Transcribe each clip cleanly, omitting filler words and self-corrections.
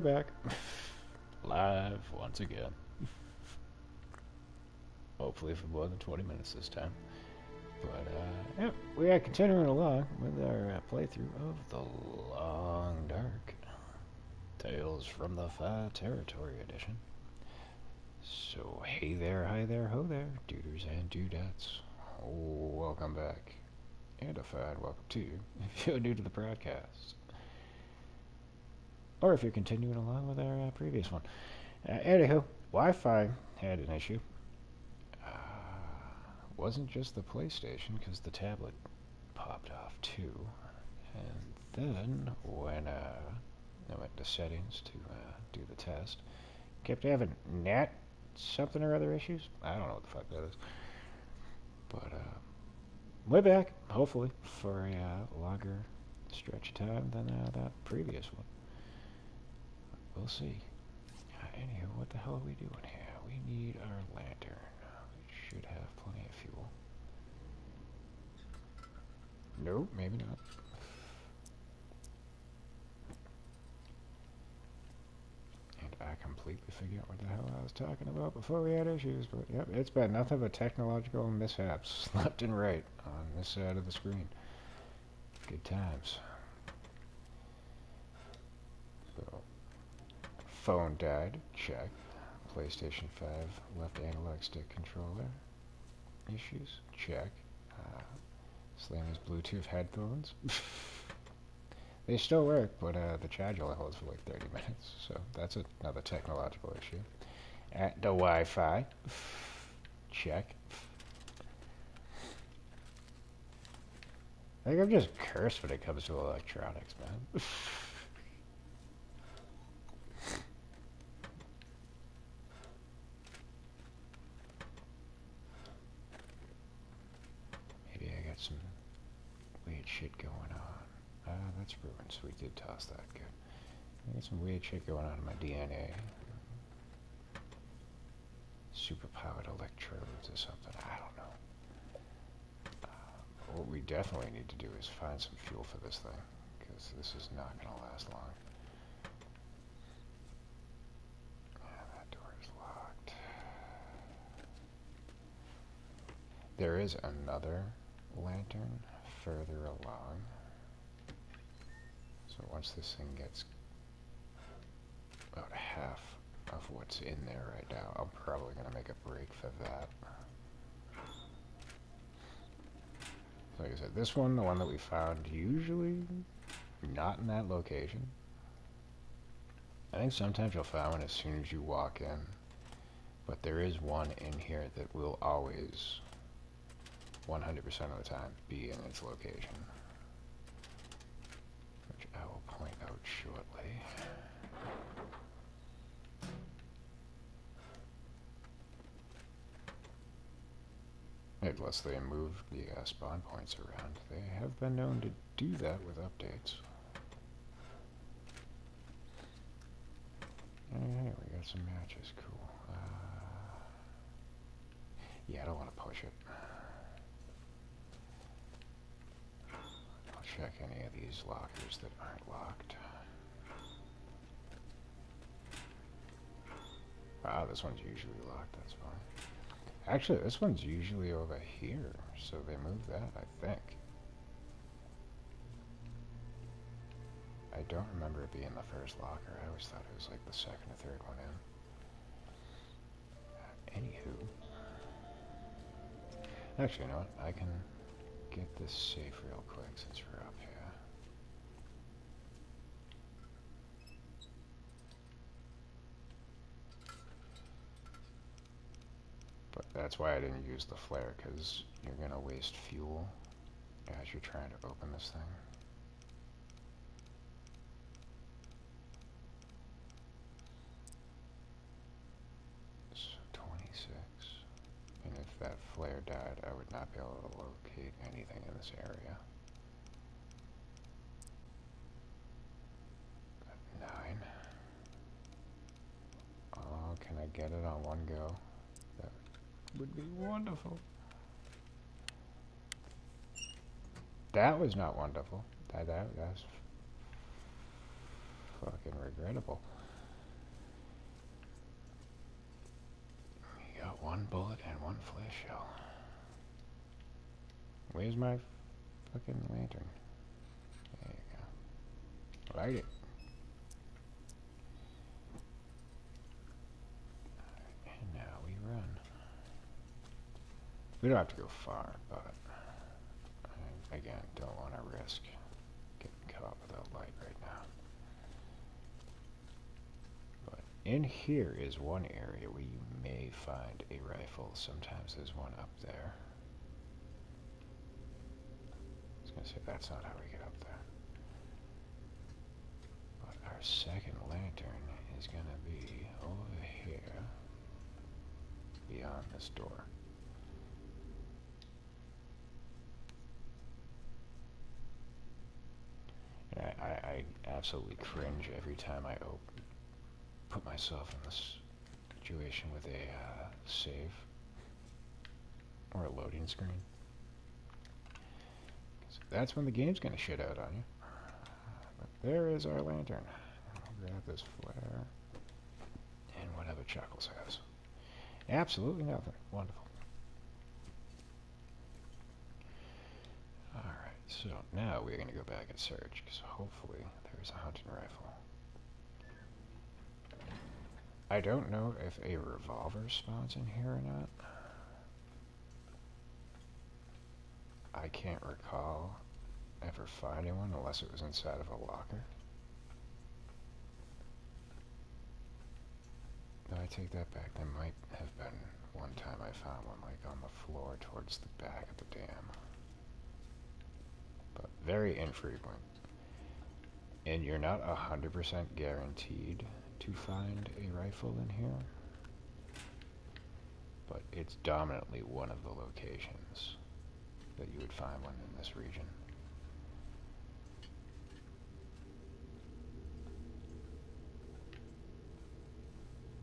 back. Live once again. Hopefully for more than 20 minutes this time. But, yeah, we are continuing along with our playthrough of The Long Dark. Tales from the Far Territory edition. So, hey there, hi there, ho there, duders and dudettes. Welcome back. And a fine welcome to you if you're new to the broadcast. Or if you're continuing along with our previous one. Anywho, Wi-Fi had an issue. Wasn't just the PlayStation, because the tablet popped off too. And then when I went to settings to do the test, kept having net something or other issues. I don't know what the fuck that is. But we're back, hopefully, for a longer stretch of time than that previous one. We'll see. Anywho, what the hell are we doing here? We need our lantern. We should have plenty of fuel. Nope, maybe not. And I completely forgot what the hell I was talking about before we had issues, but yep, it's been nothing but technological mishaps left and right on this side of the screen. Good times. So, phone died, check. PlayStation 5 left analog stick controller issues, check. Slammer's Bluetooth headphones. They still work, but the charge only holds for like 30 minutes, so that's another technological issue. At the Wi-Fi, check. I think I'm just cursed when it comes to electronics, man. Maybe I got some weird shit going on. That's ruined, so we did toss that. Good. I got some weird shit going on in my DNA. Superpowered electrodes or something. I don't know. What we definitely need to do is find some fuel for this thing, because this is not going to last long. That door is locked. There is another lantern further along. So once this thing gets about half of what's in there right now, I'm probably going to make a break for that. Like I said, this one, the one that we found, usually not in that location. I think sometimes you'll find one as soon as you walk in, but there is one in here that will always, 100% of the time, be in its location, which I will point out shortly. Unless they move the spawn points around. They have been known to do that with updates. Hey, we got some matches. Cool. Yeah, I don't want to push it. I'll check any of these lockers that aren't locked. This one's usually locked. That's fine. Actually, this one's usually over here, so they moved that, I think. I don't remember it being the first locker. I always thought it was like the second or third one in. Anywho. Actually, you know what? I can get this safe real quick since we're up here. But that's why I didn't use the flare, because you're going to waste fuel as you're trying to open this thing. So 26. And if that flare died, I would not be able to locate anything in this area. 9. Oh, can I get it on one go? That would be wonderful. That was not wonderful. That's fucking regrettable. One bullet and one flash shell. Where's my fucking lantern? There you go. Light it. And now we run. We don't have to go far, but I, again, don't want to risk getting caught without light right now. But in here is one area where you may find a rifle. Sometimes there's one up there. I was going to say, that's not how we get up there. But our second lantern is going to be over here, beyond this door. And I absolutely cringe every time I put myself in this situation with a save or a loading screen. That's when the game's gonna shit out on you. But there is our lantern. I'll grab this flare and whatever Chuckles has. Absolutely nothing. Wonderful. Alright, so now we're gonna go back and search, because hopefully there's a hunting rifle. I don't know if a revolver spawns in here or not. I can't recall ever finding one unless it was inside of a locker. No, I take that back. There might have been one time I found one like on the floor towards the back of the dam. But very infrequent. And you're not 100% guaranteed to find a rifle in here. But it's dominantly one of the locations that you would find one in this region.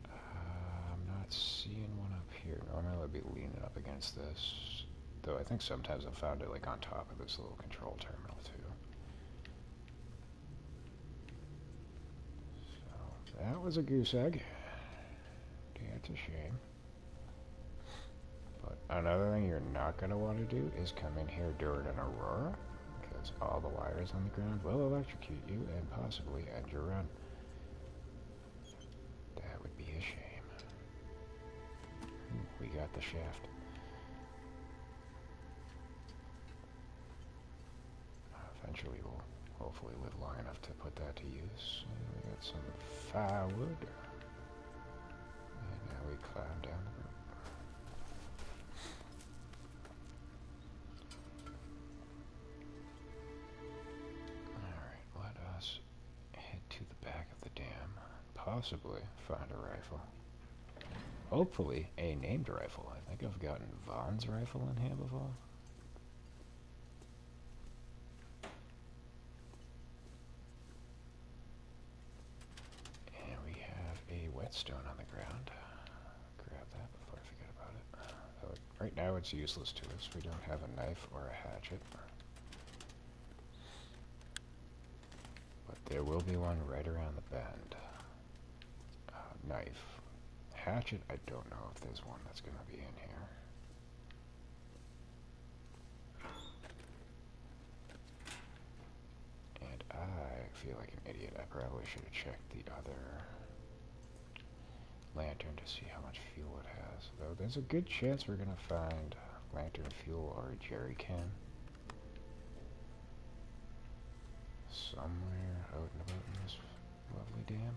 I'm not seeing one up here. Normally I'd be leaning up against this. Though I think sometimes I've found it like on top of this little control terminal too. So that was a goose egg. That's a shame. But another thing you're not going to want to do is come in here during an aurora, because all the wires on the ground will electrocute you and possibly end your run. That would be a shame. Ooh, we got the shaft. Eventually we'll hopefully live long enough to put that to use. And we got some firewood. And now we climb down the rope. Alright, let us head to the back of the dam. Possibly find a rifle. Hopefully a named rifle. I think I've gotten Vaughn's rifle in here before. And we have a whetstone on the ground. Grab that before I forget about it. Though right now it's useless to us. We don't have a knife or a hatchet. But there will be one right around the bend. Knife. Hatchet, I don't know if there's one that's going to be in here. And I feel like an idiot. I probably should have checked the other lantern to see how much fuel it has. Though there's a good chance we're going to find lantern fuel or a jerry can somewhere out and about in this lovely dam.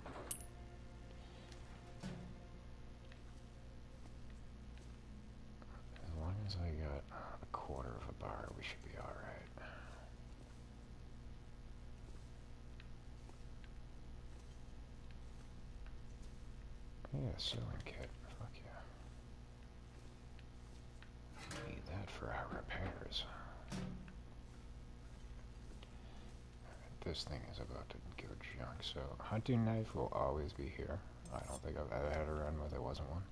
As long as I got a quarter of a bar, we should be alright. Yeah, sewing kit. Fuck yeah. Need that for our repairs. This thing is about to go junk, so hunting knife will always be here. I don't think I've ever had a run where there wasn't one.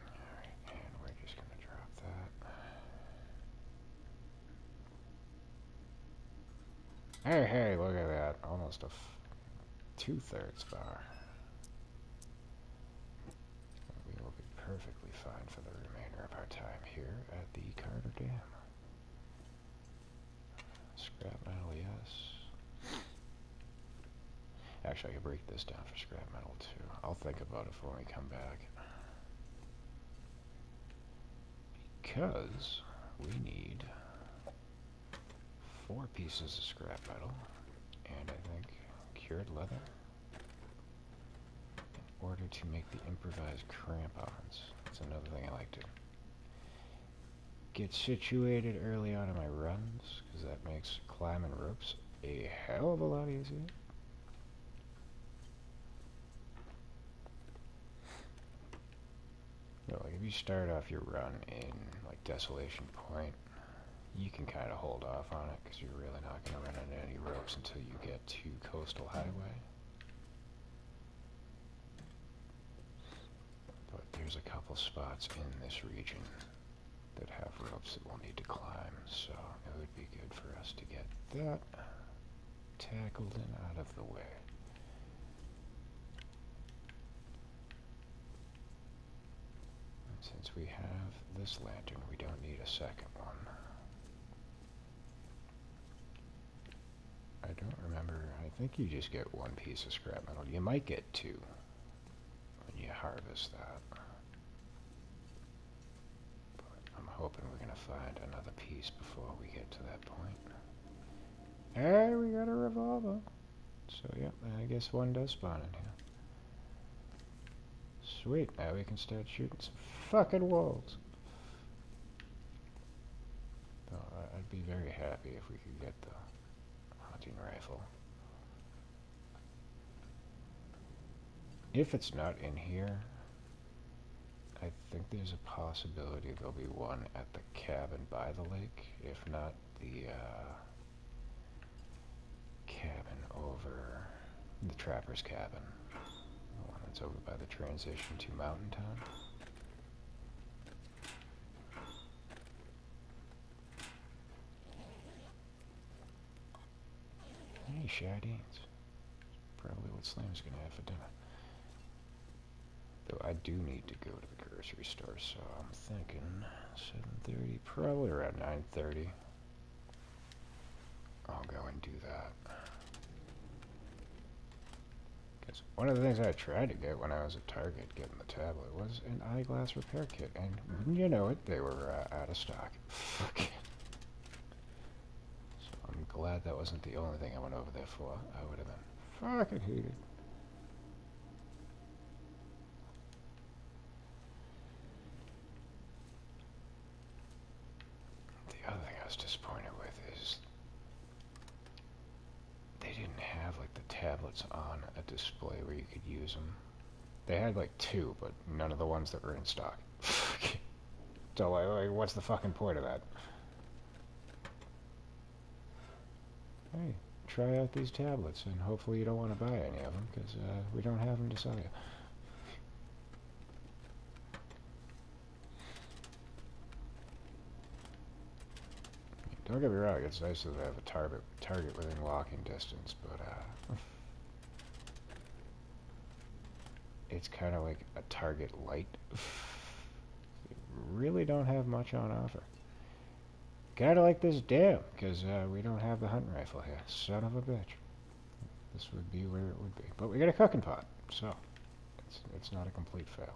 Alright, and we're just gonna drop that. Hey, hey, look at that. Almost a two-thirds bar. We will be perfectly fine for the remainder of our time here at the Carter Dam. Scrap metal, yes. Actually, I could break this down for scrap metal, too. I'll think about it when we come back. Because we need 4 pieces of scrap metal, and I think cured leather, in order to make the improvised crampons. That's another thing I like to get situated early on in my runs, because that makes climbing ropes a hell of a lot easier. You know, like if you start off your run in like Desolation Point, you can kind of hold off on it because you're really not going to run into any ropes until you get to Coastal Highway. But there's a couple spots in this region that have ropes that we'll need to climb, so it would be good for us to get that tackled and out of the way. And since we have this lantern, we don't need a second one. I don't remember. I think you just get 1 piece of scrap metal. You might get 2 when you harvest that. But I'm hoping we're going to find another piece before we get to that point. Hey, we got a revolver. So, yeah, I guess 1 does spawn in here. Sweet, now we can start shooting some fucking wolves. Oh, I'd be very happy if we could get the hunting rifle. If it's not in here, I think there's a possibility there'll be one at the cabin by the lake. If not, the cabin over the trapper's cabin. The one that's over by the transition to Mountain Town. Hey, sardines. Probably what Slim's gonna have for dinner. Though I do need to go to the grocery store, so I'm thinking 7:30, probably around 9:30. I'll go and do that. Because one of the things I tried to get when I was at Target getting the tablet was an eyeglass repair kit, and wouldn't you know it, they were out of stock. So I'm glad that wasn't the only thing I went over there for. I would have been fucking heated. The other thing I was disappointed with is they didn't have like the tablets on a display where you could use them. They had like 2, but none of the ones that were in stock. So like, what's the fucking point of that? Hey, try out these tablets, and hopefully you don't want to buy any of them, because we don't have them to sell you. Don't get me wrong, it's nice to have a target within walking distance, but it's kind of like a target light. You really don't have much on offer. Kind of like this dam, because we don't have the hunting rifle here. Son of a bitch. This would be where it would be. But we got a cooking pot, so it's not a complete fail.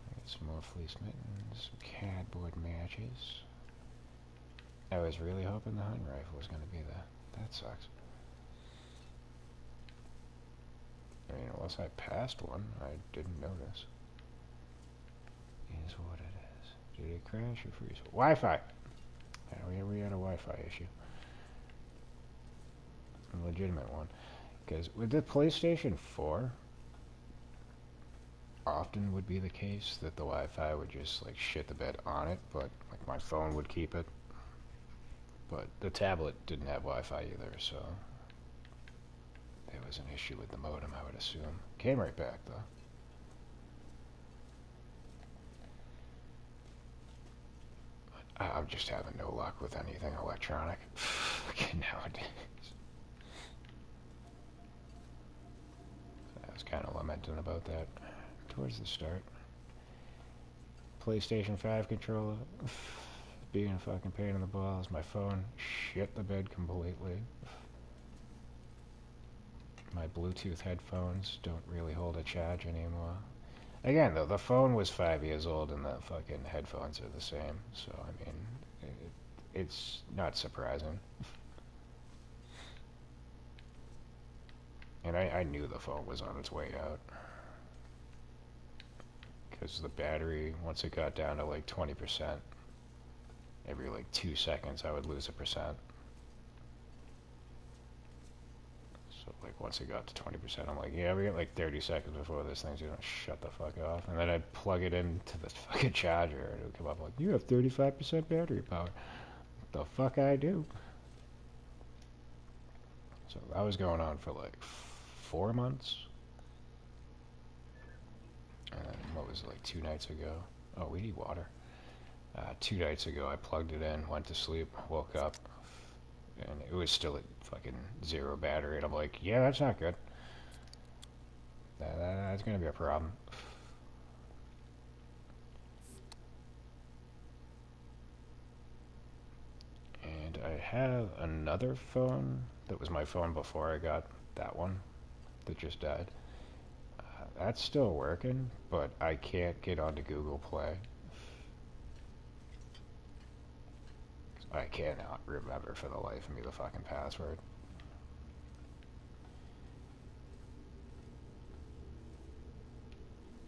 I got some more fleece mittens, some cardboard matches. I was really hoping the hunting rifle was going to be there. That sucks. I mean, unless I passed one, I didn't notice. Is what it is. Did it crash or freeze? Wi-Fi! Yeah, we had a Wi-Fi issue. A legitimate one. Because with the PlayStation 4, often would be the case that the Wi-Fi would just like shit the bed on it, but like my phone would keep it. But the tablet didn't have Wi-Fi either, so there was an issue with the modem, I would assume. Came right back, though. I'm just having no luck with anything electronic. fucking nowadays. I was kind of lamenting about that towards the start. PlayStation 5 controller being a fucking pain in the balls. My phone shit the bed completely. My Bluetooth headphones don't really hold a charge anymore. Again, though, the phone was 5 years old and the fucking headphones are the same, so I mean, it's not surprising. And I knew the phone was on its way out. Because the battery, once it got down to like 20%, every like 2 seconds I would lose 1%. So like once it got to 20%, I'm like, yeah, we got like 30 seconds before this thing's gonna shut the fuck off. And then I'd plug it into the fucking charger and it would come up like, you have 35% battery power. The fuck I do. So that was going on for like 4 months. And then what was it, like 2 nights ago? Oh, we need water. 2 nights ago I plugged it in, went to sleep, woke up, and it was still at fucking 0 battery. And I'm like, yeah, that's not good. That's gonna be a problem. And I have another phone that was my phone before I got that one that just died. That's still working, but I can't get onto Google Play. I cannot remember for the life of me the fucking password.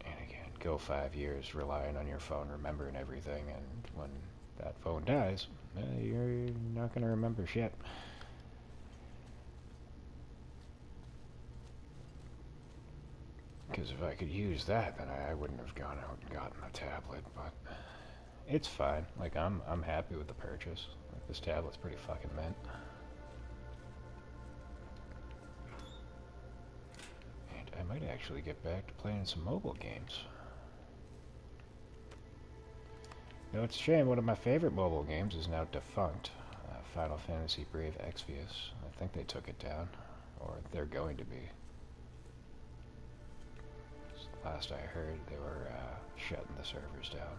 And again, go 5 years relying on your phone remembering everything, and when that phone dies, you're not going to remember shit. Because if I could use that, then I wouldn't have gone out and gotten a tablet, but it's fine. Like, I'm happy with the purchase. Like, this tablet's pretty fucking mint. And I might actually get back to playing some mobile games. Though it's a shame, one of my favorite mobile games is now defunct. Final Fantasy Brave Exvius. I think they took it down, or they're going to be. Last I heard, they were shutting the servers down.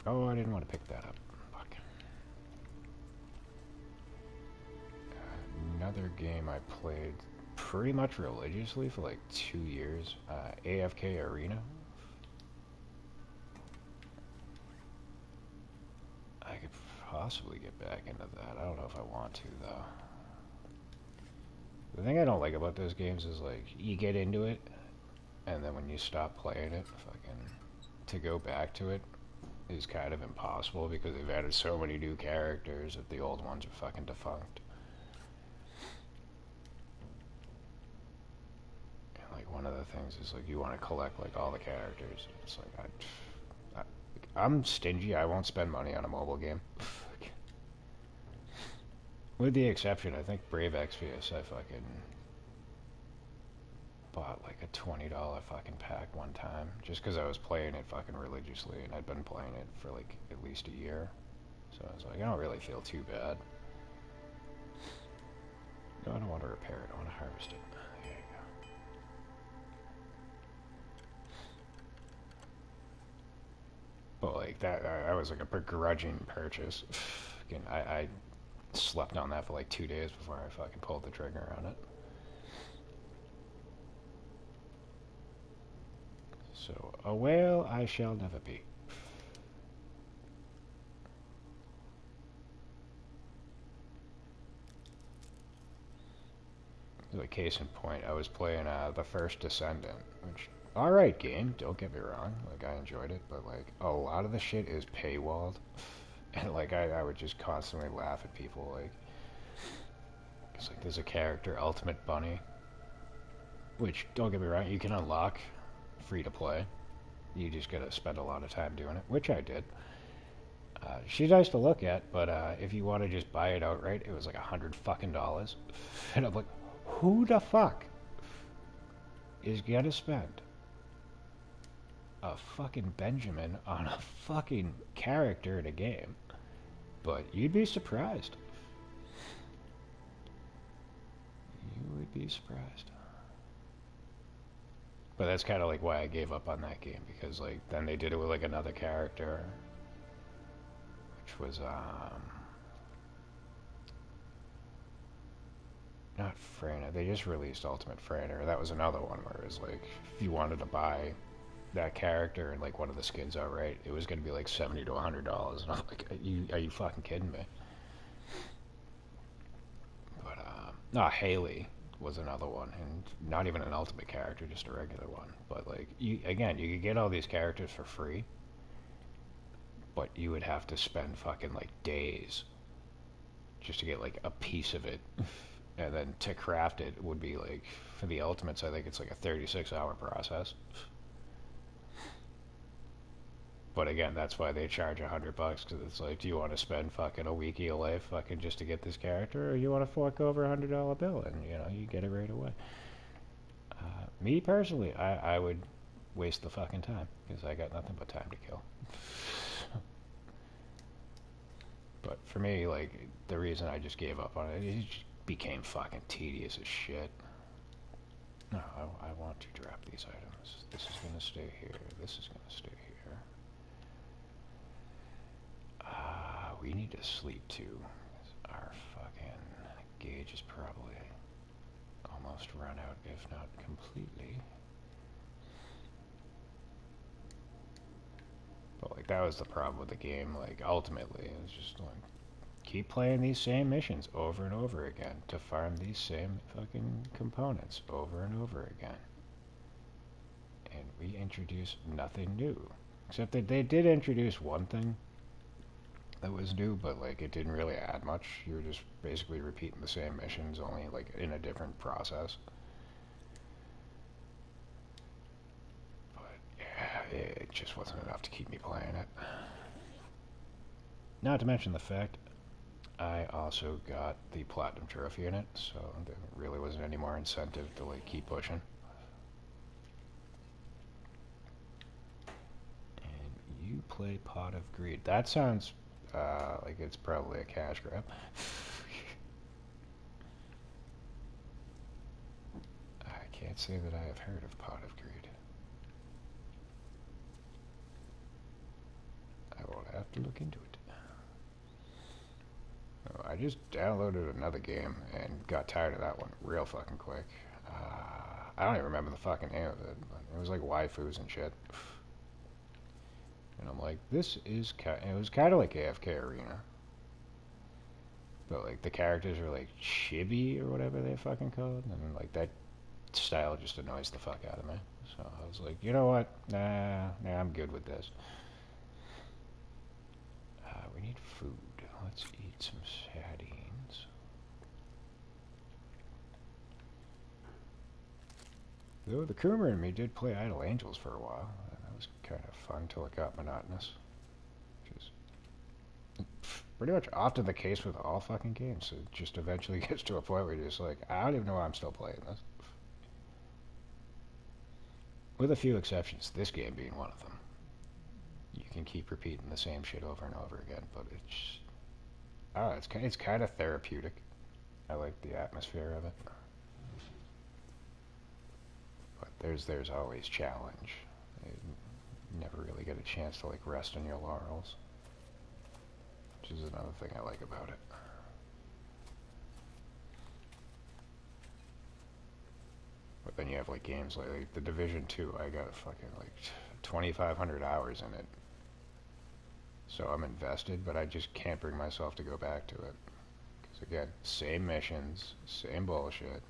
Oh, I didn't want to pick that up. Fuck. Another game I played pretty much religiously for like 2 years. AFK Arena. I could possibly get back into that. I don't know if I want to, though. The thing I don't like about those games is, like, you get into it, and then when you stop playing it, fucking, to go back to it is kind of impossible because they've added so many new characters that the old ones are fucking defunct. And, like, one of the things is, like, you want to collect, like, all the characters. It's like, I'm stingy. I won't spend money on a mobile game. With the exception, I think Brave Exvius, I fucking bought like a $20 fucking pack one time, just because I was playing it fucking religiously, and I'd been playing it for like at least a year. So I was like, I don't really feel too bad. No, I don't want to repair it, I want to harvest it. There you go. But like, that was like a begrudging purchase. Again, I slept on that for like 2 days before I fucking pulled the trigger on it. So, a whale I shall never be. Like, case in point, I was playing the first Descendant, which, alright game, don't get me wrong, like, I enjoyed it, but like, a lot of the shit is paywalled, and like, I would just constantly laugh at people, like, it's like, there's a character, Ultimate Bunny, which, don't get me wrong, you can unlock free to play. You just gotta spend a lot of time doing it, which I did. She's nice to look at, but if you want to just buy it outright, it was like $100 fucking. And I'm like, who the fuck is gonna spend a fucking Benjamin on a fucking character in a game? But you'd be surprised. You would be surprised. But that's kind of like why I gave up on that game, because like then they did it with like another character, which was not Frana. They just released Ultimate Frana. That was another one where it was like if you wanted to buy that character and like one of the skins outright, it was going to be like $70 to $100, and I'm like, are you fucking kidding me? But no, Haley was another one, and not even an ultimate character, just a regular one. But like, you could get all these characters for free, but you would have to spend fucking like days just to get like a piece of it, and then to craft it would be like for the ultimates. I think it's like a 36-hour process. But again, that's why they charge $100, because it's like, do you want to spend fucking a week of your life fucking just to get this character, or you want to fork over $100 bill and you get it right away? Me personally, I would waste the fucking time, because I got nothing but time to kill. But for me, like, the reason I just gave up on it, it just became fucking tedious as shit. No, I want to drop these items. This is gonna stay here. This is gonna stay here. We need to sleep too. Our fucking gauge is probably almost run out, if not completely. But like, that was the problem with the game. Like, ultimately, it was just like, keep playing these same missions over and over again to farm these same fucking components over and over again. And we introduced nothing new. Except that they did introduce one thing that was new, but like it didn't really add much. You were just basically repeating the same missions, only like in a different process. But yeah, it just wasn't enough to keep me playing it. Not to mention the fact I also got the platinum trophy in it, so there really wasn't any more incentive to like keep pushing. And you play Pot of Greed. That sounds like it's probably a cash grab. I can't say that I have heard of Pot of Greed. I will have to look into it. Oh, I just downloaded another game and got tired of that one real fucking quick. I don't even remember the fucking name of it, but it was like waifus and shit. And I'm like, this is it was kind of like AFK Arena. But like the characters are like chibi or whatever they fucking called, and like that style just annoys the fuck out of me. So I was like, you know what? Nah, I'm good with this. We need food. Let's eat some sardines. Though the Coomer and me did play Idle Angels for a while. That was kind of fun until it got monotonous. Which is pretty much often the case with all fucking games. It just eventually gets to a point where you're just like, I don't even know why I'm still playing this. With a few exceptions, this game being one of them. You can keep repeating the same shit over and over again, but it's kind of therapeutic. I like the atmosphere of it. But there's always challenge. You never really get a chance to like rest on your laurels, which is another thing I like about it. But then you have like games like The Division 2. I got fucking like 2,500 hours in it. So I'm invested, but I just can't bring myself to go back to it. Because again, same missions, same bullshit.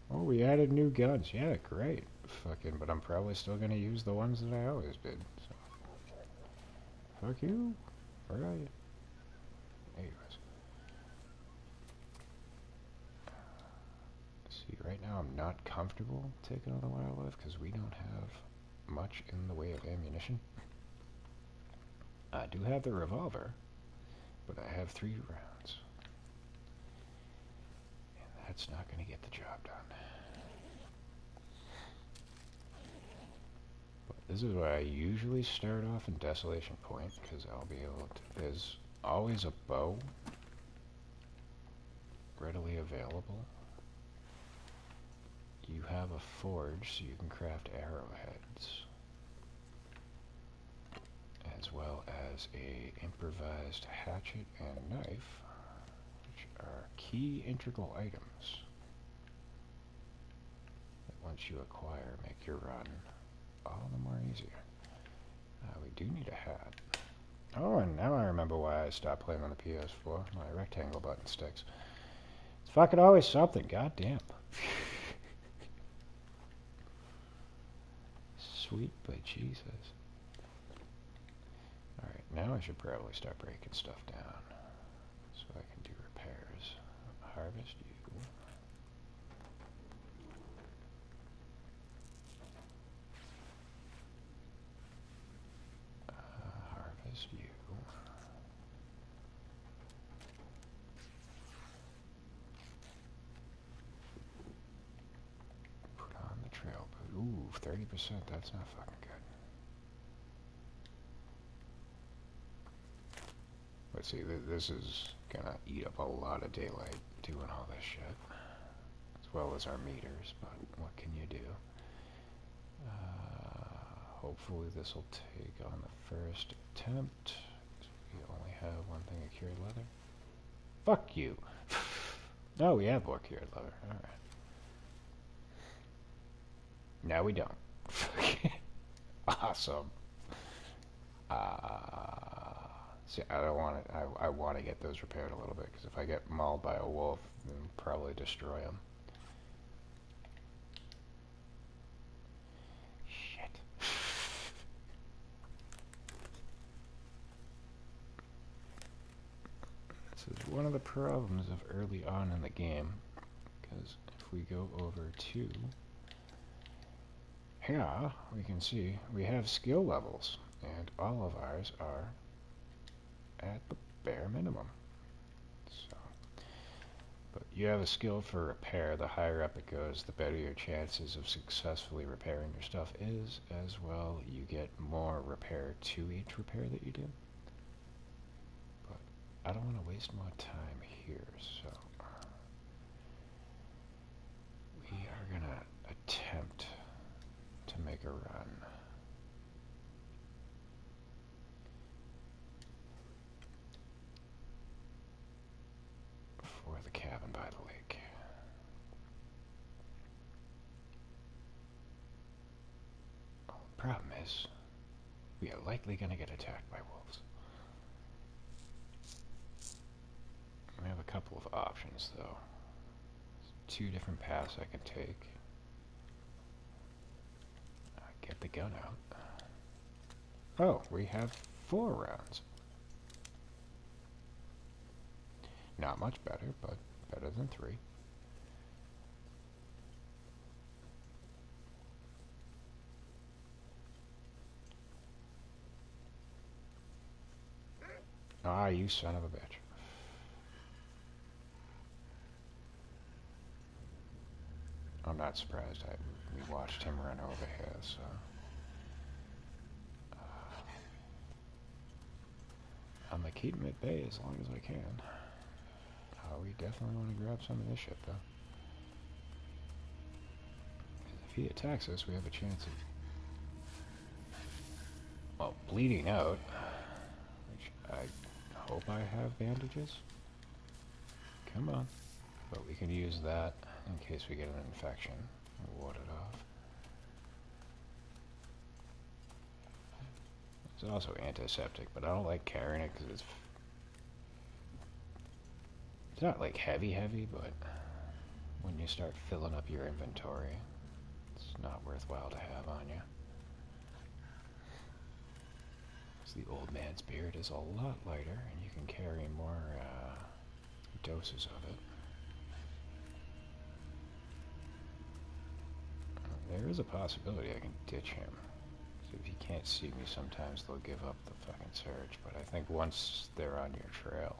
Oh, we added new guns. Yeah, great. Fucking, but I'm probably still gonna use the ones that I always did. So. Fuck you. Where are you? Anyways. See, right now I'm not comfortable taking on the wildlife because we don't have much in the way of ammunition. I do have the revolver, but I have 3 rounds. And that's not going to get the job done. But this is why I usually start off in Desolation Point, because I'll be able to... There's always a bow readily available. You have a forge, so you can craft arrowheads, as well as a improvised hatchet and knife, which are key integral items that once you acquire make your run all the more easier. We do need a hat. Oh, and now I remember why I stopped playing on the PS4. My rectangle button sticks. It's fucking always something, goddamn. Sweet but Jesus. Alright, now I should probably start breaking stuff down so I can do repairs. Harvest you. Harvest you. Put on the trail boot. Ooh, 30%, that's not fucking good. But see, this is gonna eat up a lot of daylight doing all this shit. As well as our meters, but what can you do? Hopefully this will take on the first attempt. We only have one thing of cured leather. Fuck you! No, we have more cured leather. Alright. Now we don't. Awesome. See, I don't want it. I want to get those repaired a little bit, because if I get mauled by a wolf, then I'll probably destroy them. Shit. This is one of the problems of early on in the game, because if we go over to here, we can see we have skill levels, and all of ours are at the bare minimum. So, but you have a skill for repair. The higher up it goes, the better your chances of successfully repairing your stuff is. As well, you get more repair to each repair that you do. But I don't want to waste more time here, so we are gonna attempt to make a run. For the cabin by the lake. Well, the problem is, we are likely going to get attacked by wolves. We have a couple of options, though. There's 2 different paths I can take. Get the gun out. Oh, we have 4 rounds. Not much better, but better than 3. Ah, you son of a bitch. I'm not surprised. We watched him run over here, so... I'm gonna keep him at bay as long as I can. We definitely want to grab some of this shit, though. If he attacks us, we have a chance of... well, bleeding out. Which I hope I have bandages. Come on. But we can use that in case we get an infection. Ward it off. It's also antiseptic, but I don't like carrying it because it's not like heavy, but when you start filling up your inventory, it's not worthwhile to have on you. The old man's beard is a lot lighter, and you can carry more doses of it. There is a possibility I can ditch him. So if he can't see me, sometimes they'll give up the fucking search, but I think once they're on your trail,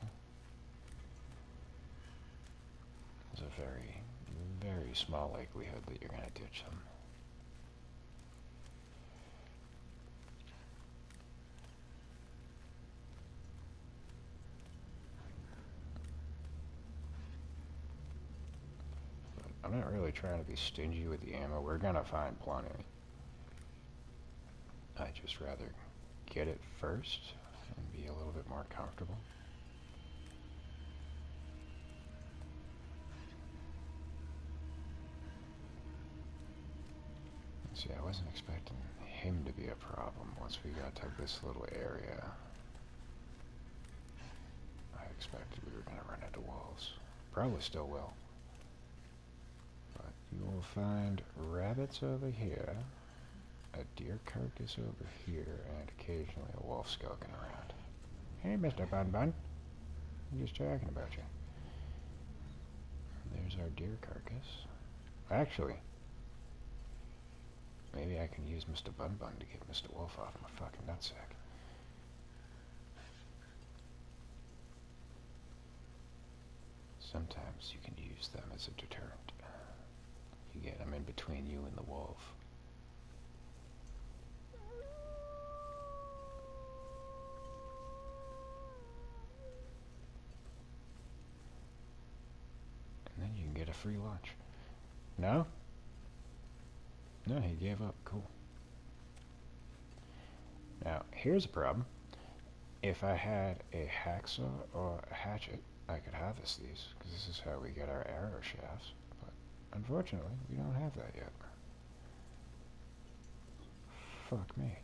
there's a very, very small likelihood that you're going to ditch them. I'm not really trying to be stingy with the ammo. We're gonna find plenty. I'd just rather get it first and be a little bit more comfortable. See, I wasn't expecting him to be a problem once we got to this little area. I expected we were going to run into wolves. Probably still will. But you will find rabbits over here, a deer carcass over here, and occasionally a wolf skulking around. Hey, Mr. Bun Bun. I'm just talking about you. There's our deer carcass. Actually, maybe I can use Mr. Bun Bun to get Mr. Wolf off my fucking nutsack. Sometimes you can use them as a deterrent. You get them in between you and the wolf. And then you can get a free lunch. No? No, he gave up. Cool. Now, here's a problem. If I had a hacksaw or a hatchet, I could harvest these, because this is how we get our arrow shafts. But unfortunately, we don't have that yet. Fuck me.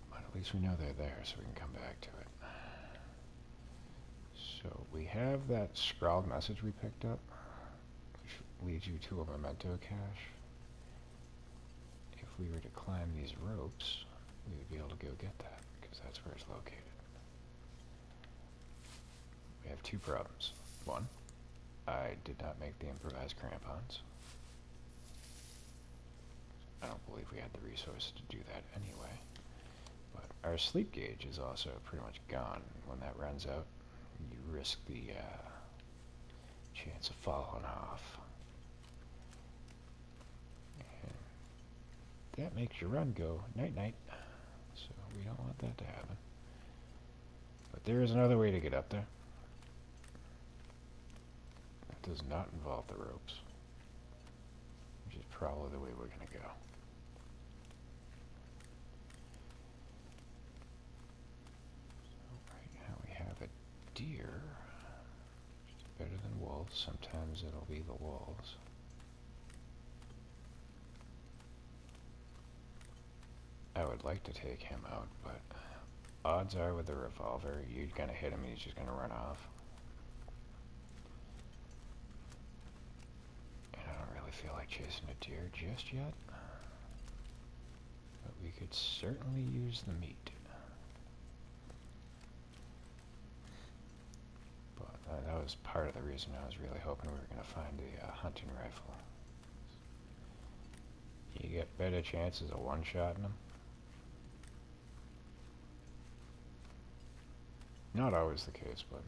But at least we know they're there, so we can come back to it. So we have that scrawled message we picked up, which leads you to a memento cache. If we were to climb these ropes, we would be able to go get that, because that's where it's located. We have two problems. One, I did not make the improvised crampons. I don't believe we had the resources to do that anyway. But our sleep gauge is also pretty much gone. When that runs out, you risk the chance of falling off. And that makes your run go night-night. So we don't want that to happen. But there is another way to get up there. That does not involve the ropes, which is probably the way we're going to go. So right now we have a deer. Which is better than wolves. Sometimes it'll be the wolves. I would like to take him out, but odds are with the revolver, you're going to hit him and he's just going to run off. And I don't really feel like chasing a deer just yet. But we could certainly use the meat. But that was part of the reason I was really hoping we were going to find a hunting rifle. You get better chances of one-shotting them. Not always the case, but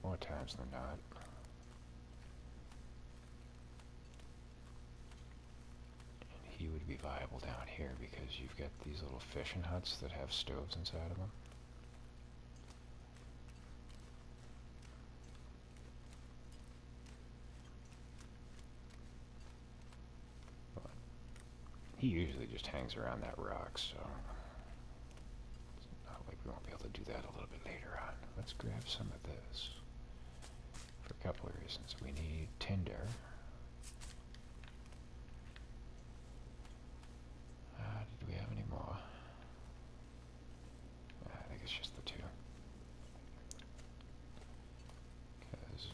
more times than not. And he would be viable down here because you've got these little fishing huts that have stoves inside of them. But he usually just hangs around that rock, so we won't be able to do that a little bit later on. Let's grab some of this. For a couple of reasons. We need tinder. Did we have any more? I think it's just the two. Because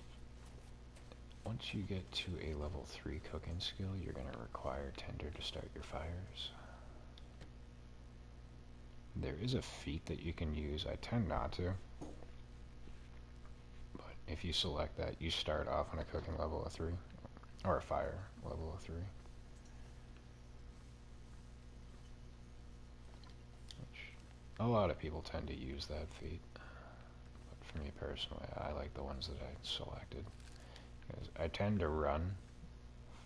once you get to a level 3 cooking skill, you're going to require tinder to start your fires. There is a feat that you can use. I tend not to. But if you select that, you start off on a cooking level of 3. Or a fire level of 3. Which a lot of people tend to use that feat. But for me personally, I like the ones that I selected. Because I tend to run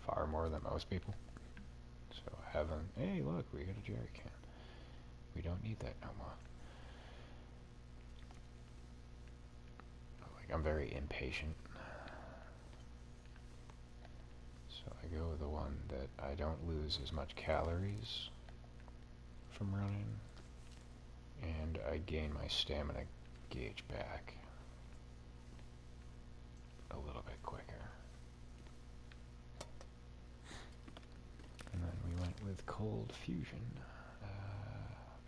far more than most people. So having, hey look, we got a jerry can. We don't need that no more. Like, I'm very impatient. So I go with the one that I don't lose as much calories from running, and I gain my stamina gauge back a little bit quicker. And then we went with cold fusion.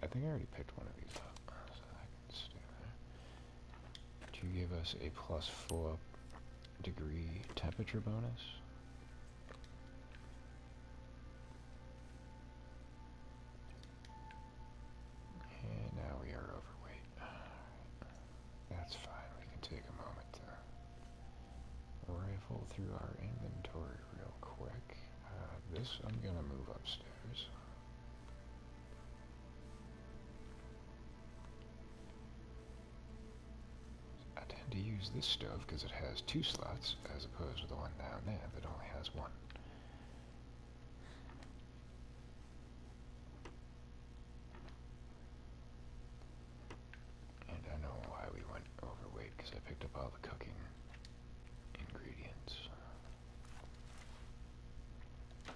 I think I already picked one of these up, so I can stay there. To give us a +4 degree temperature bonus. And now we are overweight. That's fine, we can take a moment to rifle through our inventory real quick. This I'm gonna move upstairs. I tend to use this stove because it has 2 slots as opposed to the one down there that only has 1. And I know why we went overweight, because I picked up all the cooking ingredients.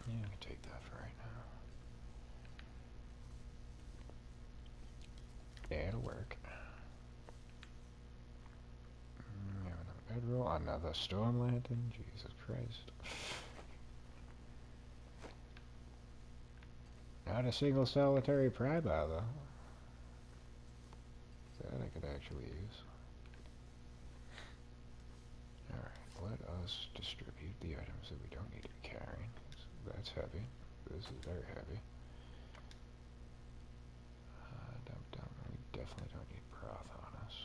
Yeah, I can take that for right now. That'll work. Another bedroll, another storm lantern, Jesus Christ. Not a single solitary pry bar, though. That I could actually use. Alright, let us distribute the items that we don't need to be carrying. That's heavy. This is very heavy. Dump. We definitely don't need broth on us.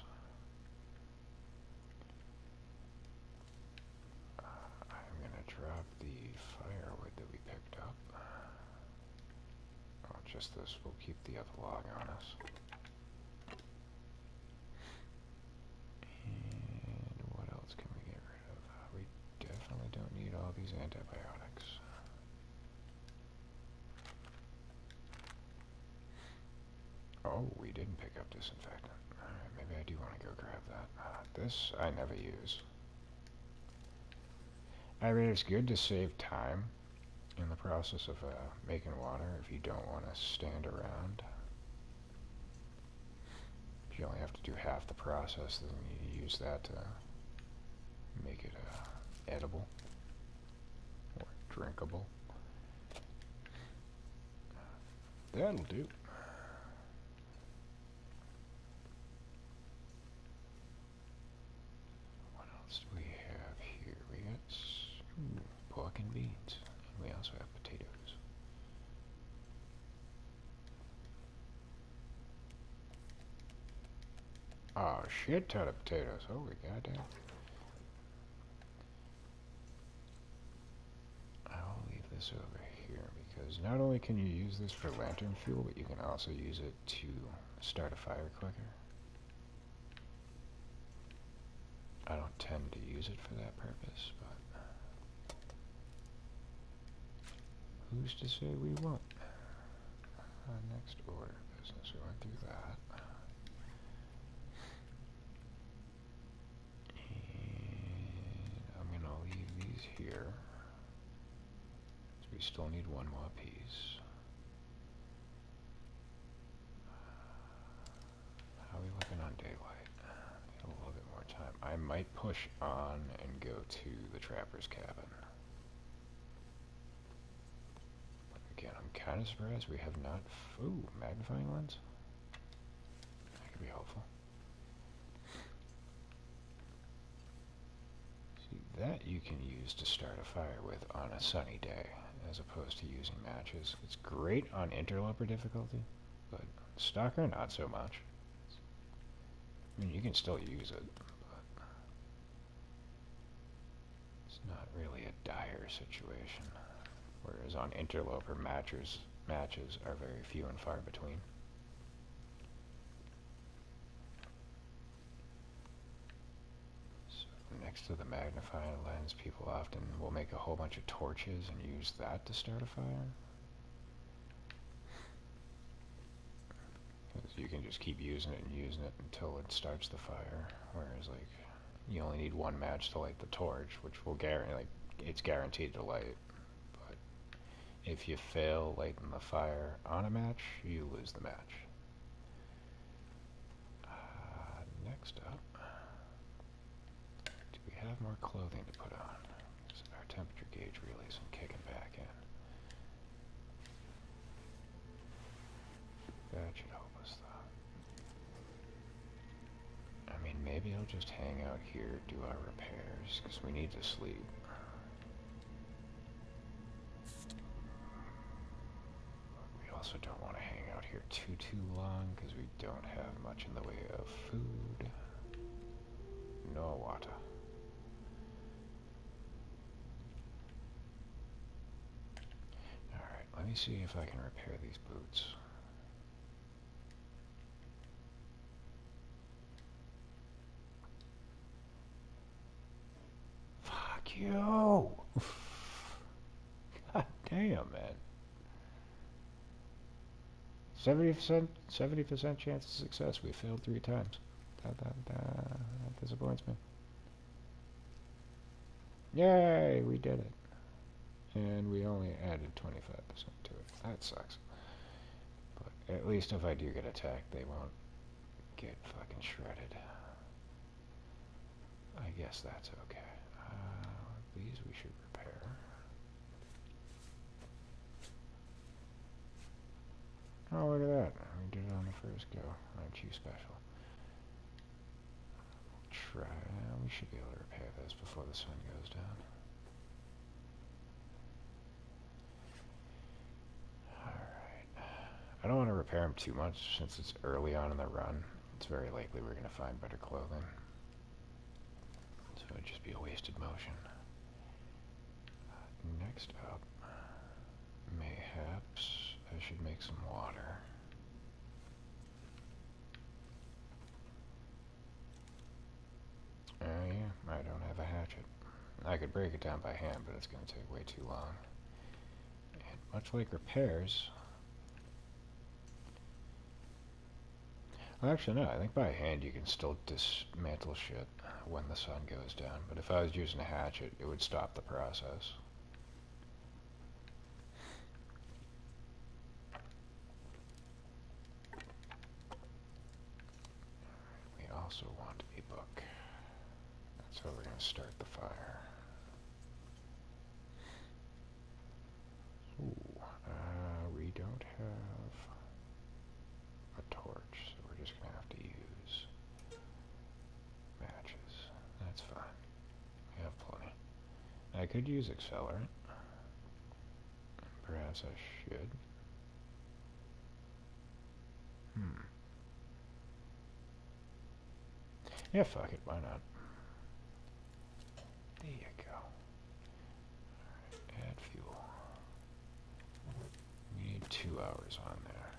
I'm gonna drop the firewood that we picked up. Oh, just this. We'll keep the other log on us. And what else can we get rid of? We definitely don't need all these antibiotics. Oh, we didn't pick up disinfectant. Alright, maybe I do want to go grab that. This I never use. I mean, it's good to save time in the process of making water if you don't want to stand around. If you only have to do half the process, then you use that to make it edible or drinkable. That'll do. What else do we have here? We got pork and beans. And we also have potatoes. Oh, shit ton of potatoes. Holy goddamn. I'll leave this over here because not only can you use this for lantern fuel, but you can also use it to start a fire quicker. I don't tend to use it for that purpose, but who's to say we won't? Next order of business, we went through that. And I'm gonna leave these here. So we still need one more piece. How are we looking on daylight? Need a little bit more time. I might push on and go to the trapper's cabin. Again, I'm kind of surprised we have not... Ooh, magnifying lens? That could be helpful. See, that you can use to start a fire with on a sunny day, as opposed to using matches. It's great on interloper difficulty, but Stalker, not so much. I mean, you can still use it, but it's not really a dire situation. Whereas on interloper, matches are very few and far between. So next to the magnifying lens, people often will make a whole bunch of torches and use that to start a fire. Because you can just keep using it and using it until it starts the fire. Whereas, like, You only need one match to light the torch, which will guarantee, like, it's guaranteed to light. But if you fail lighting the fire on a match, you lose the match. Next up, do we have more clothing to put on? Our temperature gauge really isn't kicking back in. That should help us, though. I mean, maybe I'll just hang out here, do our repairs, because we need to sleep. We also don't want to hang out here too long, because we don't have much in the way of food. No water. Alright, let me see if I can repair these boots. Fuck you! God damn, man. 70% chance of success. We failed 3 times. That disappoints me. Yay, we did it. And we only added 25% to it. That sucks. But at least if I do get attacked, they won't get fucking shredded. I guess that's okay. These we should repair. Oh, look at that. We did it on the first go. Aren't you special? We should be able to repair this before the sun goes down. Alright. I don't want to repair them too much since it's early on in the run. It's very likely we're going to find better clothing. So it'd just be a wasted motion. Next up, mayhaps I should make some water. Yeah, I don't have a hatchet. I could break it down by hand, but it's going to take way too long. And much like repairs... Well, actually, no, I think by hand you can still dismantle shit when the sun goes down. But if I was using a hatchet, it would stop the process. We also want a book. That's how we're going to start the fire. Ooh, we don't have a torch, so we're just going to have to use matches. That's fine. We have plenty. I could use accelerant. Perhaps I should. Yeah, fuck it, why not? There you go. Alright, add fuel. We need 2 hours on there.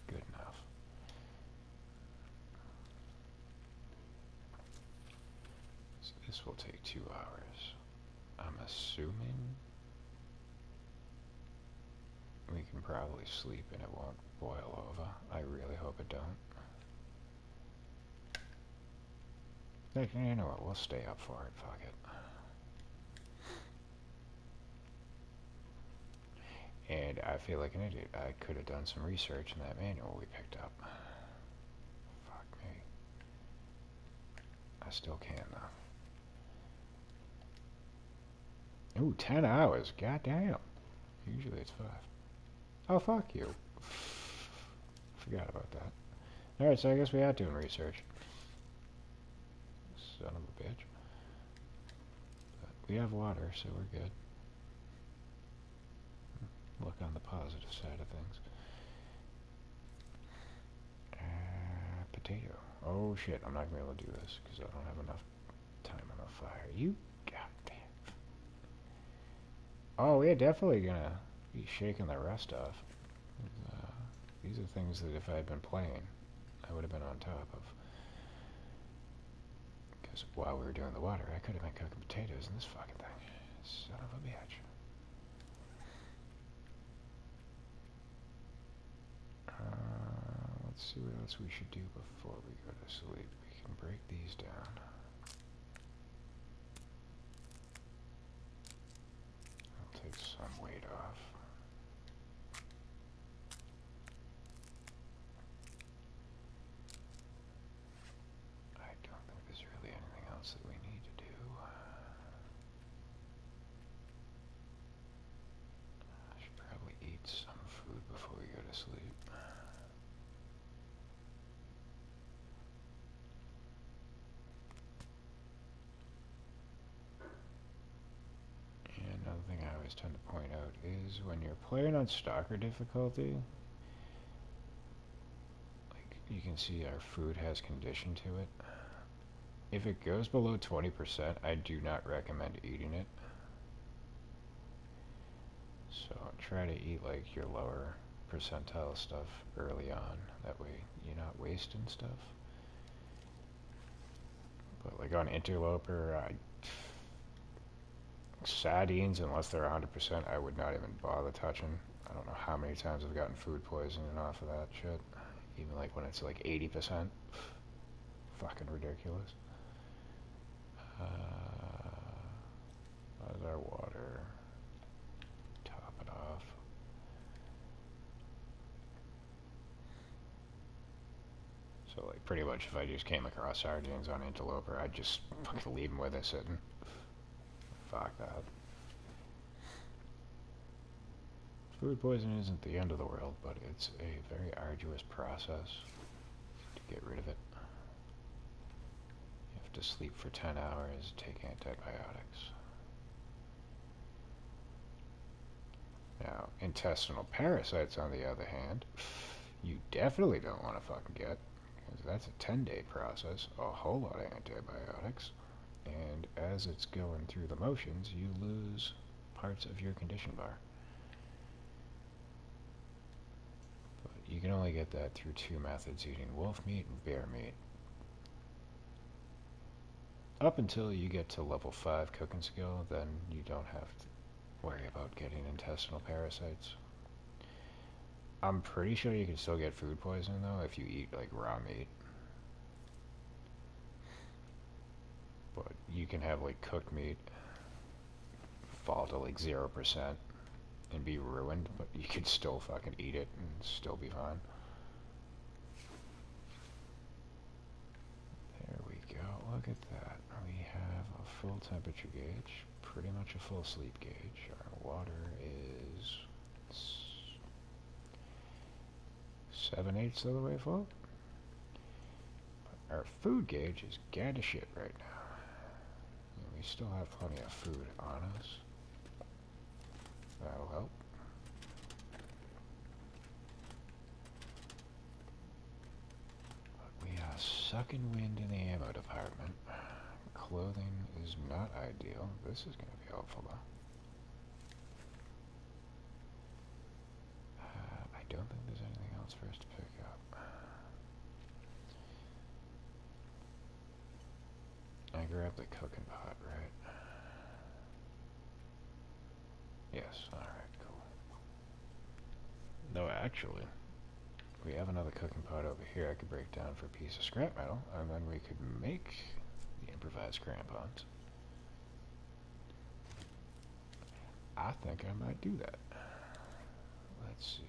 Good enough. So this will take 2 hours. I'm assuming we can probably sleep and it won't boil over. I really hope it don't. You know what, we'll stay up for it, fuck it. And I feel like an idiot. I could have done some research in that manual we picked up. Fuck me. I still can, though. Ooh, 10 hours. Goddamn. Usually it's 5. Oh, fuck you. Forgot about that. Alright, so I guess we are doing research. Son of a bitch. But we have water, so we're good. Look on the positive side of things. Potato. Oh shit, I'm not going to be able to do this because I don't have enough time on the fire. You goddamn. Oh, we're definitely going to be shaking the rust off. These are things that if I had been playing, I would have been on top of. Because while we were doing the water, I could have been cooking potatoes in this fucking thing. Son of a bitch. Let's see what else we should do before we go to sleep. We can break these down. I'll take some weight off. I don't think there's really anything else that we need to do. I should probably eat some food before we go to sleep. And another thing I always tend to point out is when you're playing on Stalker difficulty, like you can see our food has condition to it. If it goes below 20%, I do not recommend eating it. So try to eat like your lower percentile stuff early on. That way you're not wasting stuff. But like on Interloper, sardines, unless they're 100%, I would not even bother touching. I don't know how many times I've gotten food poisoning off of that shit. Even like when it's like 80%. Fucking ridiculous. How's our water? Top it off. So like pretty much if I just came across sardines on Interloper, I'd just fucking leave them where they're sitting. Fuck that. Food poisoning isn't the end of the world, but it's a very arduous process to get rid of it. You have to sleep for 10 hours, take antibiotics. Now, intestinal parasites, on the other hand, you definitely don't want to fucking get, because that's a 10-day process, a whole lot of antibiotics, and as it's going through the motions, you lose parts of your condition bar. But you can only get that through two methods, eating wolf meat and bear meat. Up until you get to level 5 cooking skill, then you don't have to worry about getting intestinal parasites. I'm pretty sure you can still get food poisoning though if you eat like raw meat. But you can have like cooked meat fall to like 0% and be ruined, but you could still fucking eat it and still be fine. There we go, look at that. We have a full temperature gauge, pretty much a full sleep gauge. Our water is 7/8 of the way full. But our food gauge is gad to shit right now. And we still have plenty of food on us. That'll help. But we are sucking wind in the ammo department. Clothing is not ideal. This is going to be helpful though. I don't think there's anything else for us to pick up. I grabbed the cooking pot, right? Yes, alright, cool. No, actually, we have another cooking pot over here I could break down for a piece of scrap metal, and then we could make the improvised crampons. I think I might do that. Let's see.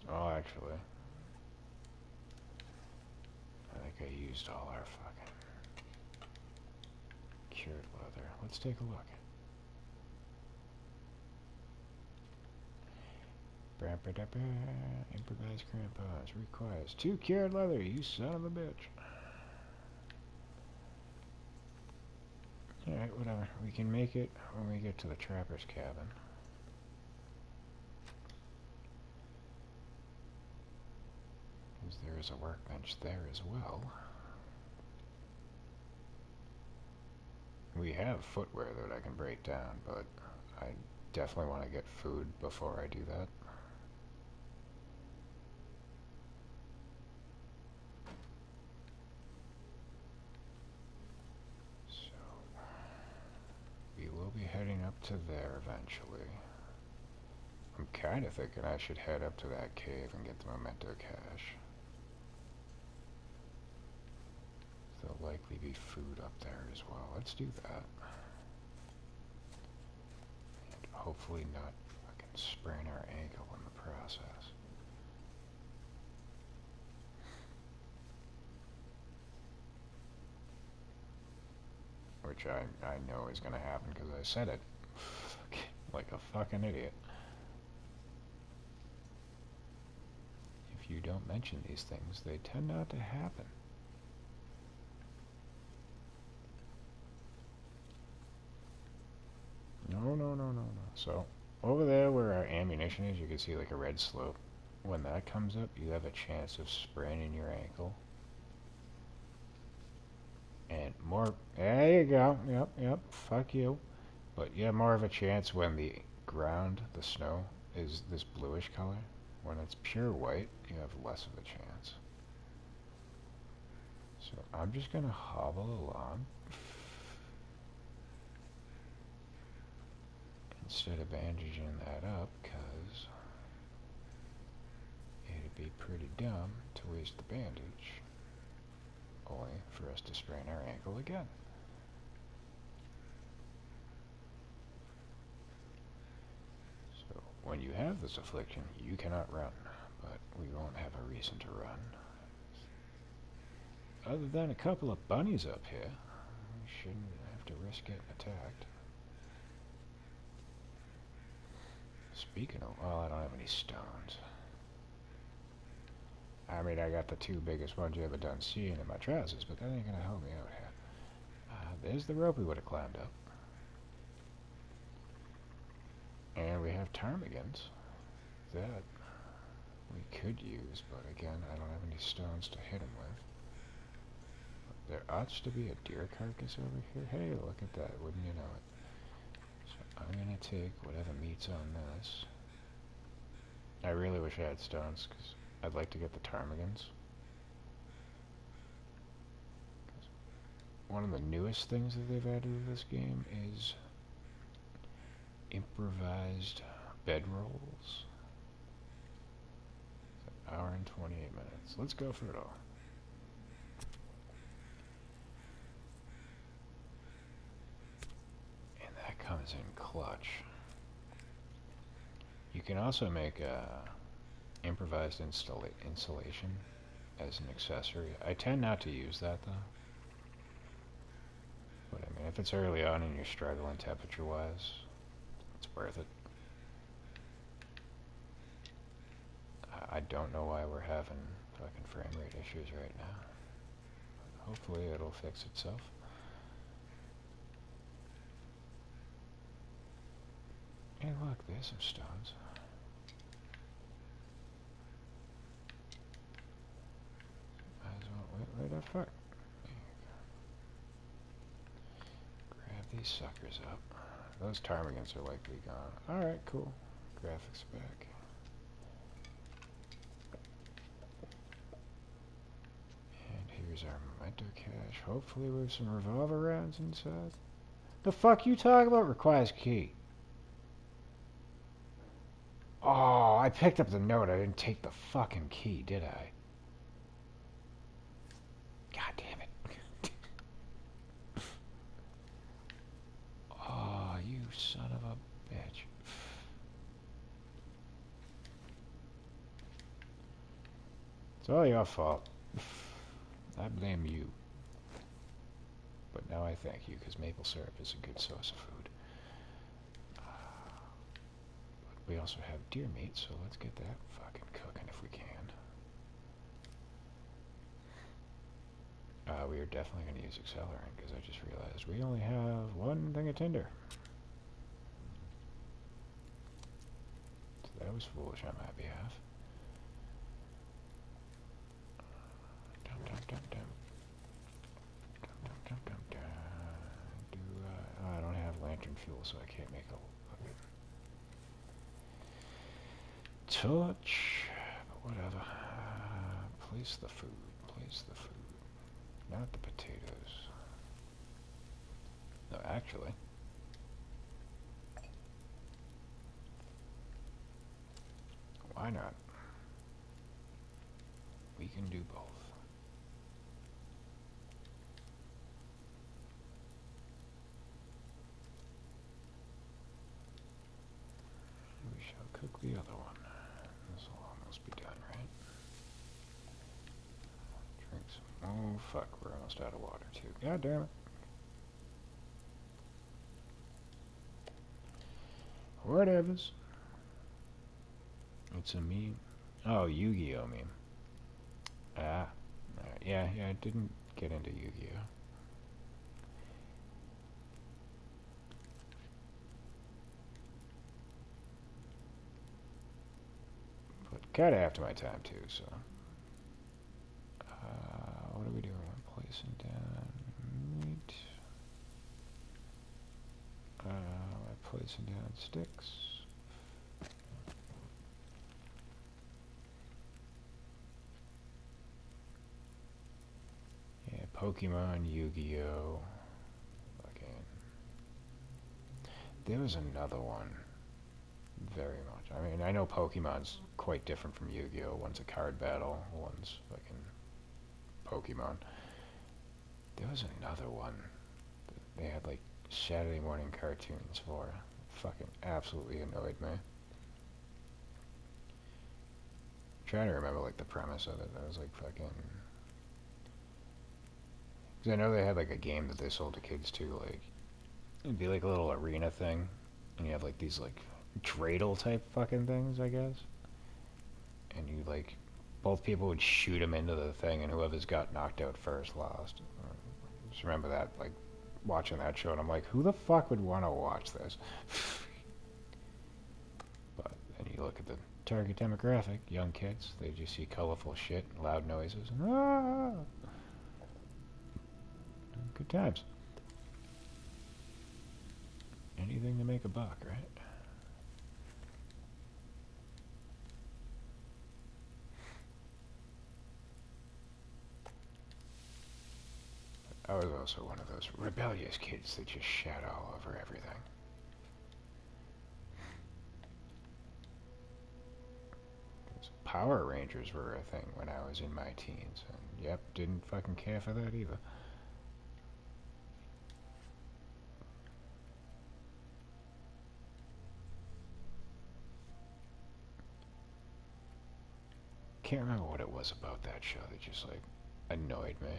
Oh, actually, I think I used all our fucking cured leather. Let's take a look. Improvised crampons requires 2 cured leather, you son of a bitch. Alright, whatever. We can make it when we get to the trapper's cabin. Because there is a workbench there as well. We have footwear that I can break down, but I definitely want to get food before I do that. So, we will be heading up to there eventually. I'm kind of thinking I should head up to that cave and get the memento cache. There'll likely be food up there as well. Let's do that. And hopefully not fucking sprain our ankle in the process. Which I know is going to happen because I said it like a fucking idiot. If you don't mention these things, they tend not to happen. No. So, over there where our ammunition is, you can see like a red slope. When that comes up, you have a chance of spraining your ankle. And more, there you go, yep, fuck you. But you have more of a chance when the ground, the snow, is this bluish color. When it's pure white, you have less of a chance. So I'm just gonna hobble along. Instead of bandaging that up, because it'd be pretty dumb to waste the bandage, only for us to sprain our ankle again. So when you have this affliction, you cannot run, but we won't have a reason to run. Other than a couple of bunnies up here, we shouldn't have to risk getting attacked. Speaking of, well, I don't have any stones. I mean, I got the two biggest ones you ever done seeing in my trousers, but that ain't gonna help me out here. There's the rope we would have climbed up. And we have ptarmigans that we could use, but again, I don't have any stones to hit them with. There ought to be a deer carcass over here. Hey, look at that, wouldn't you know it? So I'm gonna take whatever meat's on this. I really wish I had stones, because I'd like to get the ptarmigans. One of the newest things that they've added to this game is improvised bedrolls. It's an hour and 28 minutes. Let's go for it all. And that comes in clutch. You can also make improvised insulation as an accessory. I tend not to use that though. But I mean, if it's early on and you're struggling temperature-wise, it's worth it. I don't know why we're having fucking frame rate issues right now. Hopefully it'll fix itself. Hey look, there's some stones. Might as well, wait the fuck? Grab these suckers up. Those ptarmigans are likely gone. Alright, cool. Graphics back. And here's our memento cache. Hopefully we have some revolver rounds inside. The fuck you talking about? Requires key. Oh, I picked up the note. I didn't take the fucking key, did I? God damn it. Oh, you son of a bitch. It's all your fault. I blame you. But now I thank you, because maple syrup is a good source of food. We also have deer meat, so let's get that fucking cooking if we can. We are definitely going to use accelerant, because I just realized we only have one thing of tinder. So that was foolish on my behalf. I don't have lantern fuel, so I can't make a torch, but whatever. Place the food, not the potatoes. No, actually, Why not? We can do both. We shall cook the other one. This will almost be done, right? Drink some. Oh, fuck. We're almost out of water, too. God damn it. Whatevers. It's a meme. Oh, Yu-Gi-Oh meme. Ah. Yeah, I didn't get into Yu-Gi-Oh. But kinda after my time, too, so. What are we doing? I'm placing down meat. I'm placing down sticks. Yeah, Pokemon, Yu-Gi-Oh. Okay. There was another one. Very much. I mean, I know Pokemon's quite different from Yu-Gi-Oh. One's a card battle, one's fucking Pokemon. There was another one that they had like Saturday morning cartoons for. Fucking absolutely annoyed me. I'm trying to remember like the premise of it. I was like fucking. Because I know they had like a game that they sold to kids too. Like it'd be like a little arena thing, and you have like these like dreidel type fucking things, I guess. And you like both people would shoot him into the thing, and whoever's got knocked out first lost. Just remember that, like, watching that show, and I'm like, who the fuck would want to watch this? But then you look at the target demographic, young kids, they just see colorful shit, loud noises, and good times. Anything to make a buck, right? I was also one of those rebellious kids that just shat all over everything. Power Rangers were a thing when I was in my teens, and yep, didn't fucking care for that either. Can't remember what it was about that show that just like annoyed me.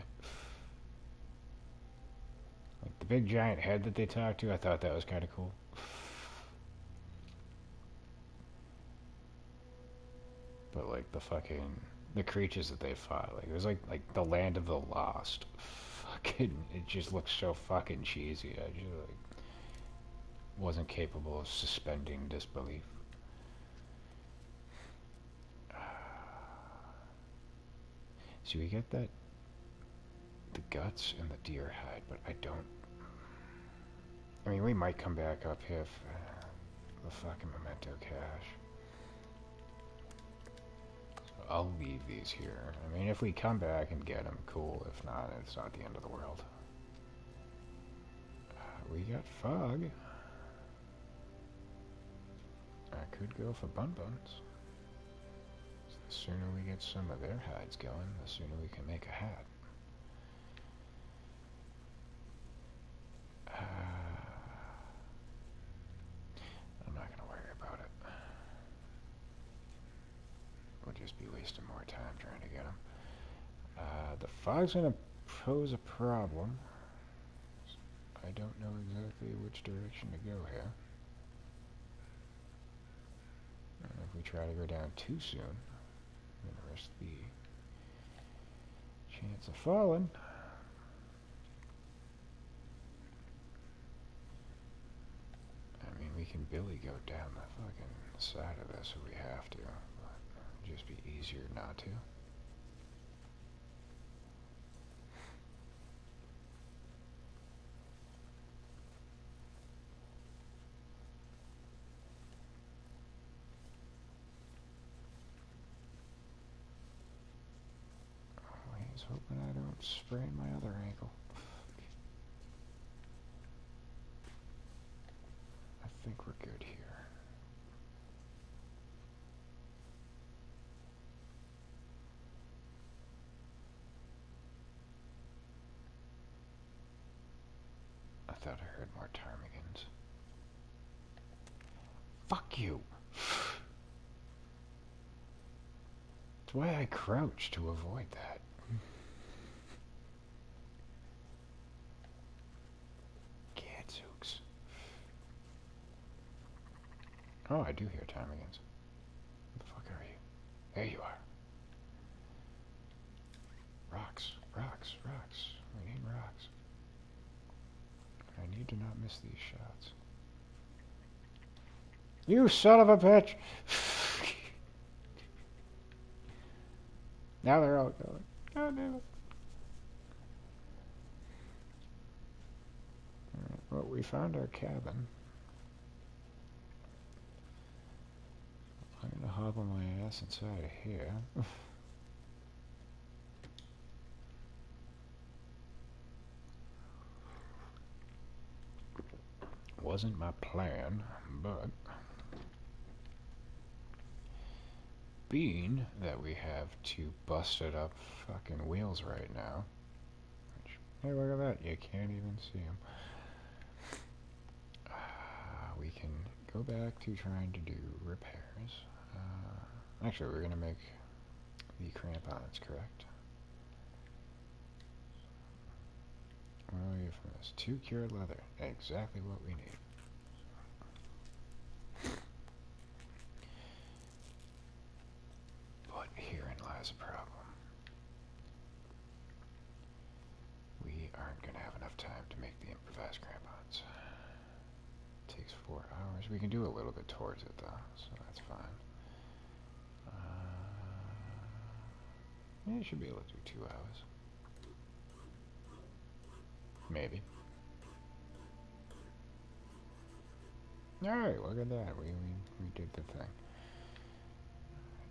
Like the big giant head that they talked to, I thought that was kind of cool. But like the creatures that they fought, like it was like the land of the lost. Fucking, it just looked so fucking cheesy. I just like wasn't capable of suspending disbelief. So we get the guts and the deer hide, but I don't. I mean, we might come back up here for the fucking memento cache. I'll leave these here. I mean, if we come back and get them, cool. If not, it's not the end of the world. We got fog. I could go for bun buns. So the sooner we get some of their hides going, the sooner we can make a hat. I'm not going to worry about it. We'll just be wasting more time trying to get them. The fog's going to pose a problem. I don't know exactly which direction to go here. And if we try to go down too soon, we're going to risk the chance of falling. I mean, we can Billy go down the fucking side of this if we have to, but it'd just be easier not to. He's hoping I don't sprain my other ankle. I think we're good here. thought I heard more ptarmigans. Fuck you! That's why I crouch, to avoid that. Gadzooks. Oh, I do hear ptarmigans. Where the fuck are you? There you are. Rocks, rocks, rocks. We need rocks. I need to not miss these shots. You son of a bitch! Now they're all going. God damn it. Alright, well, we found our cabin. I'm gonna hobble my ass inside of here. Wasn't my plan, but being that we have two busted up fucking wheels right now, which, hey, look at that, you can't even see them. We can go back to trying to do repairs. Actually, we're gonna make the crampons, correct? What do we get from this? 2 cured leather. Exactly what we need. But herein lies a problem. We aren't going to have enough time to make the improvised crampons. It takes 4 hours. We can do a little bit towards it though, so that's fine. Yeah, you should be able to do 2 hours. Maybe. Alright, look at that. We did the thing.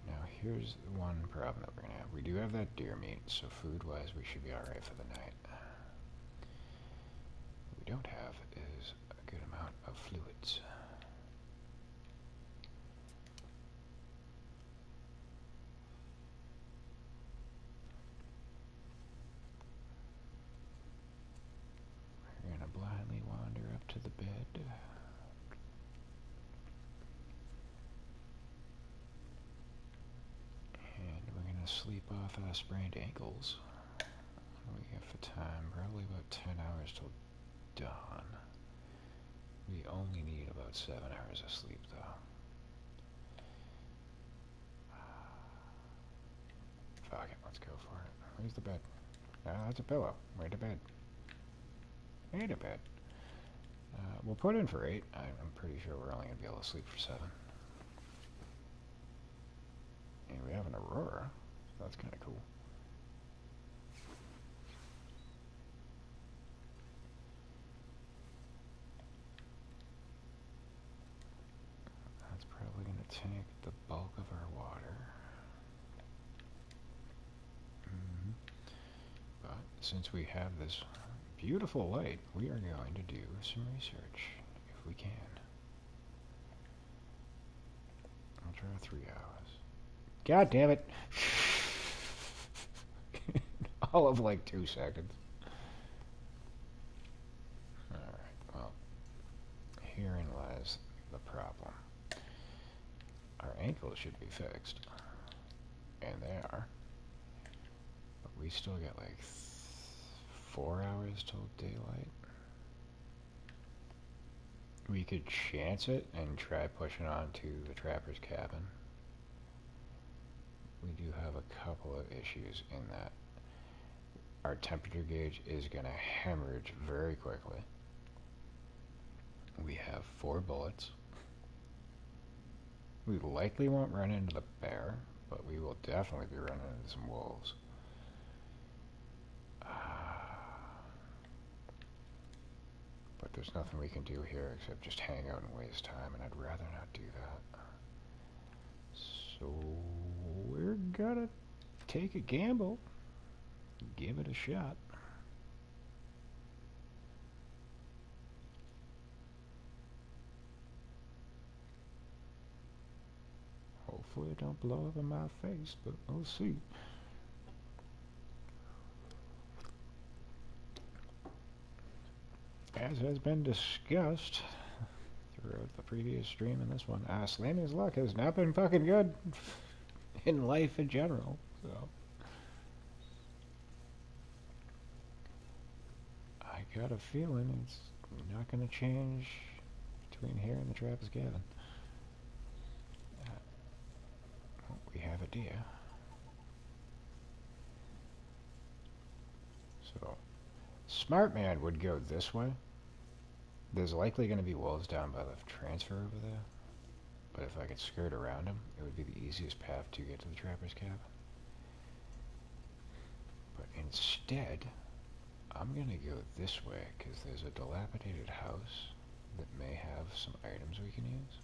Now here's one problem that we're going to have. We do have that deer meat, so food-wise we should be alright for the night. What we don't have is a good amount of fluids. We're going to blindly wander up to the bed. Sleep off our sprained ankles. We have for time, probably about 10 hours till dawn. We only need about 7 hours of sleep though. Fuck it, let's go for it. Where's the bed? That's a pillow. Where's the bed? Where's the bed? We'll put in for 8. I'm pretty sure we're only going to be able to sleep for 7. And we have an aurora. That's kind of cool. That's probably going to take the bulk of our water. But since we have this beautiful light, we are going to do some research, if we can. I'll try 3 hours. God damn it! All of like 2 seconds. Alright, well, herein lies the problem. Our ankles should be fixed. And they are. But we still get like 4 hours till daylight. We could chance it and try pushing on to the trapper's cabin. We do have a couple of issues in that our temperature gauge is going to hemorrhage very quickly. We have 4 bullets. We likely won't run into the bear, but we will definitely be running into some wolves. But there's nothing we can do here except just hang out and waste time, and I'd rather not do that. So we're gonna take a gamble. Give it a shot. Hopefully it don't blow up in my face, but we'll see. as has been discussed throughout the previous stream and this one, slamming's luck has not been fucking good in life in general, so I got a feeling it's not going to change between here and the Trappist cabin. We have a deer. So, smart man would go this way. There's likely going to be wolves down by the transfer over there. But if I could skirt around them, it would be the easiest path to get to the trapper's cabin. But instead, I'm going to go this way, because there's a dilapidated house that may have some items we can use.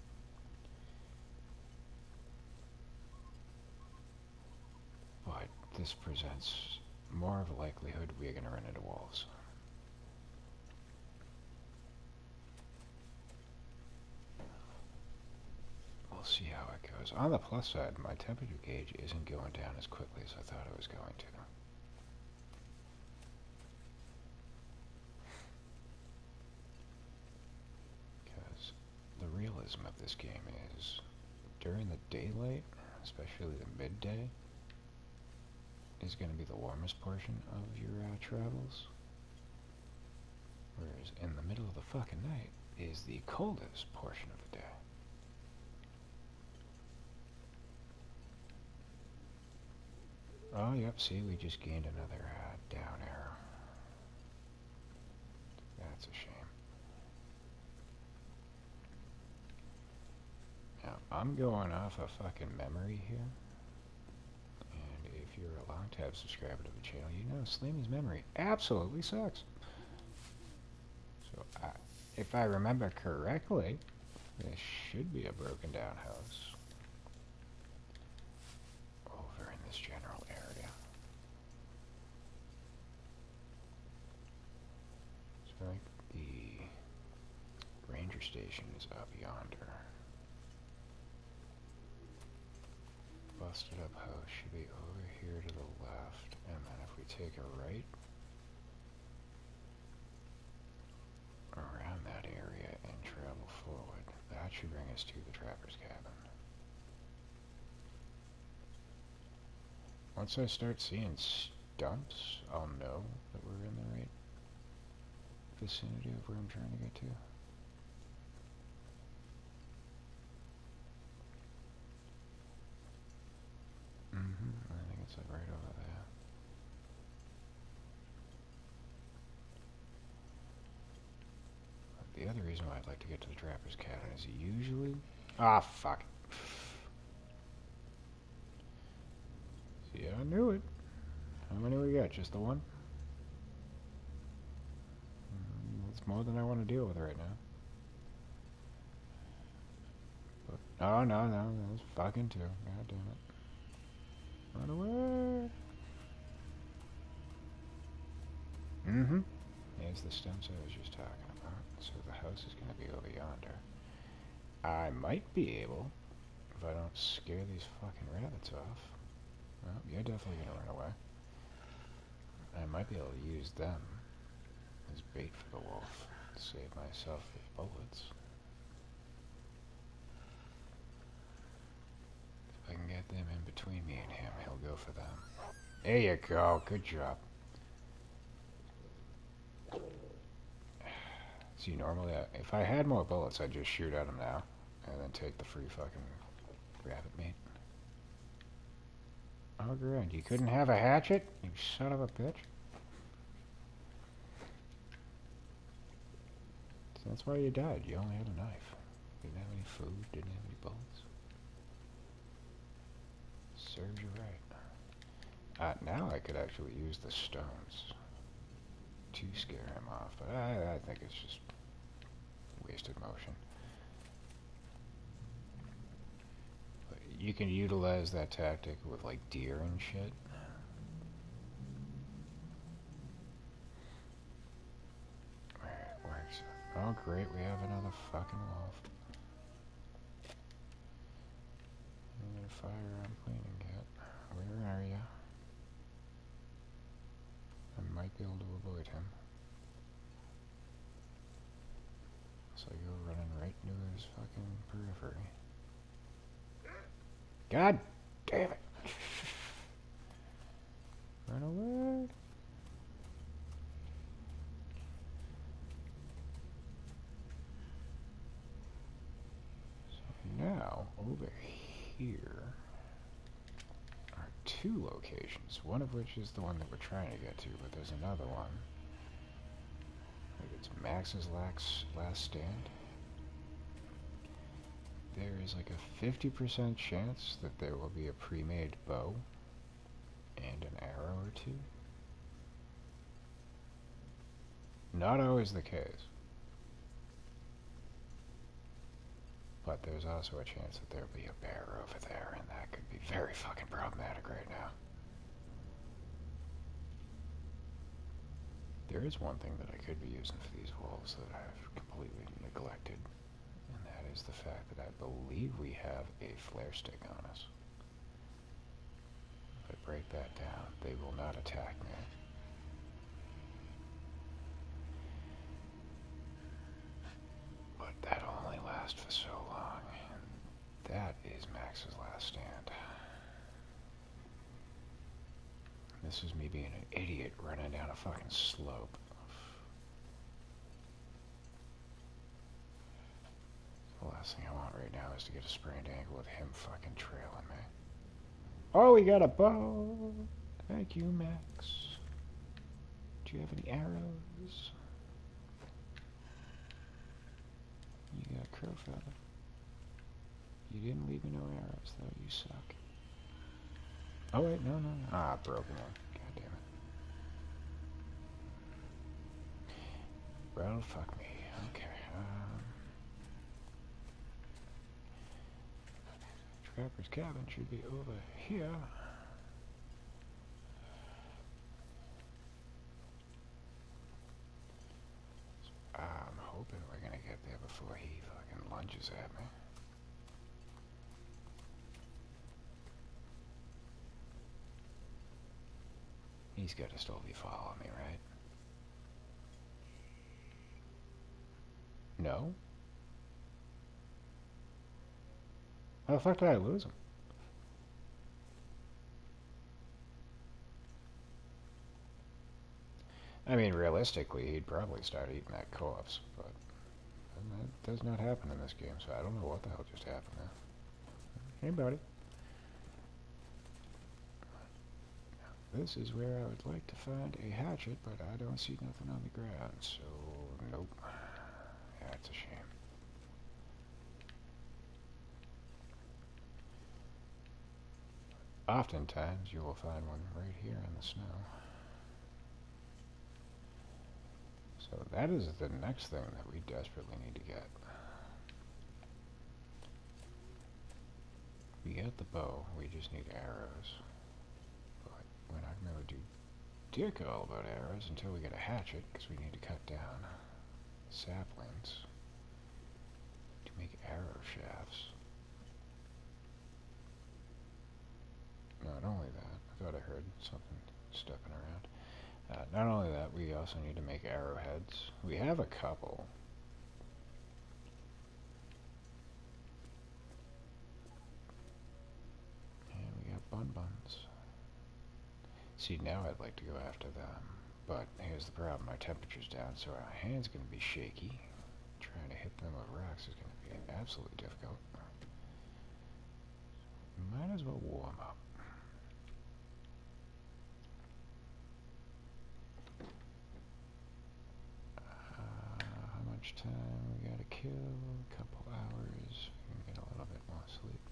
But this presents more of a likelihood we're going to run into wolves. We'll see how it goes. On the plus side, my temperature gauge isn't going down as quickly as I thought it was going to. Because the realism of this game is, during the daylight, especially the midday, is going to be the warmest portion of your travels. Whereas in the middle of the fucking night is the coldest portion of the day. Oh, yep, see, we just gained another down arrow. That's a shame. Now, I'm going off a fucking memory here. And if you're a long-time subscriber to the channel, you know Slamy's memory absolutely sucks. So, if I remember correctly, this should be a broken down house over in this general area. So I think the ranger station is up yonder. Busted up house should be over here to the left, and then if we take a right around that area and travel forward, that should bring us to the trapper's cabin. Once I start seeing stumps, I'll know that we're in the right vicinity of where I'm trying to get to. I think it's like right over there. But the other reason why I'd like to get to the trapper's cabin is usually... Ah, fuck. See, I knew it. How many we got? Just the one? That's more than I want to deal with right now. But, oh, no, that's fucking two. God damn it. Run away! There's the stumps I was just talking about. So the house is going to be over yonder. I might be able, if I don't scare these fucking rabbits off. Well, you're definitely going to run away. I might be able to use them as bait for the wolf to save myself the bullets. If I can get them in between me and him, he'll go for them. There you go. Good job. See, normally, if I had more bullets, I'd just shoot at him now, and then take the free fucking rabbit meat. Oh, good. You couldn't have a hatchet? You son of a bitch. So that's why you died. You only had a knife. Didn't have any food, didn't have any bullets. Serves you right. Now I could actually use the stones to scare him off, but I think it's just wasted motion. But you can utilize that tactic with like deer and shit. Where it works. Oh great, we have another fucking wolf. I'm gonna fire on cleaning cat. Where are ya? I might be able to avoid him. So you're running right into his fucking periphery. God damn it! Run away! So now, over here are two locations, one of which is the one that we're trying to get to, but there's another one. I think it's Max's last stand. There is like a 50% chance that there will be a pre-made bow and an arrow or two. Not always the case. But there's also a chance that there'll be a bear over there, and that could be very fucking problematic right now. There is one thing that I could be using for these wolves that I've completely neglected, and that is the fact that I believe we have a flare stick on us. If I break that down, they will not attack me. But that'll only last for so long, and that is Max's last stand. This is me being an idiot running down a fucking slope. The last thing I want right now is to get a sprained ankle with him fucking trailing me. Oh, we got a bow! Thank you, Max. Do you have any arrows? You got a crow feather. You didn't leave me no arrows, though. You suck. Oh, wait, no. Ah, broken one. God damn it. Well, fuck me. Okay, Trapper's cabin should be over here. I'm hoping we're gonna get there before he fucking lunges at me. He's gotta still be following me, right? No? How the fuck did I lose him? I mean, realistically, he'd probably start eating that corpse, but that does not happen in this game, so I don't know what the hell just happened there. Hey, buddy. This is where I would like to find a hatchet, but I don't see nothing on the ground, so nope. Yeah, it's a shame. Oftentimes, you will find one right here in the snow. So that is the next thing that we desperately need to get. We got the bow, we just need arrows. But we're not going to do dick all about arrows until we get a hatchet, because we need to cut down saplings to make arrow shafts. Not only that, I thought I heard something stepping around. Not only that, we also need to make arrowheads. We have a couple. And we got buns. See, now I'd like to go after them. But here's the problem, our temperature's down, so our hand's going to be shaky. Trying to hit them with rocks is going to be absolutely difficult. Might as well warm up. How much time we gotta kill? A couple hours. We can get a little bit more sleep.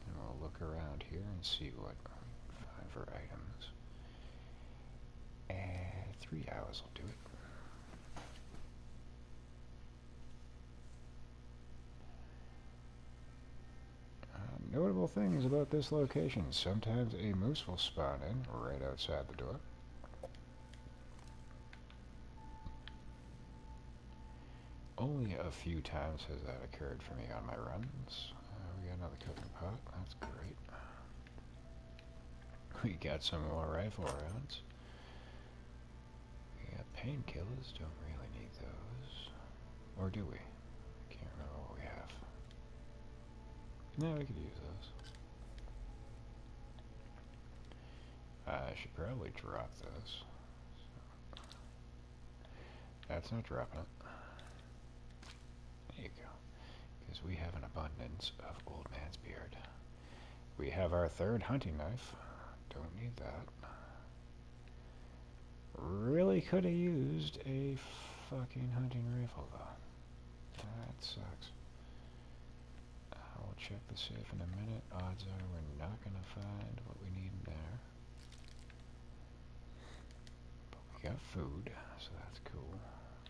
And we'll look around here and see what we can find for items. 3 hours will do it. Notable things about this location. Sometimes a moose will spawn in right outside the door. Only a few times has that occurred for me on my runs. We got another cooking pot. That's great. We got some more rifle rounds. We got painkillers. Don't really need those. Or do we? Can't remember what we have. No, we could use those. I should probably drop this. That's not dropping it. There you go. Because we have an abundance of old man's beard. We have our third hunting knife. Don't need that. Really could have used a fucking hunting rifle, though. That sucks. I'll check the safe in a minute. Odds are we're not going to find what we need in there. But we got food, so that's cool.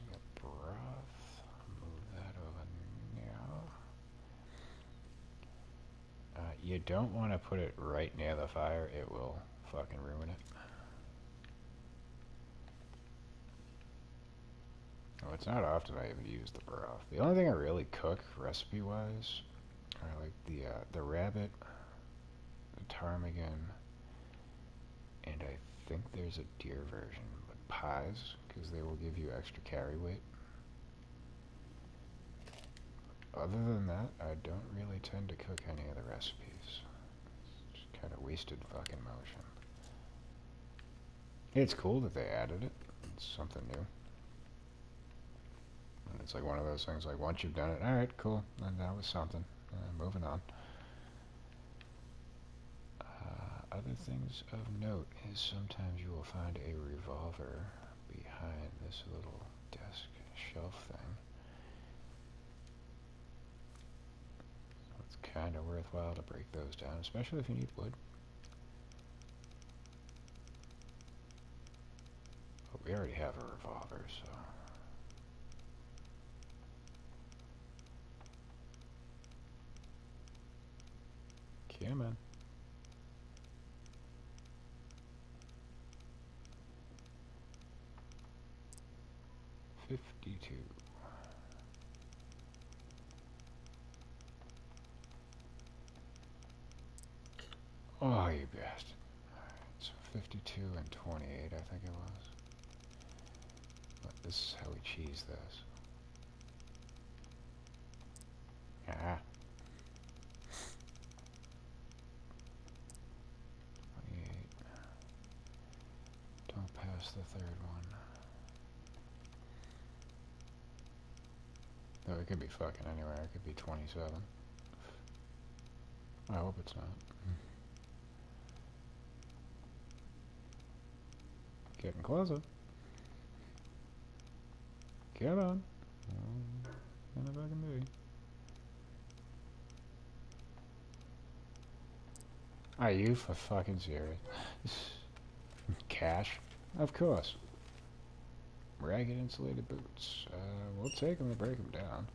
We got broth. Move that over now. You don't want to put it right near the fire. It will fucking ruin it. Oh, it's not often I even use the broth. The only thing I really cook, recipe-wise, are like the rabbit, the ptarmigan, and I think there's a deer version, but pies, because they will give you extra carry weight. Other than that, I don't really tend to cook any of the recipes. It's just kind of wasted fucking motion. It's cool that they added it. It's something new. And it's like one of those things, like once you've done it, alright, cool, and that was something. Moving on. Other things of note is sometimes you will find a revolver behind this little desk shelf thing. So it's kind of worthwhile to break those down, especially if you need wood. But we already have a revolver, so... Come on. 52. Oh, you bastard. Alright, so 52 and 28, I think it was. But this is how we cheese this. Ah. 28. Don't pass the third one. Though it could be fucking anywhere. It could be 27. I hope it's not. Getting closer. Come on. And if I can be. Are you for fucking serious? Cash? Of course. Ragged insulated boots. We'll take them to break them down.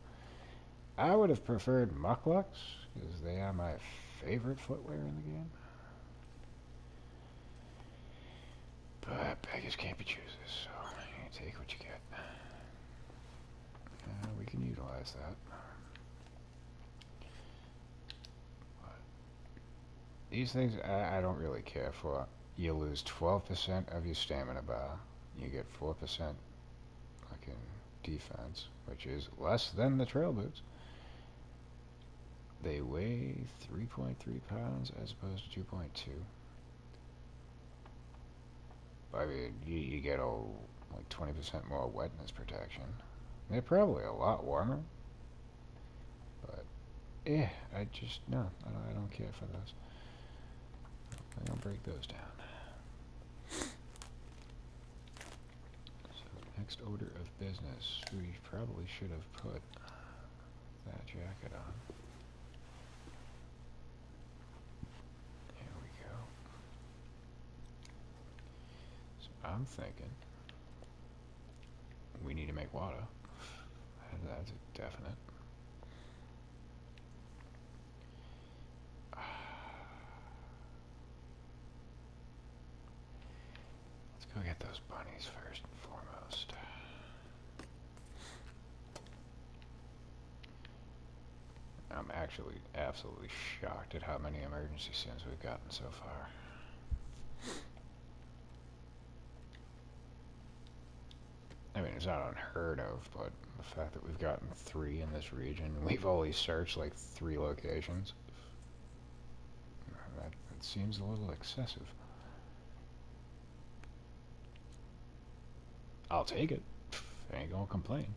I would have preferred mucklucks, because they are my favorite footwear in the game. But beggars can't be choosers, so you take what you get. We can utilize that. But these things I don't really care for. You lose 12% of your stamina bar. You get 4% fucking defense, which is less than the trail boots. They weigh 3.3 pounds as opposed to 2.2. I mean, you get like 20% more wetness protection. They're probably a lot warmer. But, yeah, I just, no, I don't care for those. I'm going to break those down. So, next order of business. We probably should have put that jacket on. There we go. So, I'm thinking we need to make water. That's a definite. Let's go get those bunnies first and foremost. I'm actually absolutely shocked at how many emergency sims we've gotten so far. I mean, it's not unheard of, but the fact that we've gotten 3 in this region, we've only searched like 3 locations. That seems a little excessive. I'll take it. I ain't gonna complain.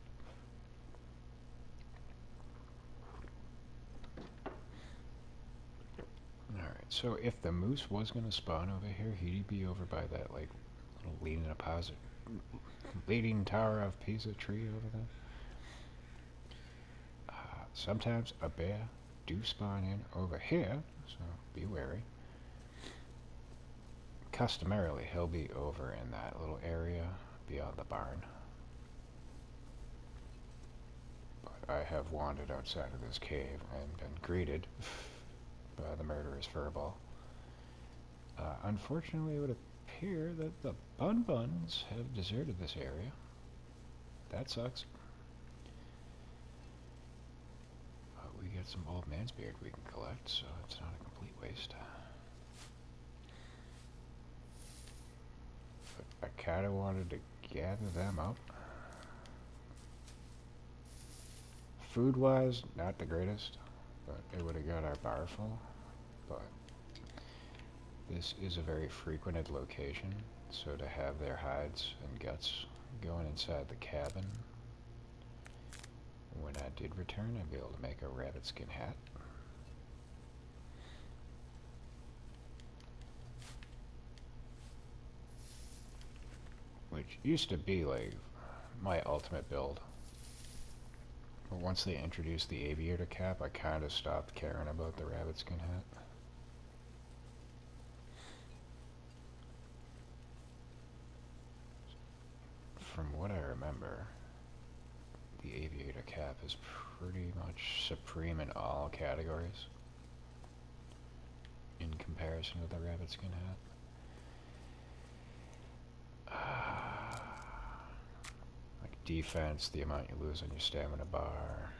Alright, so if the moose was gonna spawn over here, he'd be over by that, like, little leaning tower of Pisa tree over there. Sometimes a bear do spawn in over here, so be wary. Customarily, he'll be over in that little area beyond the barn. But I have wandered outside of this cave and been greeted by the murderous furball. Unfortunately, it would appear that the Bun-Buns have deserted this area. That sucks. We get some old man's beard we can collect, so it's not a complete waste. But I kinda wanted to gather them up. Food-wise, not the greatest, but it would have got our bar full. But this is a very frequented location, so to have their hides and guts going inside the cabin, when I did return, I'd be able to make a rabbit skin hat. Which used to be like my ultimate build. But once they introduced the aviator cap, I kind of stopped caring about the rabbit skin hat. From what I remember, the aviator cap is pretty much supreme in all categories in comparison with the rabbit skin hat. Like defense, the amount you lose on your stamina bar,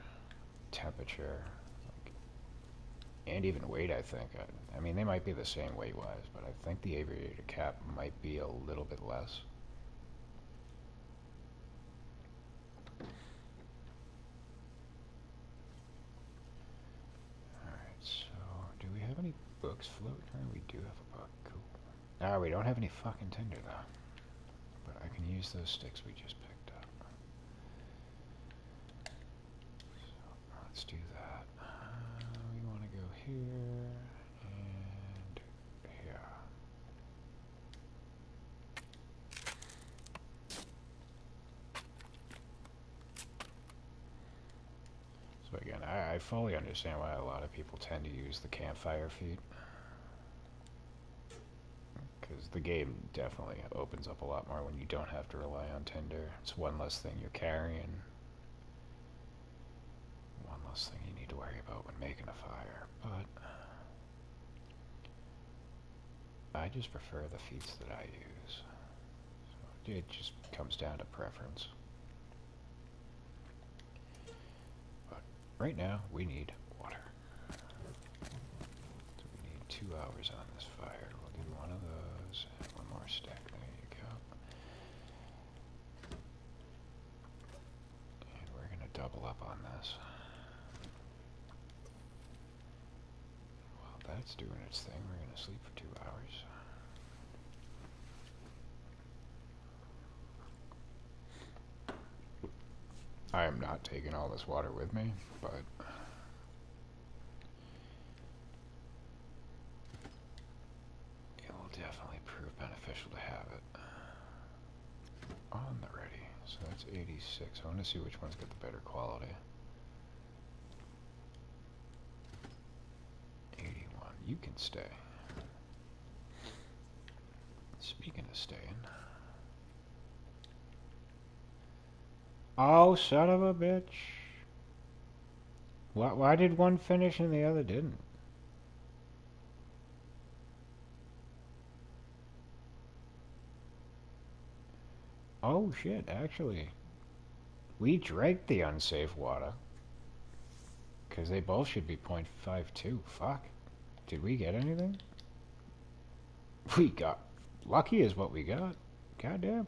temperature, and even weight, I think. I mean, they might be the same weight-wise, but I think the aviator cap might be a little bit less. Alright, so do we have any books floating around? We do have a book. Cool. Ah, we don't have any fucking tinder, though. But I can use those sticks we just picked up. So, let's do that. We want to go here and here. So again, I fully understand why a lot of people tend to use the campfire feat. Because the game definitely opens up a lot more when you don't have to rely on tinder. It's one less thing you're carrying. One less thing you need to worry about when making a fire. But I just prefer the feats that I use. So it just comes down to preference. But right now, we need water. So we need 2 hours on this fire. We'll do one of those and one more stack. There you go. And we're going to double up on this. While that's doing its thing, we're going to sleep for 2 hours. I am not taking all this water with me, but it will definitely prove beneficial to have it on the ready. So that's 86. I want to see which one's got the better quality. 81. You can stay. Speaking of staying. Oh, son of a bitch. Why did one finish and the other didn't? Oh shit, actually. We drank the unsafe water. Because they both should be 0.52. Fuck. Did we get anything? We got... Lucky is what we got. Goddamn.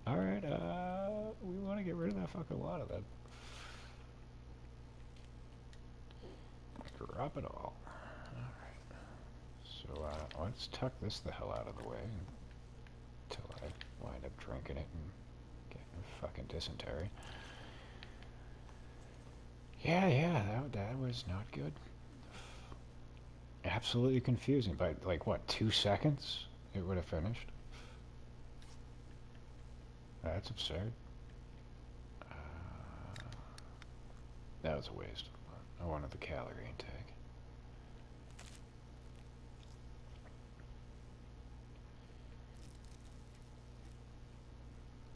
Alright, We want to get rid of that fucking water then. Drop it all. Alright. So, let's tuck this the hell out of the way until I wind up drinking it and getting fucking dysentery. Yeah, that was not good. Absolutely confusing. By, like, what, 2 seconds it would have finished? That's absurd. That was a waste. I wanted the calorie intake.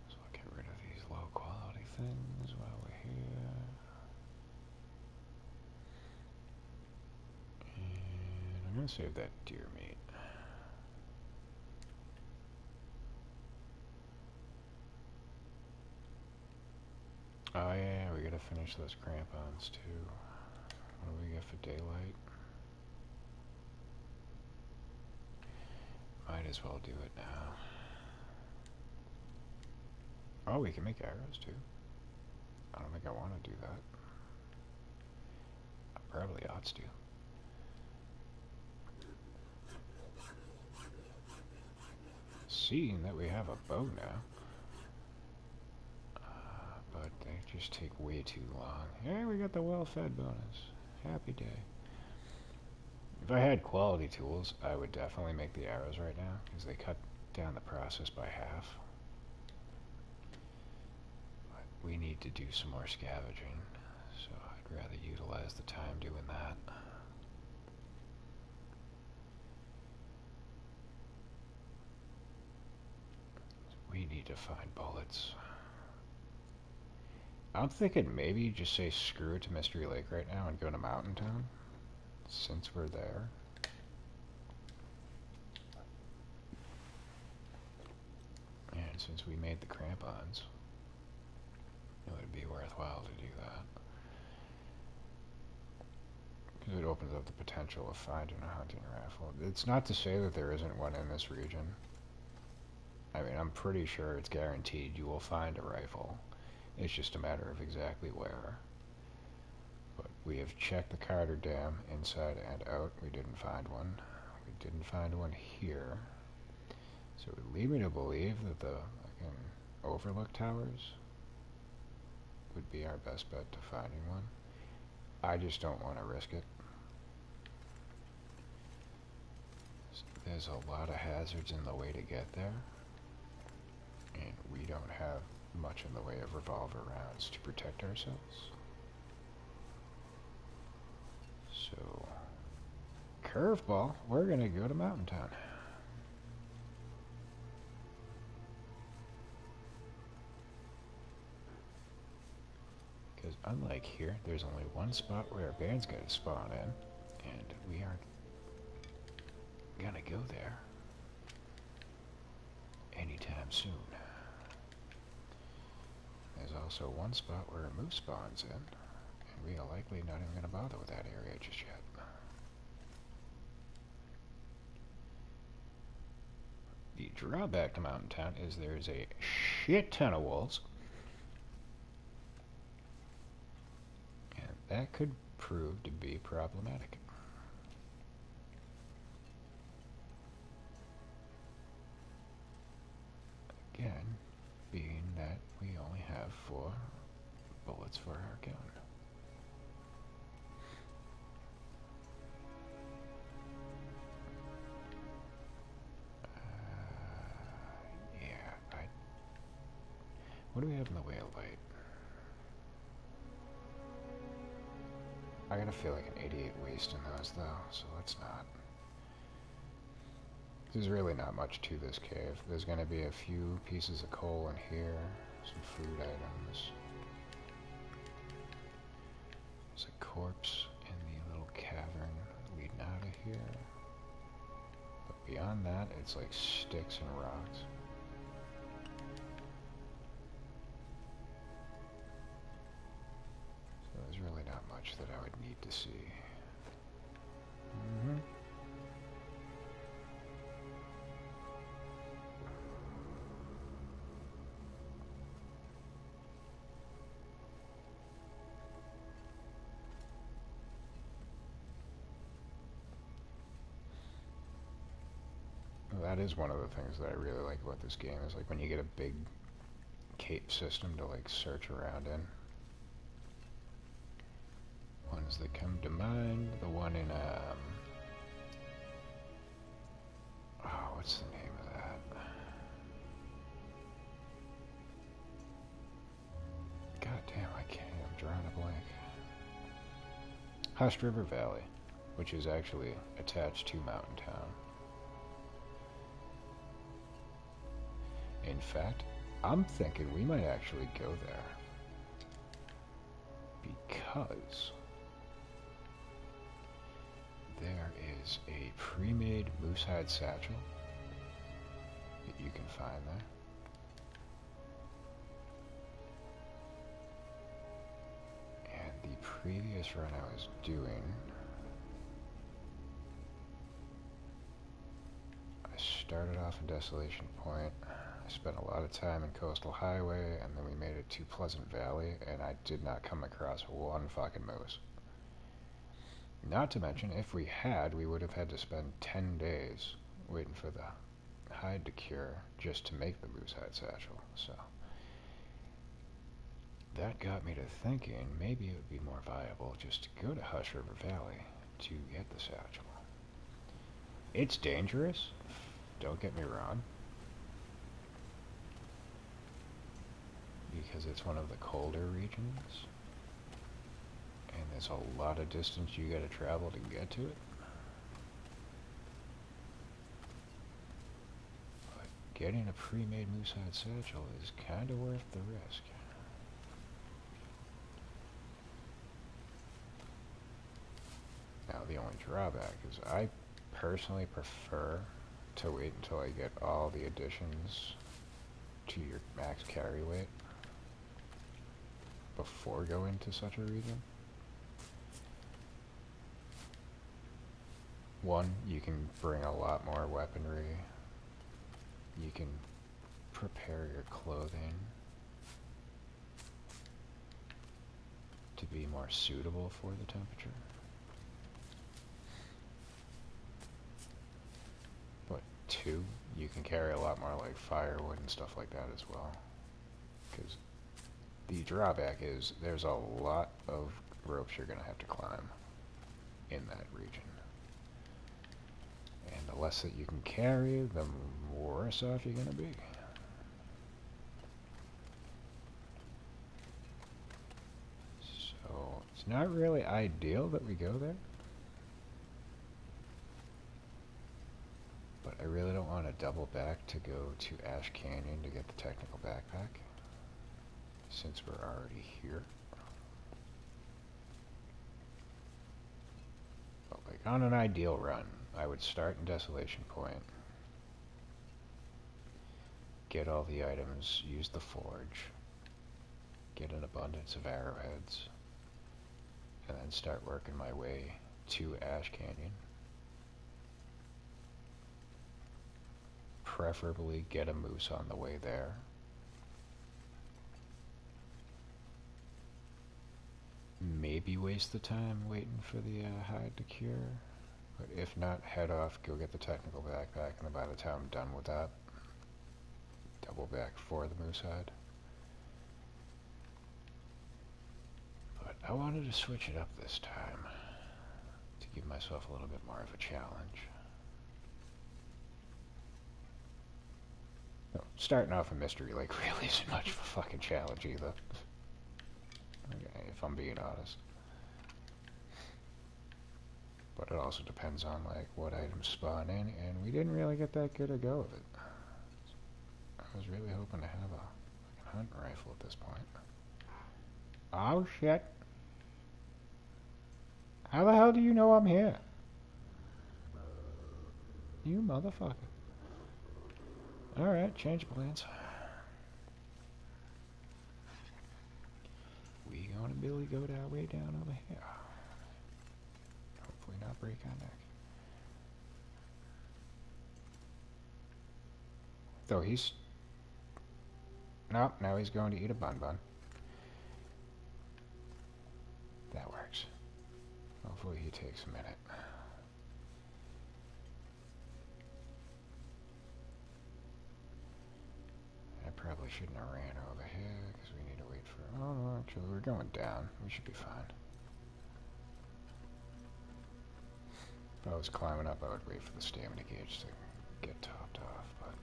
So I'll get rid of these low quality things while we're here. And I'm going to save that deer meat. Oh yeah, we gotta finish those crampons too. What do we get for daylight? Might as well do it now. Oh, we can make arrows too. I don't think I want to do that. I probably ought to. Seeing that we have a bow now. But they just take way too long. Hey, we got the well-fed bonus. Happy day. If I had quality tools, I would definitely make the arrows right now, because they cut down the process by half. But we need to do some more scavenging, so I'd rather utilize the time doing that. We need to find bullets. I'm thinking maybe just say screw it to Mystery Lake right now and go to Mountain Town, since we're there. And since we made the crampons, it would be worthwhile to do that. Because it opens up the potential of finding a hunting rifle. It's not to say that there isn't one in this region. I mean, I'm pretty sure it's guaranteed you will find a rifle. It's just a matter of exactly where. But we have checked the Carter Dam inside and out. We didn't find one. We didn't find one here. So it would lead me to believe that the overlook towers would be our best bet to finding one. I just don't want to risk it. There's a lot of hazards in the way to get there. And we don't have much in the way of revolver rounds to protect ourselves. So, curveball, we're gonna go to Mountain Town. Because unlike here, there's only one spot where a band's gonna spawn in, and we aren't gonna go there anytime soon. There's also one spot where a moose spawns in, and we are likely not even gonna bother with that area just yet. The drawback to Mountain Town is there's a shit ton of wolves. And that could prove to be problematic. Again, being that we only have 4 bullets for our gun. What do we have in the way of light? I gotta feel like an idiot wasting those though, so let's not. There's really not much to this cave. There's gonna be a few pieces of coal in here, some food items. There's a corpse in the little cavern leading out of here. But beyond that, it's like sticks and rocks. There's really not much that I would need to see. That is one of the things that I really like about this game, is like when you get a big cape system to like search around in. Ones that come to mind, the one in oh, what's the name of that? God damn, I can't, I'm drawing a blank. Hushed River Valley, which is actually attached to Mountain Town. In fact, I'm thinking we might actually go there. Because there is a pre-made moose hide satchel that you can find there. And the previous run I was doing, I started off in Desolation Point. I spent a lot of time in Coastal Highway, and then we made it to Pleasant Valley, and I did not come across one fucking moose. Not to mention, if we had, we would have had to spend 10 days waiting for the hide to cure just to make the moose hide satchel, so that got me to thinking maybe it would be more viable just to go to Hush River Valley to get the satchel. It's dangerous, don't get me wrong, because it's one of the colder regions, and there's a lot of distance you gotta travel to get to it. But getting a pre-made moose hide satchel is kinda worth the risk. Now the only drawback is I personally prefer to wait until I get all the additions to your max carry weight before going to such a region. One, you can bring a lot more weaponry. You can prepare your clothing to be more suitable for the temperature. But two, you can carry a lot more like firewood and stuff like that as well. Because the drawback is there's a lot of ropes you're going to have to climb in that region. And the less that you can carry, the worse off you're going to be. So it's not really ideal that we go there. But I really don't want to double back to go to Ash Canyon to get the technical backpack, since we're already here. But like on an ideal run, I would start in Desolation Point, get all the items, use the forge, get an abundance of arrowheads, and then start working my way to Ash Canyon. Preferably get a moose on the way there. Maybe waste the time waiting for the hide to cure, but if not, head off, go get the technical backpack, and then by the time I'm done with that, double back for the moose hide. But I wanted to switch it up this time to give myself a little bit more of a challenge. No, starting off a Mystery Lake really isn't much of a fucking challenge either. Okay, if I'm being honest. But it also depends on like what items spawn in, and we didn't really get that good a go of it. I was really hoping to have a hunting rifle at this point. Oh shit. How the hell do you know I'm here? You motherfucker. Alright, change plans. We gonna Billy goat our way down over here. Hopefully not break our neck. Though he's... Nope, now he's going to eat a bun bun. That works. Hopefully he takes a minute. probably shouldn't have ran over here, because we need to wait for... Oh, no, actually, we're going down. We should be fine. If I was climbing up, I would wait for the stamina gauge to get topped off, but...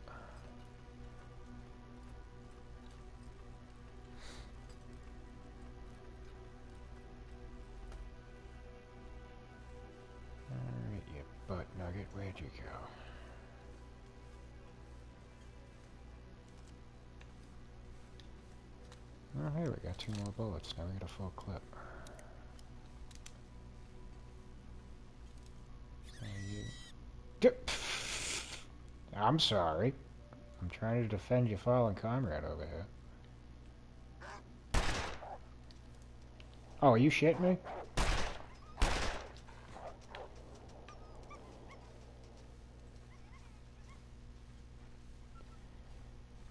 Alright, you butt nugget, where'd you go? Oh, hey, we got 2 more bullets. Now we got a full clip. I'm sorry. I'm trying to defend your fallen comrade over here. Oh, are you shitting me?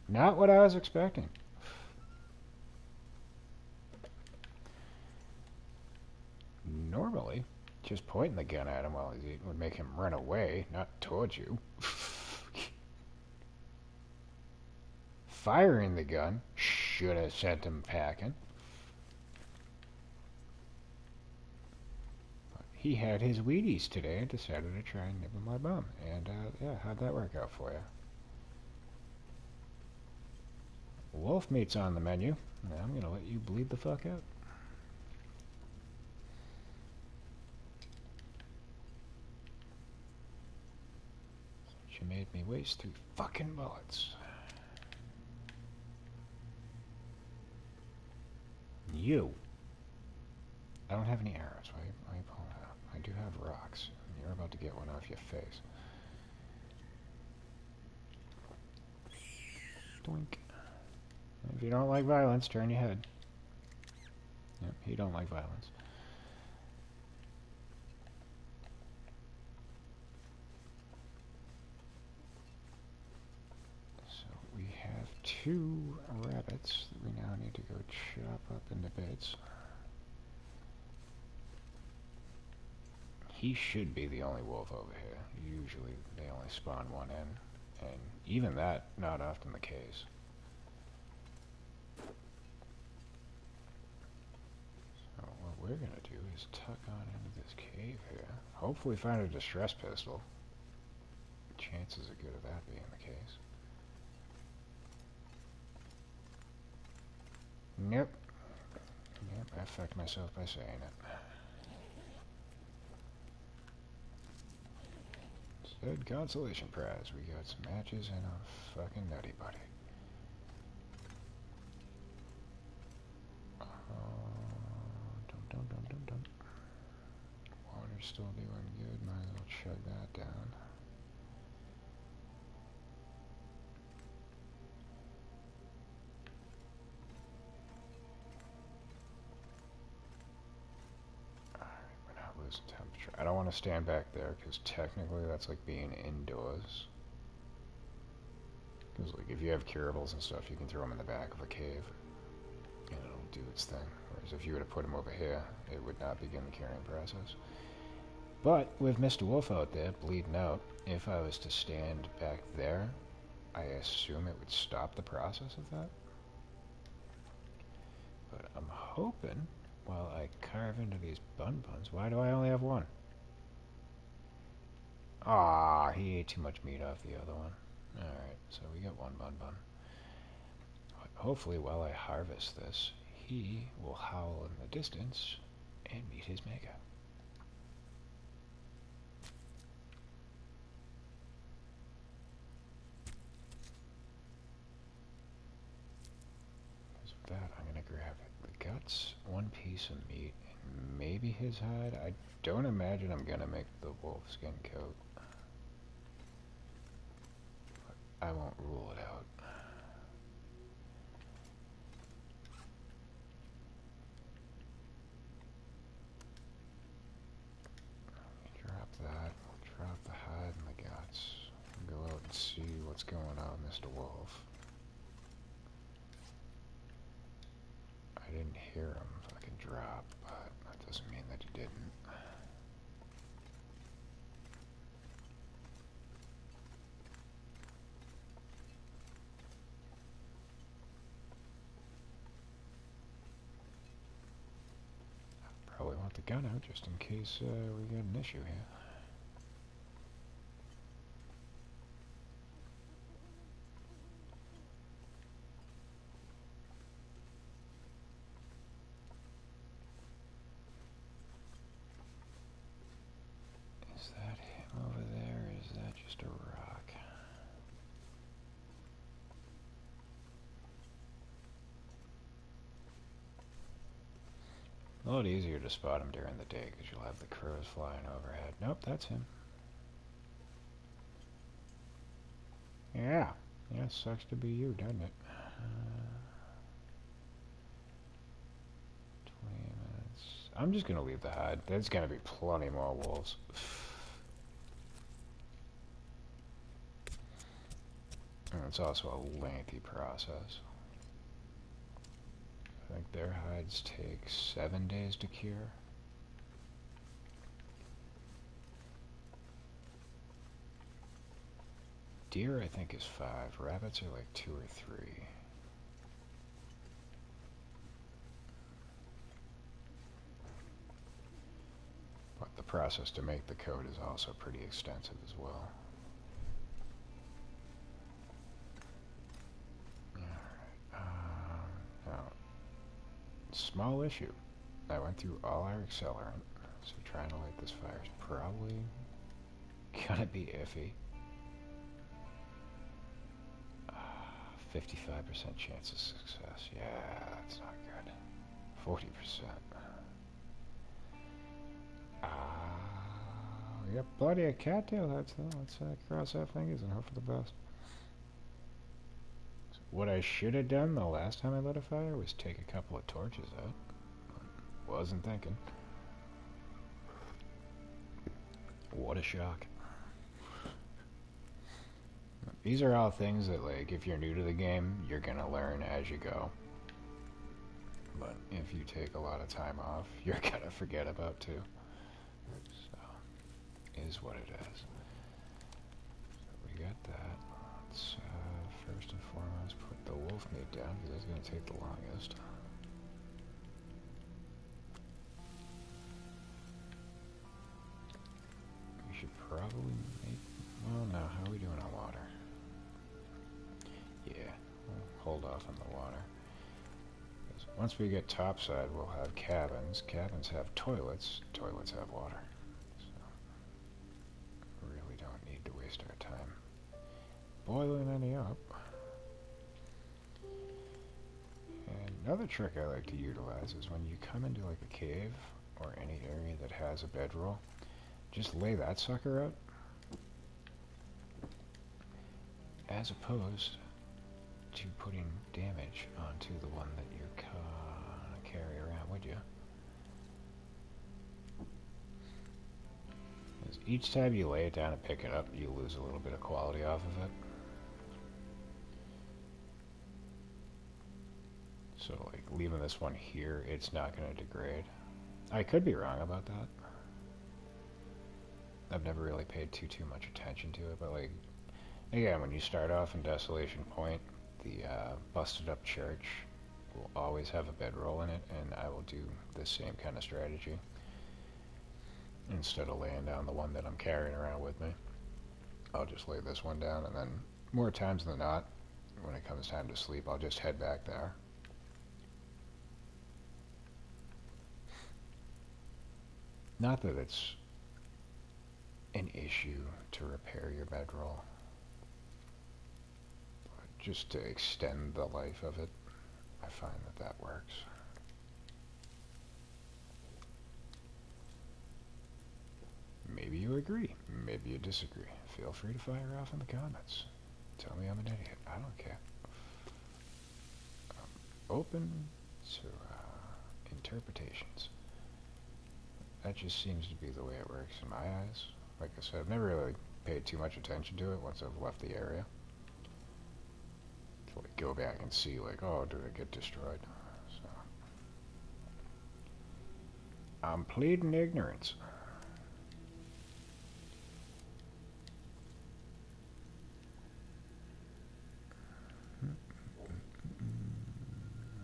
Not what I was expecting. Normally, just pointing the gun at him while he's eating would make him run away, not towards you. Firing the gun should have sent him packing. But he had his Wheaties today and decided to try and nibble my bum. And, yeah, how'd that work out for you? Wolf meat's on the menu. Now I'm gonna let you bleed the fuck out. She made me waste 3 fucking bullets. You. I don't have any arrows. Why are you pulling it out? I do have rocks. And you're about to get one off your face. Doink. If you don't like violence, turn your head. Yep, you don't like violence. So we have 2 rabbits that we now need to go chop up into bits. He should be the only wolf over here. Usually they only spawn one in, and even that, not often the case. So what we're gonna do is tuck on into this cave here. Hopefully find a distress pistol. Chances are good of that being the case. Nope. Yep, I fucked myself by saying it. Said consolation prize. We got some matches and a fucking nutty buddy. Dum. Water's still doing good. Might as well chug that down. We're not losing temperature. I don't want to stand back there because technically that's like being indoors. Because like if you have curables and stuff, you can throw them in the back of a cave and it'll do its thing. Whereas if you were to put them over here, it would not begin the curing process. But with Mr. Wolf out there bleeding out, if I was to stand back there, I assume it would stop the process of that. But I'm hoping while I carve into these buns. Why do I only have 1? Ah, he ate too much meat off the other one. Alright, so we got 1 bun. Hopefully while I harvest this, he will howl in the distance and meet his maker. Because with that, I'm going to grab the guts, 1 piece of meat, and maybe his hide. I don't imagine I'm going to make the wolf skin coat. But I won't rule it out. Drop the hide and the guts. Go out and see what's going on, Mr. Wolf. I didn't hear him fucking drop, but that doesn't mean that he didn't. want the gun out just in case we got an issue here. Is that him over there, or is that just a rock? A lot easier to spot him during the day because you'll have the crows flying overhead. Nope, that's him. Yeah. Yeah, sucks to be you, doesn't it? 20 minutes. I'm just going to leave the hide. There's going to be plenty more wolves. And it's also a lengthy process. I think their hides take 7 days to cure. Deer, I think, is 5. Rabbits are like 2 or 3. But the process to make the coat is also pretty extensive as well. Alright, now, small issue. I went through all our accelerant, so trying to light this fire is probably gonna be iffy. 55% chance of success. Yeah, that's not good. 40%. Yep, bloody a cattail heads though. Let's cross our fingers and hope for the best. So what I should have done the last time I lit a fire was take a couple of torches out. Wasn't thinking. What a shock. These are all things that, like, if you're new to the game, you're gonna learn as you go. But if you take a lot of time off, you're gonna forget about too. So, is what it is. So we got that. Let's first and foremost put the wolf meat down, because that's gonna take the longest. We should probably make... Well, no, how are we doing on water? Yeah, we'll hold off on the water. Once we get topside, we'll have cabins. Cabins have toilets. Toilets have water. So, really don't need to waste our time boiling any up. And another trick I like to utilize is when you come into like a cave or any area that has a bedroll, just lay that sucker out, as opposed to putting damage onto the one that you're gonna carry around with you. Because each time you lay it down and pick it up, you lose a little bit of quality off of it. So, like, leaving this one here, it's not going to degrade. I could be wrong about that. I've never really paid too much attention to it, but, like, again, when you start off in Desolation Point, the busted up church will always have a bedroll in it, and I will do the same kind of strategy. Instead of laying down the one that I'm carrying around with me, I'll just lay this one down, and then more times than not, when it comes time to sleep, I'll just head back there. Not that it's an issue to repair your bedroll, but just to extend the life of it, I find that that works. Maybe you agree, maybe you disagree. Feel free to fire off in the comments. Tell me I'm an idiot. I don't care. I'm open to interpretations. That just seems to be the way it works in my eyes. Like I said, I've never really paid too much attention to it once I've left the area. To like go back and see, like, oh, did it get destroyed? So I'm pleading ignorance.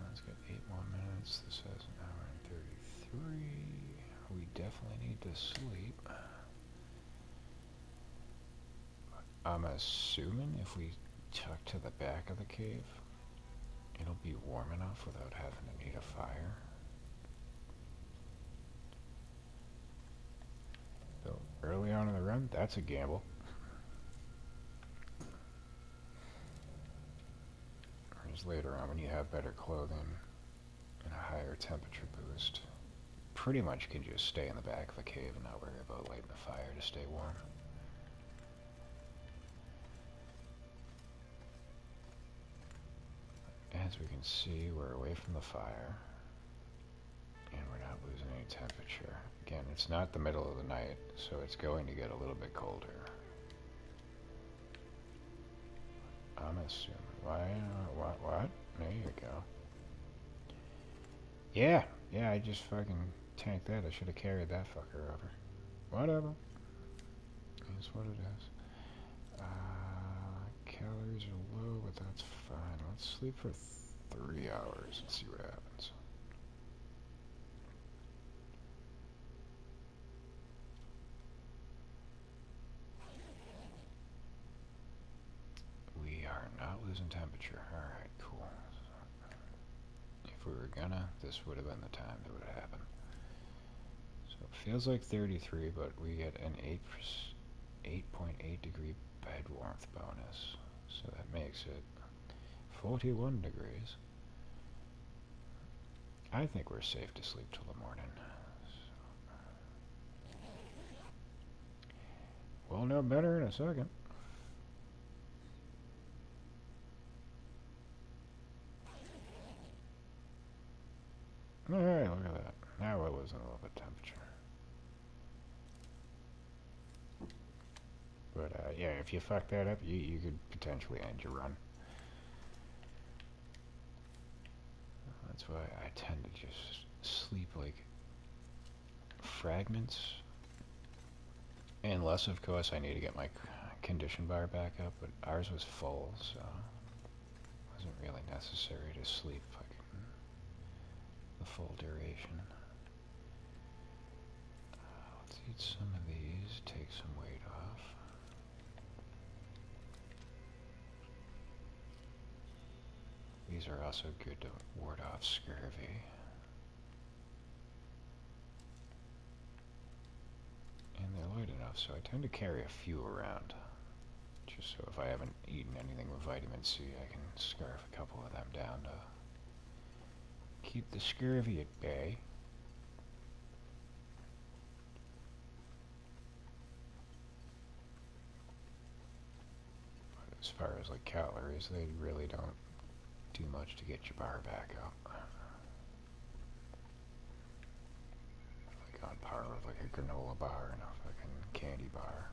Let's get 8 more minutes. This has an hour and 33. need to sleep. I'm assuming if we tuck to the back of the cave, it'll be warm enough without having to need a fire. So early on in the run, that's a gamble. Whereas later on, when you have better clothing and a higher temperature boost, pretty much can just stay in the back of the cave and not worry about lighting the fire to stay warm. As we can see, we're away from the fire, and we're not losing any temperature. Again, it's not the middle of the night, so it's going to get a little bit colder. I'm assuming. What? There you go. Yeah, I just fucking tanked that. I should have carried that fucker over. Whatever. That's what it is. Calories are low, but that's fine. Let's sleep for 3 hours and see what happens. We are not losing temperature. Alright, cool. If we were gonna, this would have been the time that would have happened. So it feels like 33, but we get an 8.8 degree bed warmth bonus. So that makes it 41 degrees. I think we're safe to sleep till the morning. We'll know better in a second. Alright, look at that. Now we're losing a little bit of temperature. But yeah, if you fuck that up, you could potentially end your run. That's why I tend to just sleep like fragments. Unless, of course, I need to get my condition bar back up, but ours was full, so it wasn't really necessary to sleep like the full duration. Let's eat some of these, take some weight off. These are also good to ward off scurvy. And they're light enough, so I tend to carry a few around. Just so if I haven't eaten anything with vitamin C, I can scarf a couple of them down to keep the scurvy at bay. But as far as like calories, they really don't do much to get your bar back up. Like on par with like a granola bar and a fucking candy bar.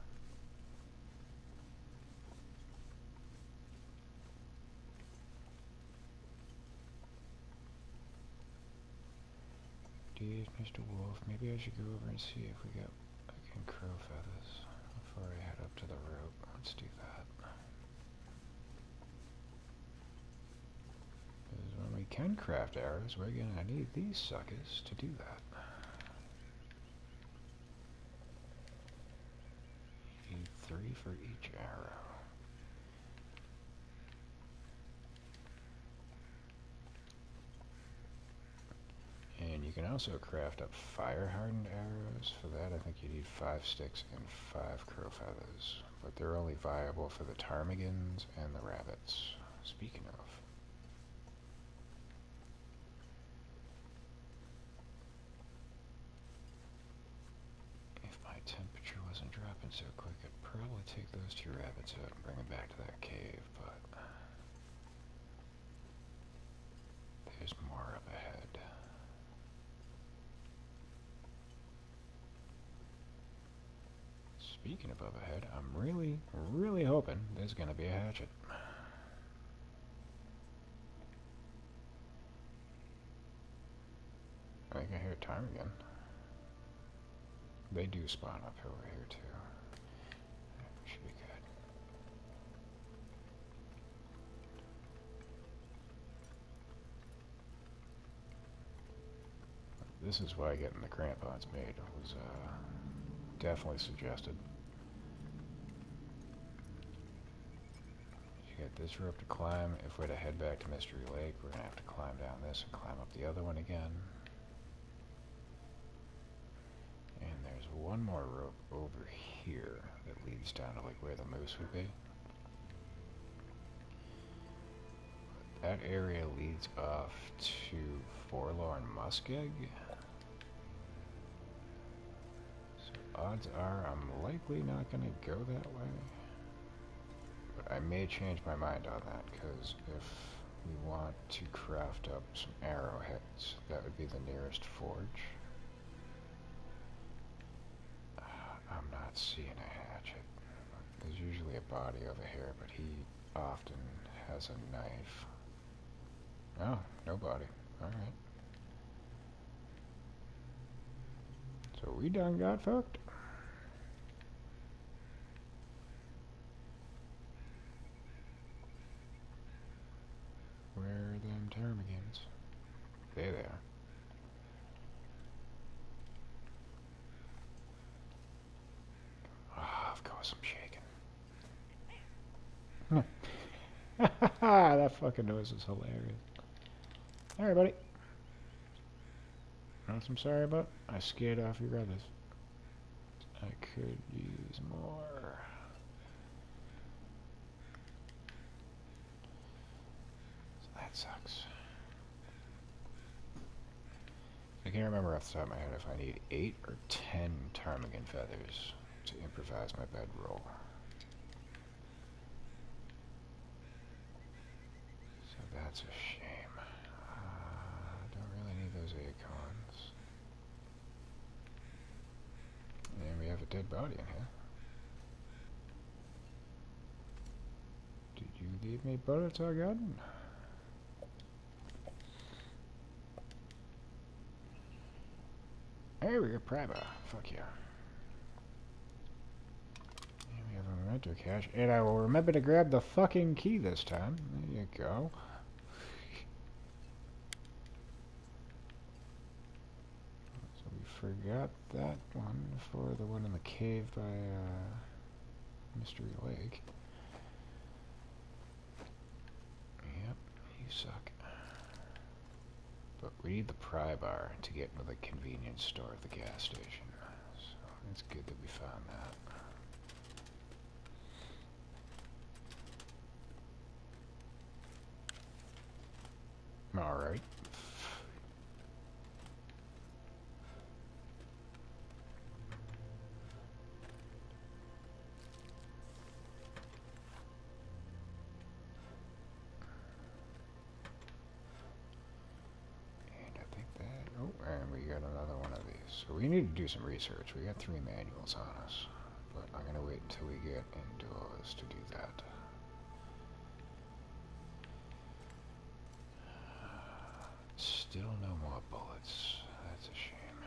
Geez, Mr. Wolf, maybe I should go over and see if we got fucking crow feathers before I head up to the rope. Let's do that. Because when we can craft arrows, we're gonna need these suckers to do that. Need 3 for each arrow. And you can also craft up fire-hardened arrows. For that, I think you need 5 sticks and 5 crow feathers. But they're only viable for the ptarmigans and the rabbits. Speaking of. If my temperature wasn't dropping so quick, I'd probably take those 2 rabbits out and bring them back to that cave, but there's more up ahead. Speaking of up ahead, I'm really hoping there's going to be a hatchet. I think I hear a ptarmigan. They do spawn up over here too. Should be good. this is why getting the crampons made was definitely suggested. You got this rope to climb. If we're to head back to Mystery Lake, we're going to have to climb down this and climb up the other one again. And there's one more rope over here that leads down to like where the moose would be. That area leads off to Forlorn Muskeg. So odds are I'm likely not going to go that way. But I may change my mind on that, because if we want to craft up some arrowheads, that would be the nearest forge. I'm not seeing a hatchet. There's usually a body over here, but he often has a knife. Oh, no body. Alright. So we done got fucked. Where are them ptarmigans? There they are. Ah, of course I'm shaking. That fucking noise is hilarious. Alright, buddy. Know what I'm sorry about? I scared off your others. I could use more. So that sucks. I can't remember off the top of my head if I need 8 or 10 ptarmigan feathers to improvise my bedroll. So that's a shame. I don't really need those acorns. And we have a dead body in here. Did you leave me bullets or gun? Hey, we got Priva. Fuck yeah. And we have a memento cache. And I will remember to grab the fucking key this time. There you go. So we forgot that one for the one in the cave by Mystery Lake. Yep, you suck. But we need the pry bar to get into the convenience store at the gas station. So it's good that we found that. Alright. And we got another one of these. So we need to do some research. We got 3 manuals on us. But I'm going to wait until we get indoors to do that. Still no more bullets. That's a shame.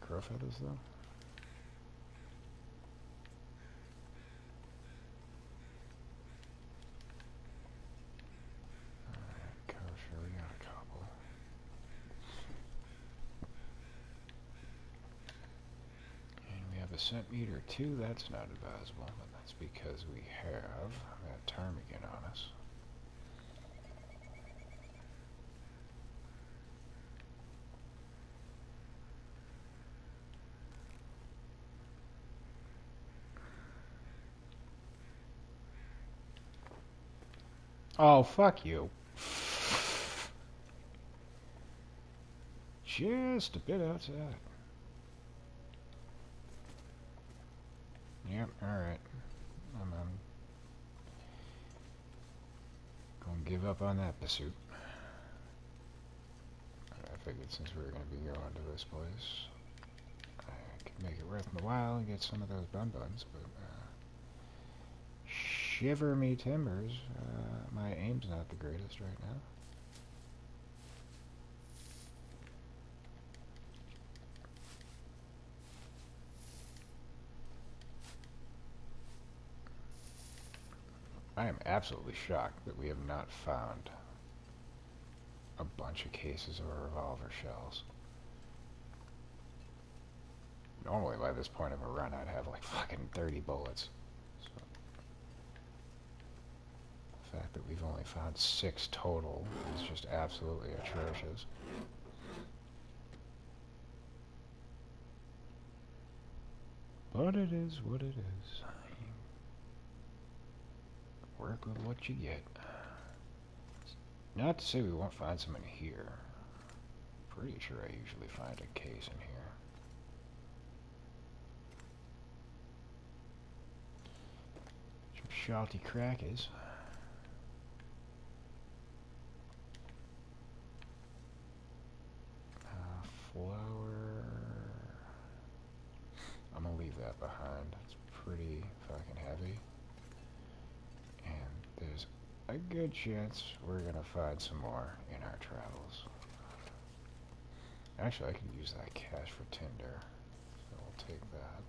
Crow feathers, though? Alright, kosher, we got a couple. And we have a scent meter too. That's not advisable, but that's because we have that ptarmigan on us. Oh, fuck you. Just a bit outside. Yep, alright. I'm gonna give up on that pursuit. I figured since we were gonna be going to this place, I could make it worth my while and get some of those buns, but shiver me timbers, my aim's not the greatest right now. I am absolutely shocked that we have not found a bunch of cases of revolver shells. Normally by this point of a run I'd have like fucking 30 bullets. So the fact that we've only found 6 total is just absolutely atrocious. But it is what it is. Work with what you get. Not to say we won't find some in here. Pretty sure I usually find a case in here. Some shawty crackers. Flour. I'm gonna leave that behind. It's pretty fucking heavy. And there's a good chance we're gonna find some more in our travels. Actually, I can use that cash for tinder, so we'll take that.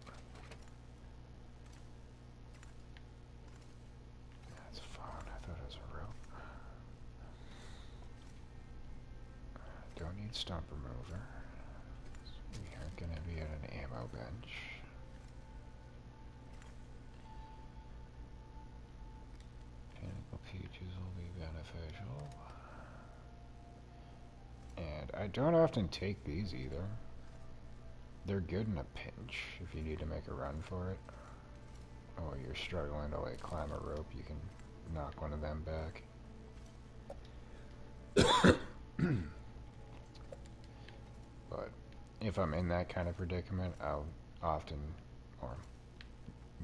That's fun. I thought it was a rope. Don't need stump remover. So we aren't gonna be at an ammo bench. Pinnacle peaches will be beneficial. And I don't often take these either. They're good in a pinch if you need to make a run for it. Or you're struggling to like climb a rope, you can knock one of them back. But if I'm in that kind of predicament, I'll often, or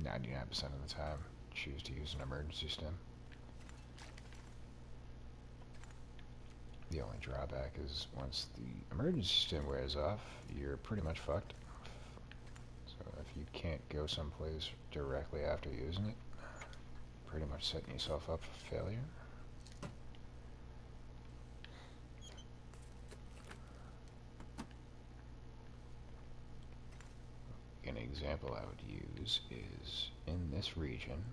99% of the time, choose to use an emergency stim. The only drawback is once the emergency stim wears off, you're pretty much fucked. So if you can't go someplace directly after using it, pretty much setting yourself up for failure. An example I would use is in this region,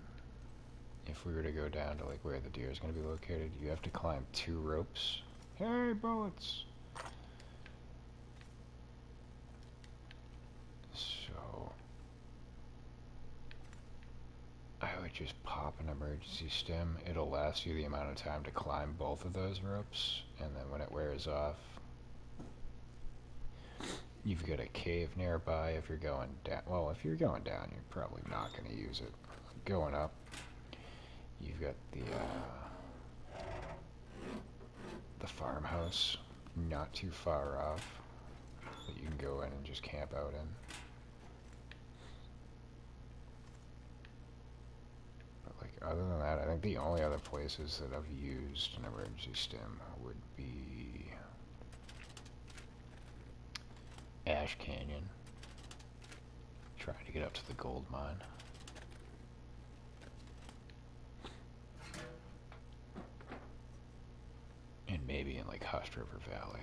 if we were to go down to like where the deer is going to be located, you have to climb 2 ropes. Hey, bullets! So I would just pop an emergency stim. It'll last you the amount of time to climb both of those ropes, and then when it wears off, you've got a cave nearby if you're going down. Well, if you're going down, you're probably not going to use it. Going up, you've got the farmhouse not too far off that you can go in and just camp out in. But like other than that, I think the only other places that I've used an emergency stim would be Ash Canyon, trying to get up to the gold mine. And maybe in like Hush River Valley.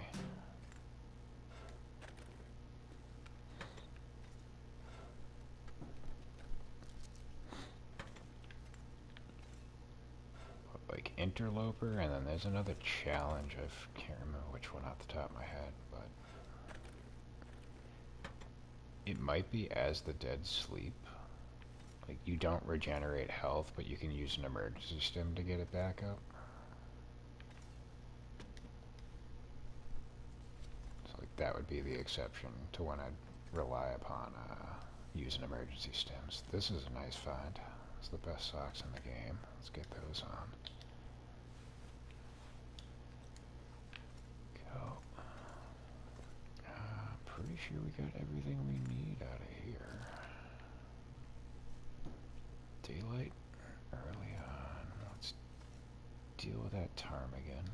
But like Interloper, and then there's another challenge, I can't remember which one off the top of my head, but it might be As the Dead Sleep. Like you don't regenerate health, but you can use an emergency stim to get it back up. That would be the exception to when I'd rely upon using emergency stims. This is a nice find. It's the best socks in the game. Let's get those on. Go. Pretty sure we got everything we need out of here. Daylight early on. Let's deal with that ptarmigan.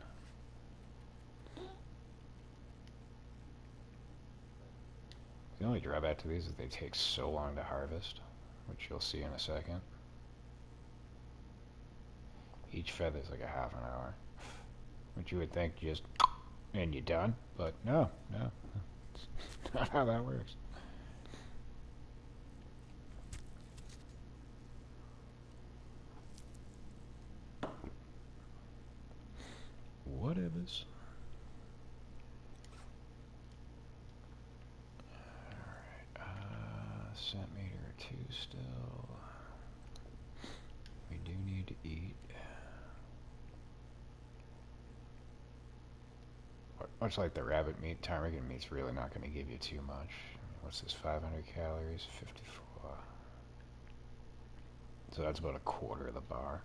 The only drawback to these is they take so long to harvest, which you'll see in a second. Each feather's like a half an hour, which you would think just, and you're done, but no, it's not how that works. Whatevers. centimeter or two still. We do need to eat. Much like the rabbit meat, ptarmigan meat's really not going to give you too much. What's this, 500 calories? 54. So that's about a quarter of the bar.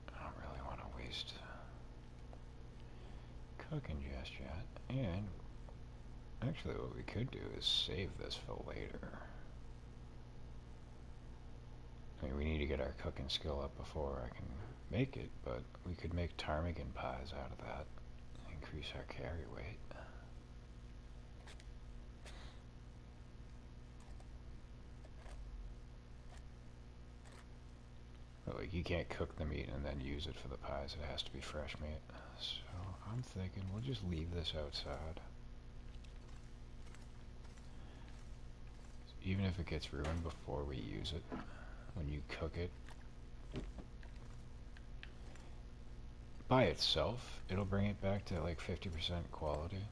I don't really want to waste cooking just yet. And actually what we could do is save this for later. I mean, we need to get our cooking skill up before I can make it, but we could make ptarmigan pies out of that. Increase our carry weight. But like, you can't cook the meat and then use it for the pies. It has to be fresh meat. So I'm thinking we'll just leave this outside. Even if it gets ruined before we use it, when you cook it, by itself, it'll bring it back to like 50% quality.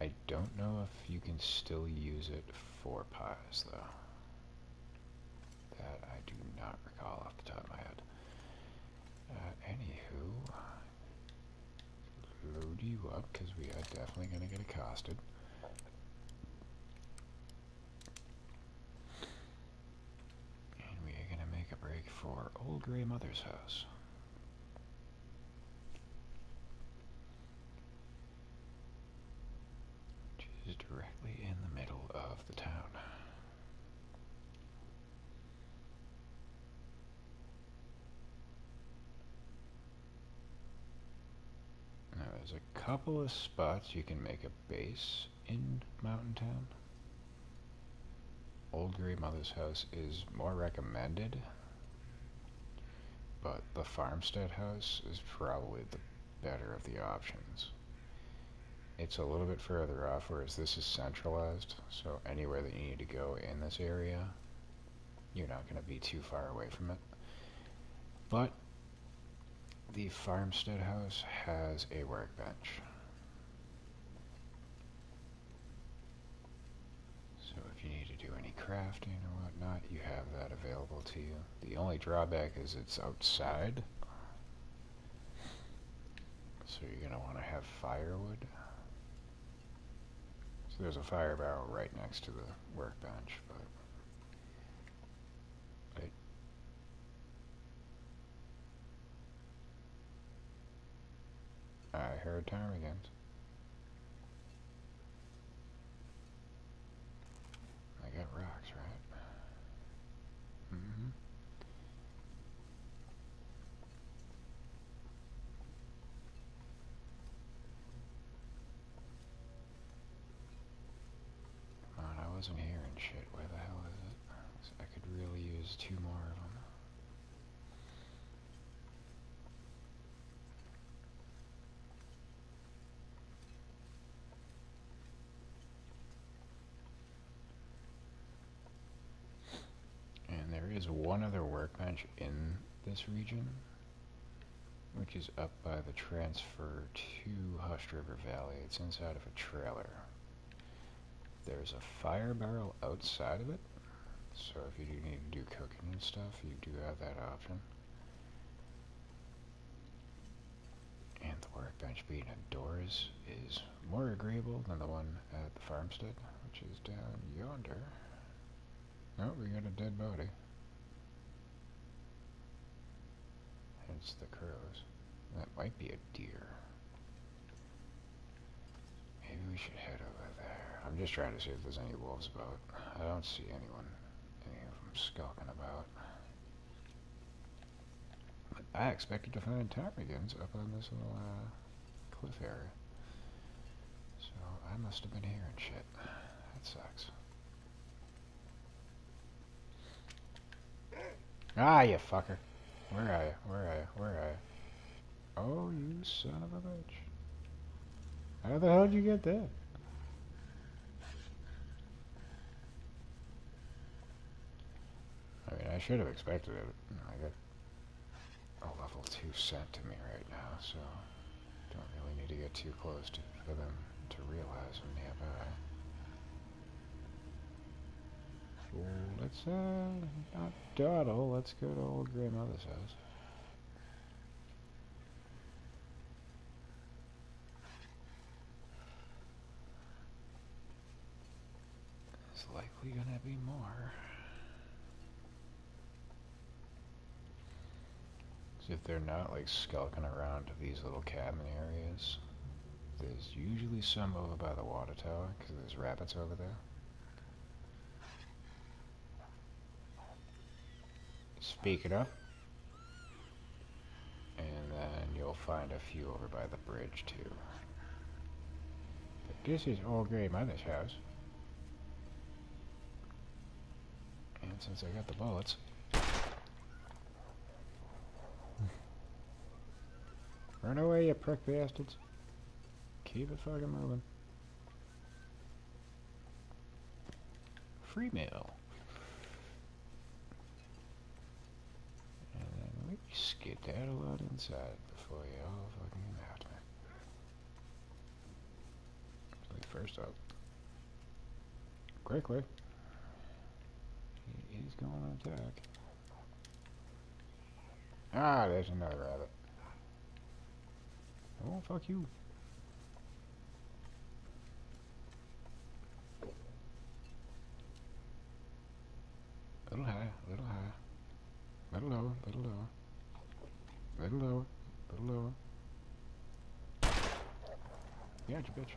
I don't know if you can still use it for pies, though. That I do not recall off the top of my head. Anywho, load you up, because we are definitely going to get accosted. And we are going to make a break for Old Grey Mother's house. Which is directly in the middle of the town. Now, there's a couple of spots you can make a base in Mountain Town. Old Grey Mother's house is more recommended, but the Farmstead house is probably the better of the options. It's a little bit further off, whereas this is centralized, so anywhere that you need to go in this area, you're not going to be too far away from it. But the Farmstead house has a workbench. So if you need to do any crafting or whatnot, you have that available to you. The only drawback is it's outside, so you're going to want to have firewood. So there's a fire barrel right next to the workbench, but I heard ptarmigans. I got rocks, right? Mm-hmm. Come on, I wasn't hearing shit. Where the hell is it? I could really use 2 more of them. And there is one other workbench in this region, which is up by the transfer to Hush River Valley. It's inside of a trailer. There's a fire barrel outside of it, so if you do need to do cooking and stuff, you do have that option. And the workbench being indoors is more agreeable than the one at the farmstead, which is down yonder. Oh, we got a dead body. It's the crows. That might be a deer. Maybe we should head over there. I'm just trying to see if there's any wolves about. I don't see any of them skulking about. But I expected to find ptarmigans up on this little cliff area. So I must have been hearing shit. That sucks. Ah, you fucker. Where are you? Where are you? Where are you? Oh, you son of a bitch. How the hell did you get that? I mean, I should have expected it. I got a level 2 sent to me right now, so don't really need to get too close for them to realize I'm nearby. So let's, not dawdle, let's go to old grandmother's house. There's likely gonna be more. So if they're not like skulking around these little cabin areas, there's usually some over by the water tower, because there's rabbits over there. Speaking of, and then you'll find a few over by the bridge too. But this is old grandmother's house. And since I got the bullets, run away, you prick bastards. Keep it fucking moving. Free meal. And then we skedaddle out inside before you all fucking come after me. So first up, quickly, he is going to attack. Ah, there's another rabbit. Oh, fuck you. Little high, little high. Little lower, little lower. Little lower, little lower. Gotcha, bitch.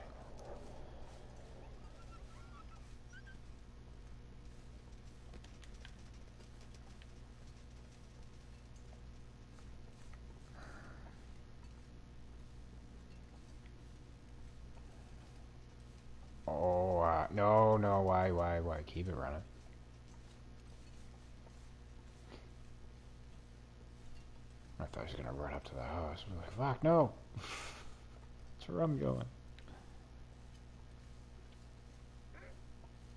Oh, no, why? Keep it running. I thought he was gonna run up to the house. I was like, fuck, no! That's where I'm going.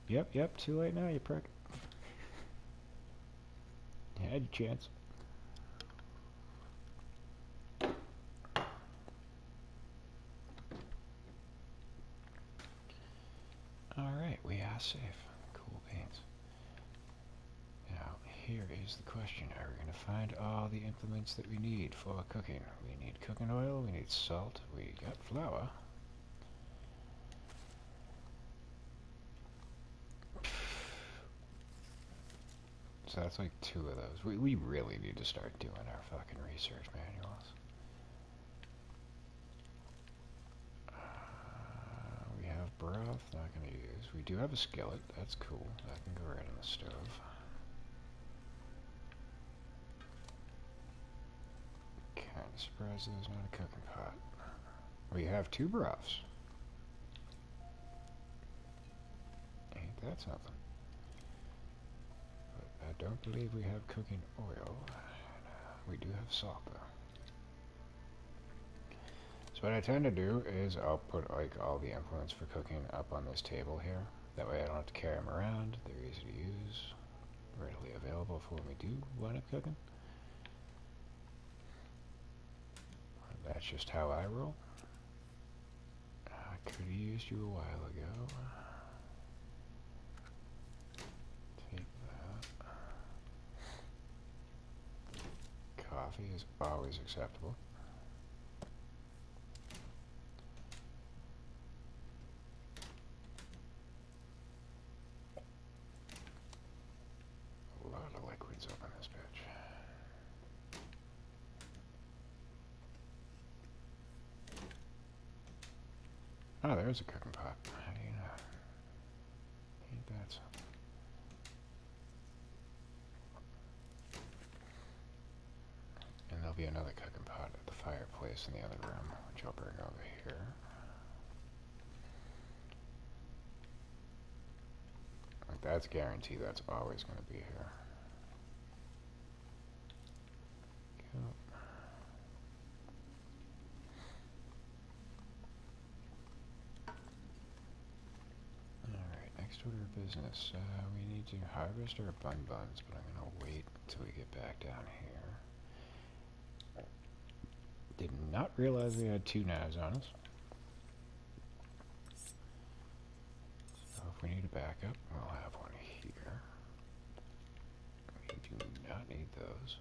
Yep, too late now, you prick. You had your chance. Alright, we are safe. Cool beans. Now, here is the question. Are we going to find all the implements that we need for cooking? We need cooking oil, we need salt, we got flour. So that's like 2 of those. We really need to start doing our fucking research manuals. We have broth, not going to use. We do have a skillet, that's cool. That can go right on the stove. Kind of surprised there's not a cooking pot. We have 2 broths. Ain't that something? But I don't believe we have cooking oil. We do have salt though. So what I tend to do is I'll put like all the implements for cooking up on this table here. That way I don't have to carry them around. They're easy to use, readily available for when we do wind up cooking. That's just how I roll. I could have used you a while ago. Take that. Coffee is always acceptable. A lot of liquids up in this bitch. Oh, there's a cooking pot. How do you know? Ain't that something? And there'll be another cooking pot at the fireplace in the other room, which I'll bring over here. Like that's guaranteed, that's always going to be here. Cool. Alright, next order of business. We need to harvest our buns, but I'm going to wait until we get back down here. Did not realize we had 2 knives on us. If we need a backup, we'll have one here. We do not need those.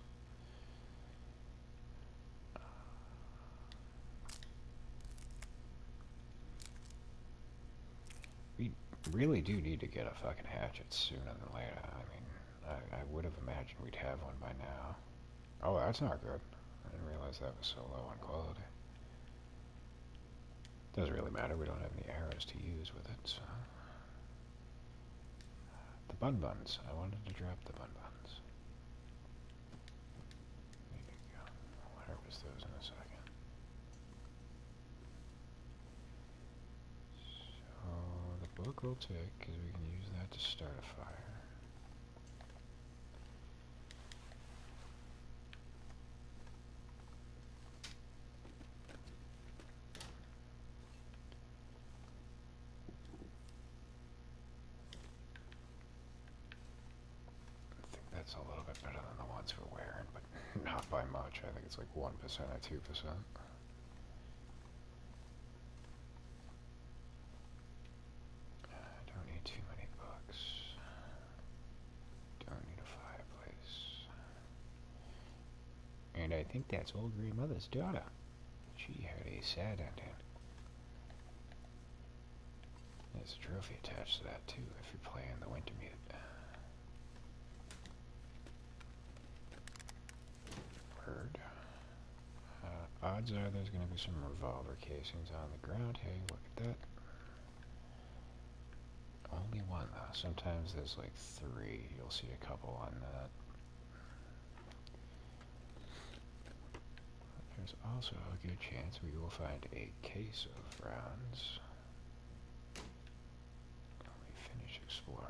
We really do need to get a fucking hatchet sooner than later. I mean, I would have imagined we'd have one by now. Oh, that's not good. I didn't realize that was so low on quality. Doesn't really matter, we don't have any arrows to use with it, so... The bun buns. I wanted to drop the bun buns. There you go. I'll harvest those in a second. So, the book will take, because we can use that to start a fire. That's a little bit better than the ones we're wearing, but not by much. I think it's like 1% or 2%. I don't need too many books. Don't need a fireplace. And I think that's old grandmother's daughter. She had a sad ending. There's a trophy attached to that too, if you're playing the Wintermute. Odds are there's going to be some revolver casings on the ground. Hey, look at that. Only one, though. Sometimes there's like 3. You'll see a couple on that. There's also a good chance we will find a case of rounds when we finish exploring.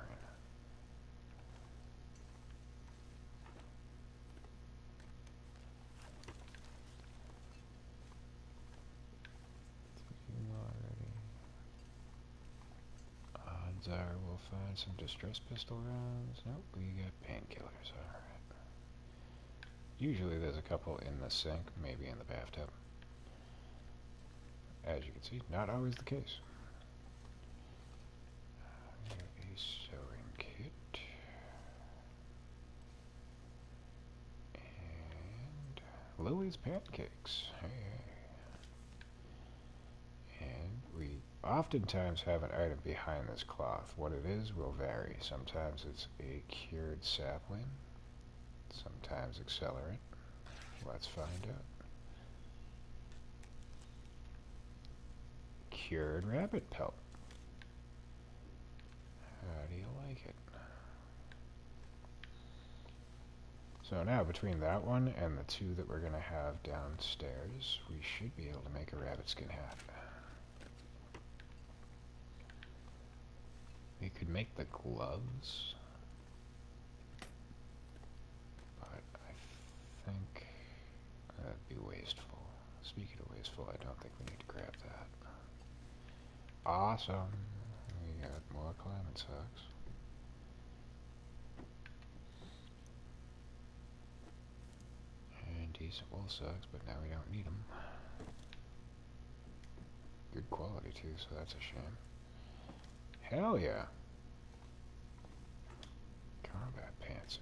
Odds are we'll find some distress pistol rounds. Nope, we got painkillers, alright. Usually there's a couple in the sink, maybe in the bathtub. As you can see, not always the case. We have a sewing kit. And Lily's pancakes. Hey. And we oftentimes have an item behind this cloth. What it is will vary. Sometimes it's a cured sapling. Sometimes accelerant. Let's find out. Cured rabbit pelt. How do you like it? So now between that one and the 2 that we're going to have downstairs, we should be able to make a rabbit skin hat. We could make the gloves, but I think that'd be wasteful. Speaking of wasteful, I don't think we need to grab that. Awesome! We got more climate socks. And decent wool socks, but now we don't need them. Good quality too, so that's a shame. Hell yeah! Combat pants.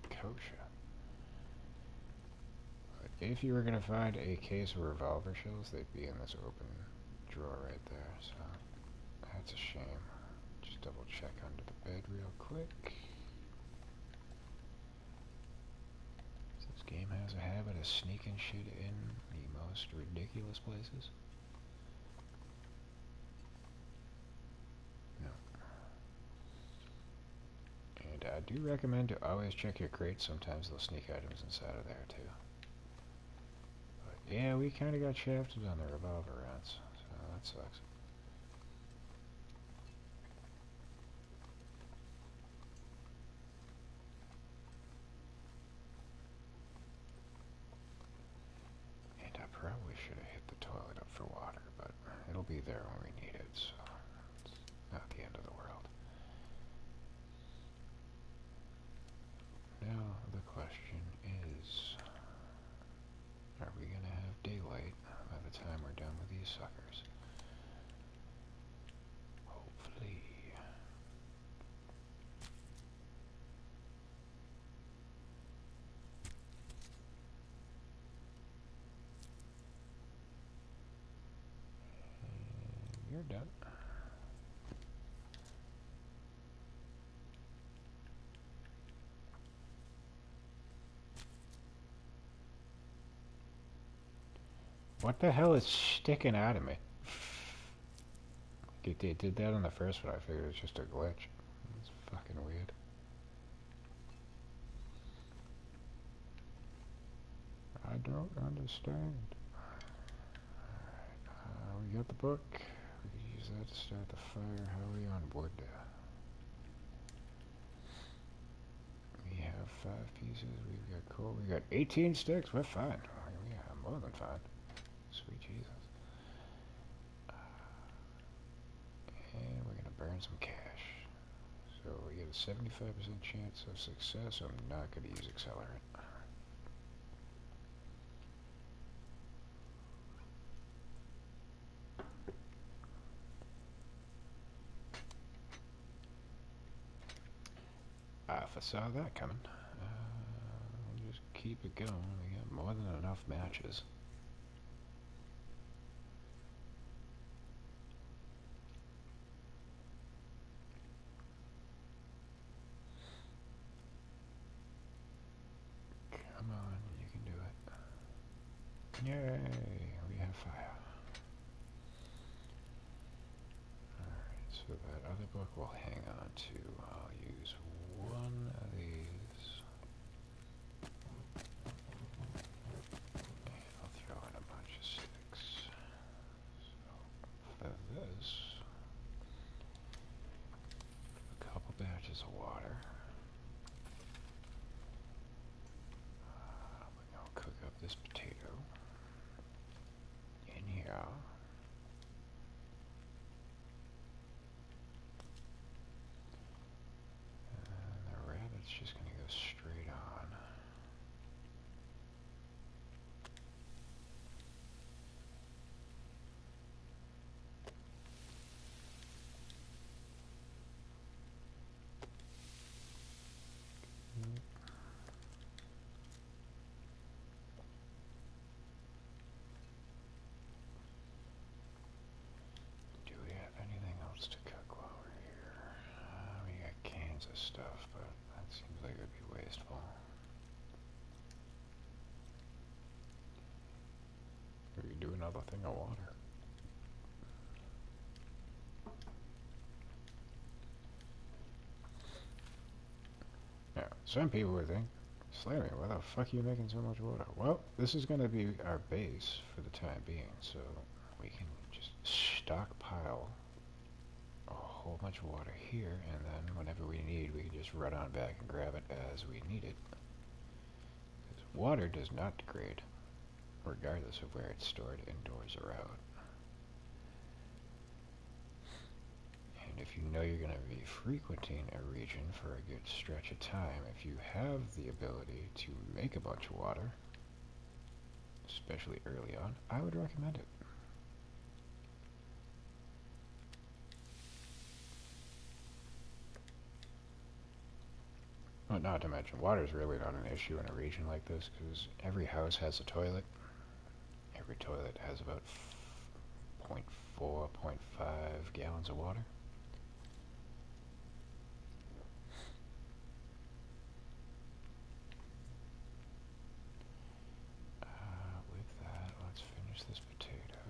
Kosher. But if you were going to find a case of revolver shells, they'd be in this open drawer right there, so that's a shame. Just double check under the bed real quick. This game has a habit of sneaking shit in the most ridiculous places. No. And I do recommend to always check your crates. Sometimes they'll sneak items inside of there too. But yeah, we kind of got shafted on the revolver rounds, so that sucks. And I probably should have hit the toilet up for water, but it'll be there when we need it, so it's not the end of the world. Now the question is, are we going to have daylight by the time we're done with these suckers? Hopefully. you're done. What the hell is sticking out of me? They did that on the first one. I figured it was just a glitch. It's fucking weird. I don't understand. Alright, we got the book. We can use that to start the fire. How are we on wood? We have 5 pieces. We've got coal. We got 18 sticks. We're fine. We are more than fine. Sweet Jesus. And we're gonna burn some cash. So we get a 75% chance of success. I'm not gonna use accelerant. If I saw that coming, we'll just keep it going. We got more than enough matches. Come on, you can do it. Yay, we have fire. Alright, so that other book we'll hang on to. I'll use one of these. And I'll throw in a bunch of sticks. So, for this, a couple batches of water. We're going to cook up this potato in here. And the rabbit's just going to go straight on. Do we have anything else to cook while we're here? We got cans of stuff, but that seems like it'd be wasteful. We could do another thing of water. Now, some people would think, Slammy, why the fuck are you making so much water? Well, this is going to be our base for the time being, so we can just stockpile a whole bunch of water here, and then whenever we need, we can just run on back and grab it as we need it. Because water does not degrade, regardless of where it's stored, indoors or out. And if you know you're going to be frequenting a region for a good stretch of time, if you have the ability to make a bunch of water, especially early on, I would recommend it. Well, not to mention, water is really not an issue in a region like this, because every house has a toilet. Every toilet has about 0.4, 0.5 gallons of water. With that, let's finish this potato.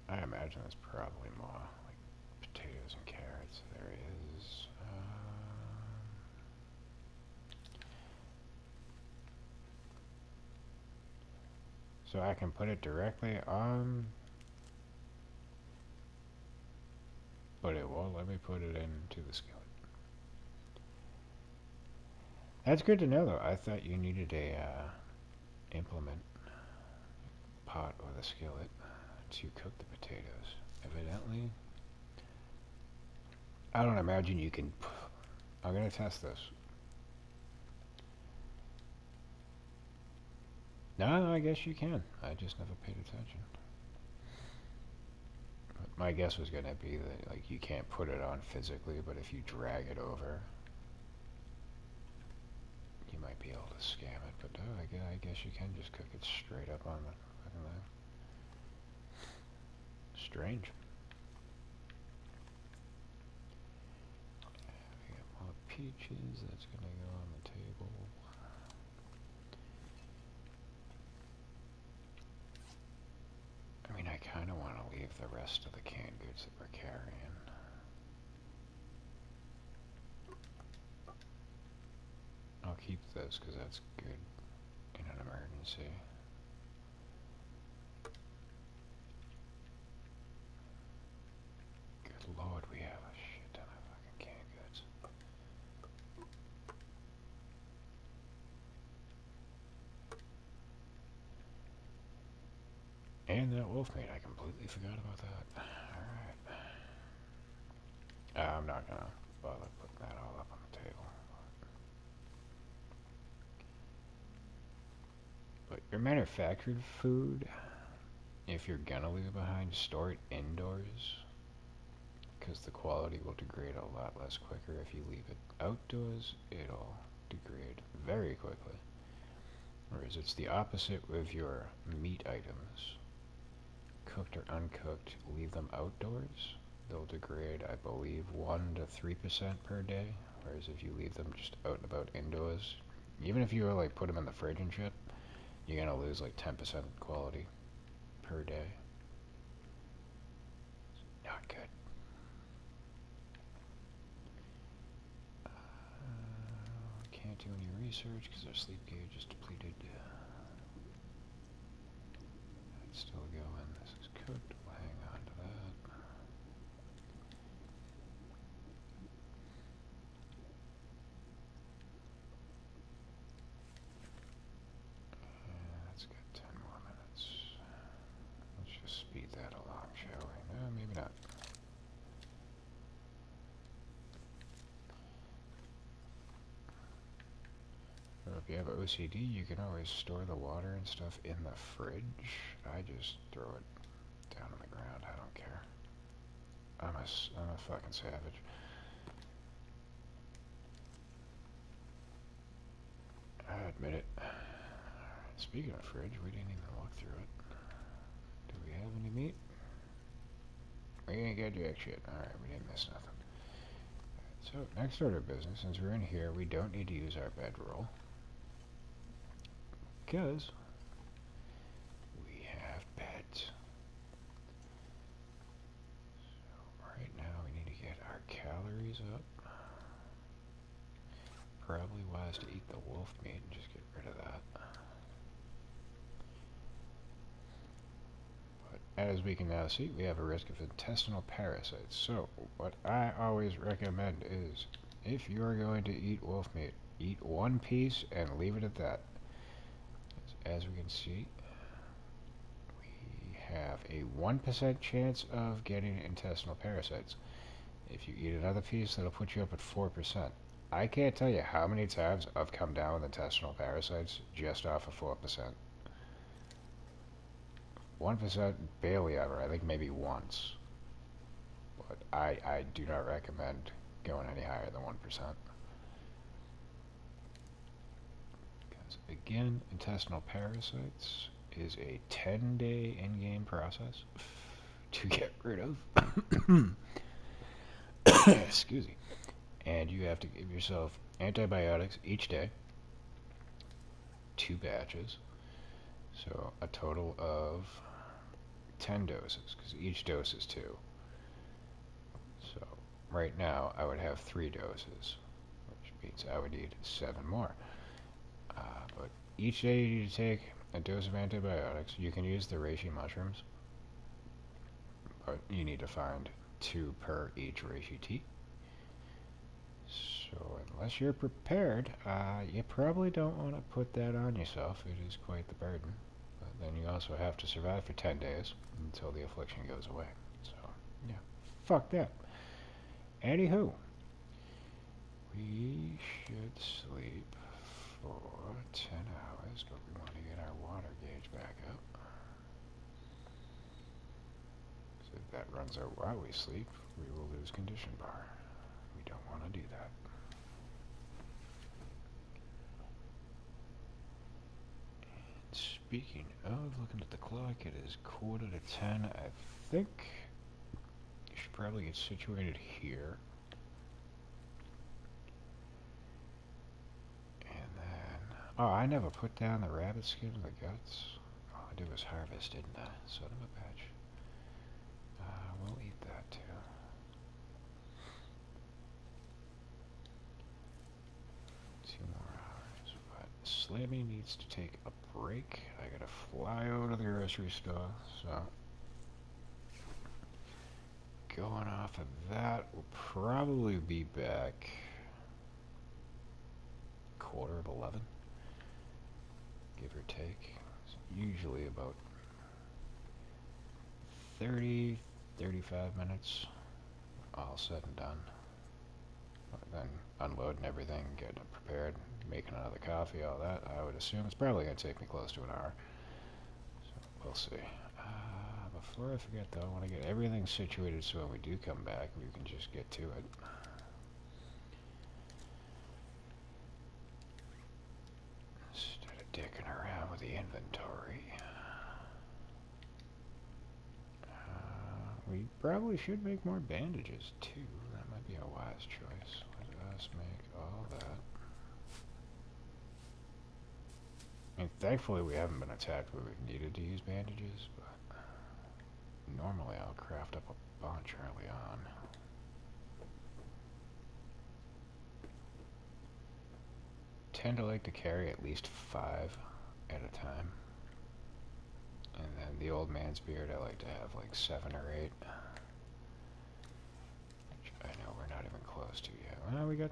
I imagine there's probably more, like potatoes and carrots. There is. So I can put it directly on, but it won't let me put it into the skillet. That's good to know, though. I thought you needed a implement pot or the skillet to cook the potatoes. Evidently, I don't imagine you can. I'm gonna test this. No, I guess you can. I just never paid attention. But my guess was gonna be that like you can't put it on physically, but if you drag it over, you might be able to scam it. But no, I guess you can just cook it straight up on the thing. Strange. We got more peaches. That's gonna go on the table. I mean, I kind of want to leave the rest of the canned goods that we're carrying. I'll keep this because that's good in an emergency. Good lord, we have a shit ton of fucking canned goods. And that wolf meat, I completely forgot about that. Alright. I'm not gonna bother putting that all up on the table. But your manufactured food, if you're gonna leave it behind, store it indoors. Because the quality will degrade a lot less quicker. If you leave it outdoors, it'll degrade very quickly. Whereas it's the opposite with your meat items. Cooked or uncooked, leave them outdoors. They'll degrade, I believe, 1 to 3% per day. Whereas if you leave them just out and about indoors, even if you like put them in the fridge and shit, you're gonna lose like 10% quality per day. Not good. Can't do any research because our sleep gauge is depleted. It's still going. This is cooked. We'll hang on to that. It's got 10 more minutes. Let's just speed that along, shall we? No, maybe not. Well, if you have OCD, you can always store the water and stuff in the fridge. I just throw it down on the ground. I don't care. I'm a fucking savage. I admit it. Speaking of fridge, we didn't even look through it. Do we have any meat? We ain't got jack shit. Alright, we didn't miss nothing. So, next order of business, since we're in here, we don't need to use our bedroll. Because we have beds. So, right now we need to get our calories up. Probably wise to eat the wolf meat and just get rid of that. As we can now see, we have a risk of intestinal parasites. So, what I always recommend is, if you're going to eat wolf meat, eat one piece and leave it at that. As we can see, we have a 1% chance of getting intestinal parasites. If you eat another piece, that'll put you up at 4%. I can't tell you how many times I've come down with intestinal parasites just off of 4%. 1%, barely ever. I think maybe once. But I do not recommend going any higher than 1%. Because, again, intestinal parasites is a 10-day in-game process to get rid of. Excuse me. And you have to give yourself antibiotics each day. 2 batches. So, a total of 10 doses, because each dose is 2. So, right now, I would have 3 doses, which means I would need 7 more. But each day you need to take a dose of antibiotics. You can use the reishi mushrooms, but you need to find 2 per each reishi tea. So, unless you're prepared, you probably don't want to put that on yourself. It is quite the burden. But then you also have to survive for 10 days until the affliction goes away. So, yeah. Fuck that. Anywho, we should sleep for 10 hours, but we want to get our water gauge back up. So if that runs out while we sleep, we will lose condition bar. We don't want to do that. speaking of looking at the clock, it is 9:45. I think you should probably get situated here. And then... Oh, I never put down the rabbit skin and the guts. All I did was harvest, didn't I? Son of a bitch. We'll eat that too. 2 more hours. But Slammy needs to take a break. I gotta fly over to the grocery store, so... Going off of that, we'll probably be back 11:15, give or take. It's usually about 35 minutes, all said and done. Then unloading everything, getting it prepared, making another coffee, all that. I would assume it's probably going to take me close to an hour. So we'll see. Before I forget though, I want to get everything situated so when we do come back, we can just get to it. Instead of dicking around with the inventory. We probably should make more bandages too. That might be a wise choice. Let us make all that. I mean, thankfully we haven't been attacked where we've needed to use bandages, but normally I'll craft up a bunch early on. Tend to like to carry at least 5 at a time. And then the old man's beard I like to have like 7 or 8. Which I know we're not even close to yet. Well, we got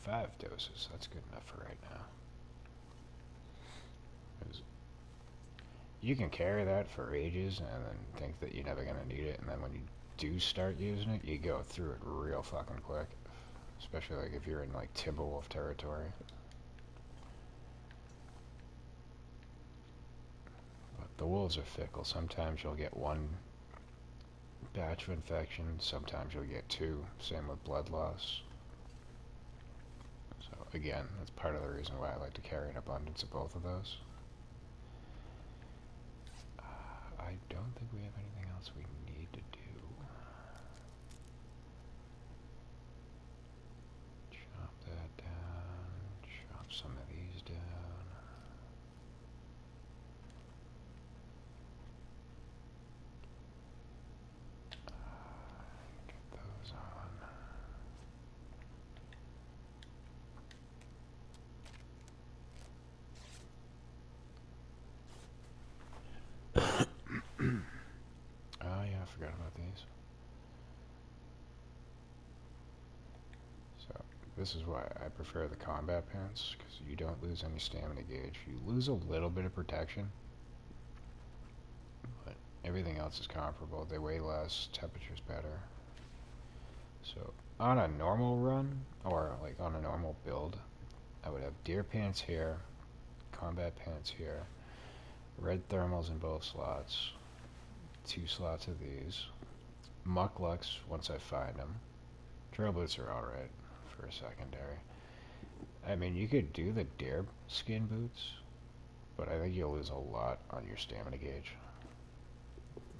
5 doses. That's good enough for right now. You can carry that for ages and then think that you're never going to need it, and then when you do start using it, you go through it real fucking quick. Especially like if you're in like Timberwolf territory. But the wolves are fickle. Sometimes you'll get 1 batch of infection, sometimes you'll get 2. Same with blood loss. So again, that's part of the reason why I like to carry an abundance of both of those. I don't think we have anything else we need to do. Chop that down. Chop some of these down. Get those on. Oh yeah, I forgot about these. So, this is why I prefer the combat pants, because you don't lose any stamina gauge. You lose a little bit of protection, but everything else is comparable. They weigh less, temperature's better. So, on a normal run, or like on a normal build, I would have deer pants here, combat pants here, red thermals in both slots, 2 slots of these, mucklucks once I find them. Trail boots are alright for a secondary. I mean, you could do the deer skin boots, but I think you'll lose a lot on your stamina gauge.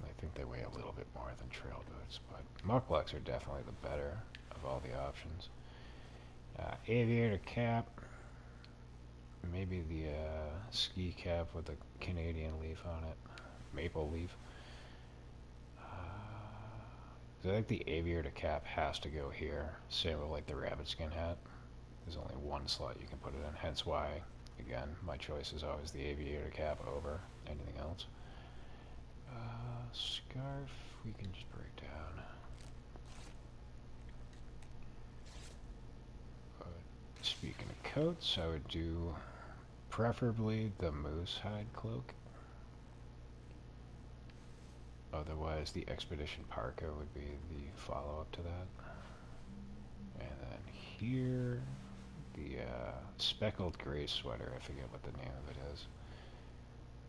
I think they weigh a little bit more than trail boots, but mucklucks are definitely the better of all the options. Aviator cap, maybe the ski cap with the Canadian leaf on it, maple leaf. I think the aviator cap has to go here, same with like the rabbit skin hat. There's only 1 slot you can put it in, hence why, again, my choice is always the aviator cap over anything else. Scarf, we can just break down. But speaking of coats, I would do preferably the moose hide cloak. Otherwise, the expedition parka would be the follow-up to that. And then here, the speckled gray sweater, I forget what the name of it is.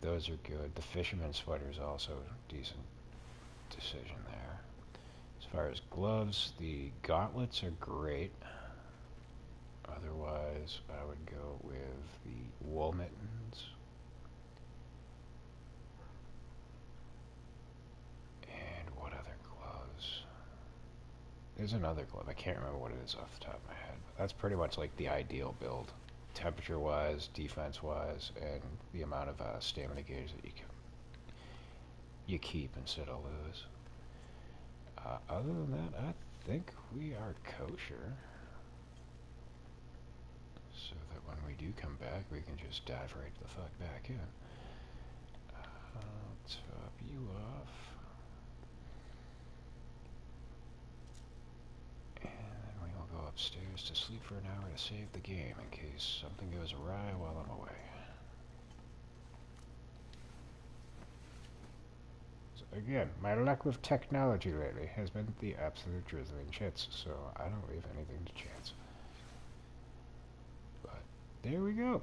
Those are good. The fisherman sweater is also a decent decision there. As far as gloves, the gauntlets are great. Otherwise, I would go with the wool mittens There's another glove. I can't remember what it is off the top of my head. But that's pretty much like the ideal build, temperature-wise, defense-wise, and the amount of stamina gauge that you keep instead of lose. Other than that, I think we are kosher. So that when we do come back, we can just dive right the fuck back in. I'll top you off. And then we will go upstairs to sleep for an hour to save the game in case something goes awry while I'm away. Again, my luck with technology lately has been the absolute drizzling shits, so I don't leave anything to chance. But there we go.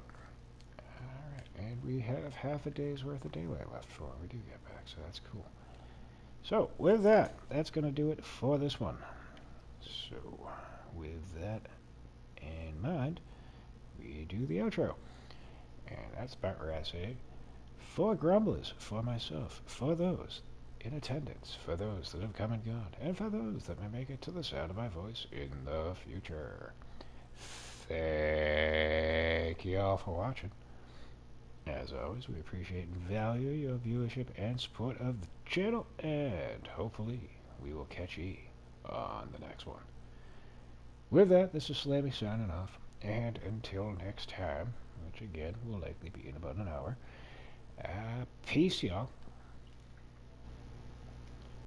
Alright, and we have half a day's worth of daylight left before we do get back, so that's cool. So, with that, that's going to do it for this one. So, with that in mind, we do the outro. And that's about where I say, for grumblers, for myself, for those in attendance, for those that have come and gone, and for those that may make it to the sound of my voice in the future. Thank you all for watching. As always, we appreciate and value your viewership and support of the channel, and hopefully we will catch ye on the next one. With that, this is Slammy signing off, and until next time, which again will likely be in about an hour, peace, y'all.